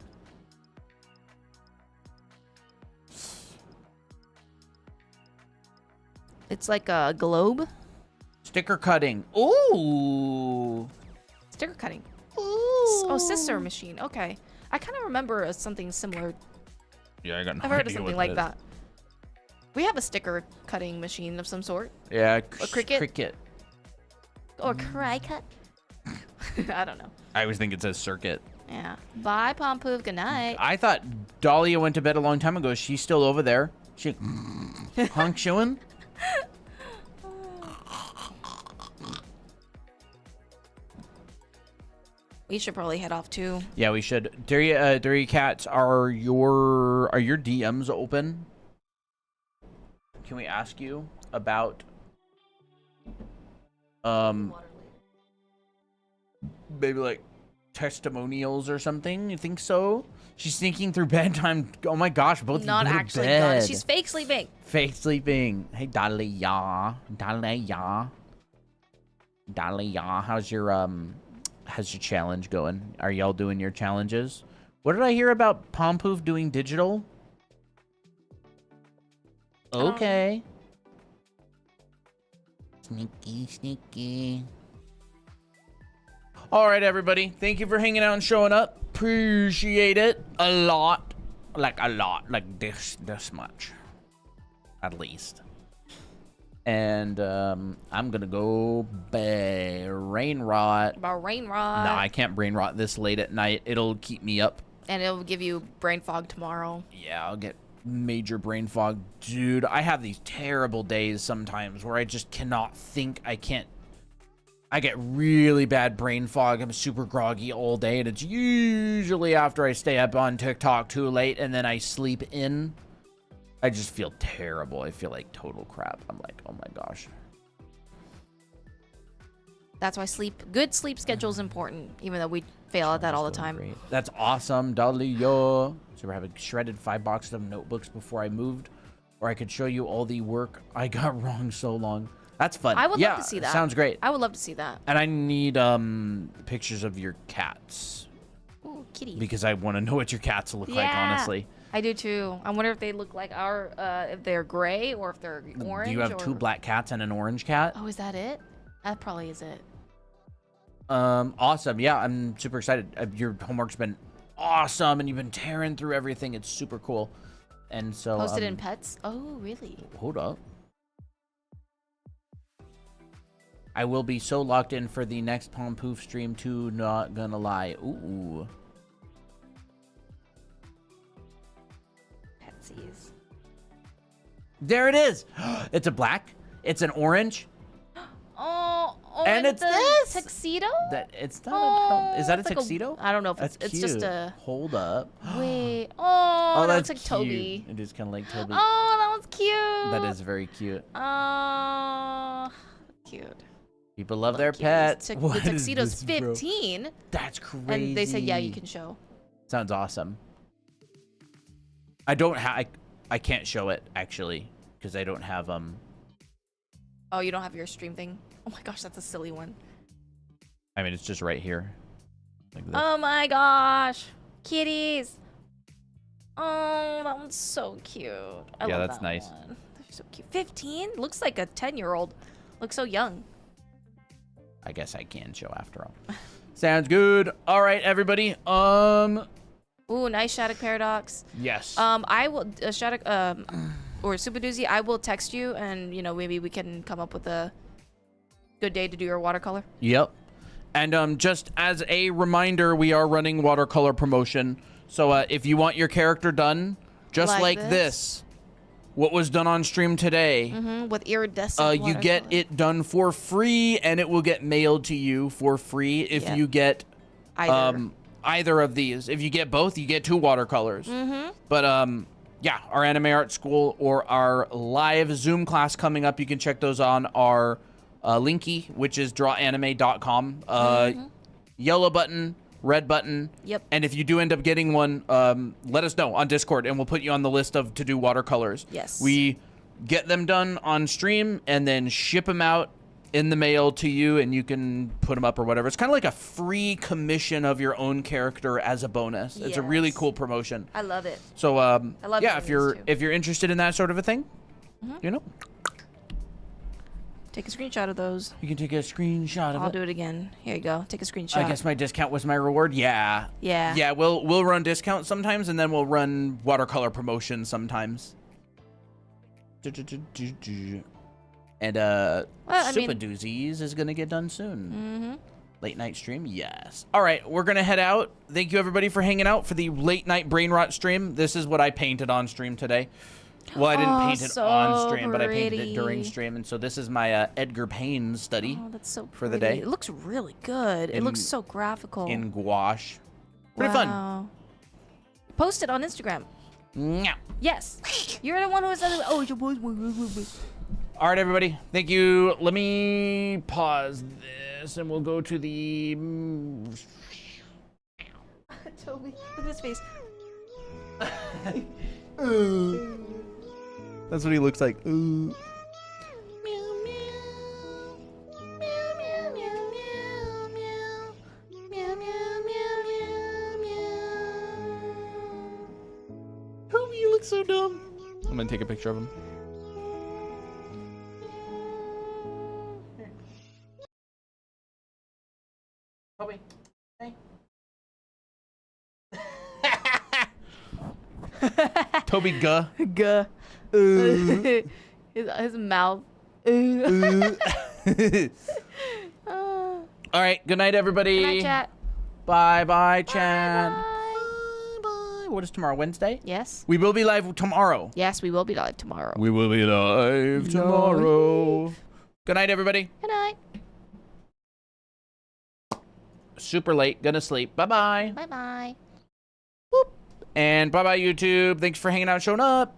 It's like a globe. Sticker cutting. Ooh. Sticker cutting. Ooh. Oh, sister machine. Okay. I kind of remember something similar. Yeah, I got no I've heard of idea something what like that. We have a sticker cutting machine of some sort. Yeah, A cricket? Cricket. Or cry cut. I don't know. I always think it says circuit. Yeah. Bye, Pompoov. Good night. I thought Dahlia went to bed a long time ago. She's still over there. She honk chewing. We should probably head off too. Yeah, we should. Dairy Cats, are your DMs open? Can we ask you about maybe like testimonials or something? You think so? She's sneaking through bedtime. Oh my gosh, both Not go to actually bed. done. She's fake sleeping. Fake sleeping. Hey, Dahlia. Dahlia. Dahlia, how's your challenge going? Are y'all doing your challenges? What did I hear about Pompoof doing digital? Okay. Sneaky, sneaky. All right, everybody. Thank you for hanging out and showing up. Appreciate it a lot. Like a lot. Like this much. At least. And I'm gonna go brain rot. About rain rot. No, I can't brain rot this late at night. It'll keep me up. And it'll give you brain fog tomorrow. Yeah, I'll get major brain fog. Dude, I have these terrible days sometimes where I just cannot think. I get really bad brain fog. I'm super groggy all day, and it's usually after I stay up on TikTok too late and then I sleep in. I just feel terrible. I feel like total crap. I'm like, oh my gosh. That's why good sleep schedule is important, even though we fail at that all the time. Great. That's awesome, Dahlia. So we're having shredded 5 boxes of notebooks before I moved, or I could show you all the work I got wrong so long. That's fun. I would love to see that. Sounds great. I would love to see that. And I need pictures of your cats. Ooh, kitty. Because I want to know what your cats look like, honestly. I do too. I wonder if they look like if they're gray or if they're orange. Do you have 2 black cats and an orange cat? Oh, is that it? That probably is it. Awesome. Yeah, I'm super excited. Your homework's been awesome, and you've been tearing through everything. It's super cool. And so Posted in pets. Oh, really? Hold up. I will be so locked in for the next Pompoof stream too, not gonna lie. Ooh. Petsies. There it is. It's a black. It's an orange. Oh, and it's the this tuxedo? That it's not. Is that a it's like tuxedo? I don't know if That's it's cute. just a. Hold up. Wait. Oh, that that's looks like cute. Toby. It is kind of like Toby. Oh, that one's cute. That is very cute. Oh, cute. People love their Cute. pets. The What is tuxedo's this, bro? 15. That's crazy. And they said, yeah, you can show. Sounds awesome. I don't have. I can't show it actually because I don't have Oh, you don't have your stream thing? Oh my gosh, that's a silly one. I mean, it's just right here. Like this. Oh my gosh. Kitties. Oh, that one's so cute. I Yeah, love that's that nice. one. They're so cute. 15? Looks like a 10-year-old. Looks so young. I guess I can show after all. Sounds good. All right, everybody. Ooh, nice Shattuck Paradox. Yes. I will Shattuck or Super Doozy, I will text you and maybe we can come up with a good day to do your watercolor. Yep. And just as a reminder, we are running watercolor promotion. So if you want your character done just like this, what was done on stream today, with iridescent you get it done for free, and it will get mailed to you for free if you get either. Either of these. If you get both, you get 2 watercolors. But yeah, our anime art school or our live Zoom class coming up. You can check those on our linky, which is drawanime.com. Yellow button, red button. Yep. And if you do end up getting one, let us know on Discord, and we'll put you on the list of to do watercolors. Yes. We get them done on stream and then ship them out in the mail to you, and you can put them up or whatever. It's kind of like a free commission of your own character as a bonus. It's a really Yes. cool promotion. I love it. So I love yeah, doing if you're these too. if you're interested in that sort of a thing, you know, Take a screenshot of those. you can take a screenshot of I'll it. do it again. Here you go. Take a screenshot. I guess my discount was my reward. Yeah. Yeah. Yeah, we'll run discounts sometimes, and then we'll run watercolor promotions sometimes. And I Super mean- Doozies is gonna get done soon. Mm-hmm. Late night stream, yes. All right, we're gonna head out. Thank you everybody for hanging out for the late night brain rot stream. This is what I painted on stream today. Well, I didn't Oh, paint it so on stream, but I painted it pretty. during stream, and so this is my Edgar Payne study Oh, that's so pretty. for the day. It looks really good. It looks In- so graphical. in gouache. Pretty fun. Wow. Post it on Instagram. Meow. Yes. You're the one who said, oh, your boys. All right, everybody. Thank you. Let me pause this, and we'll go to the. Toby, look at his face. That's what he looks like. Toby, you look so dumb. I'm gonna take a picture of him. Toby. Hey. Toby Guh. Guh. his mouth. All right. Good night, everybody. Good night, chat. Bye, bye, Chad. Bye. Bye. What is tomorrow? Wednesday? Yes. We will be live tomorrow. Yes, we will be live tomorrow. We will be live tomorrow. Good night, everybody. Good night. Super late. Gonna sleep. Bye bye. Bye bye. And bye bye, YouTube. Thanks for hanging out, showing up.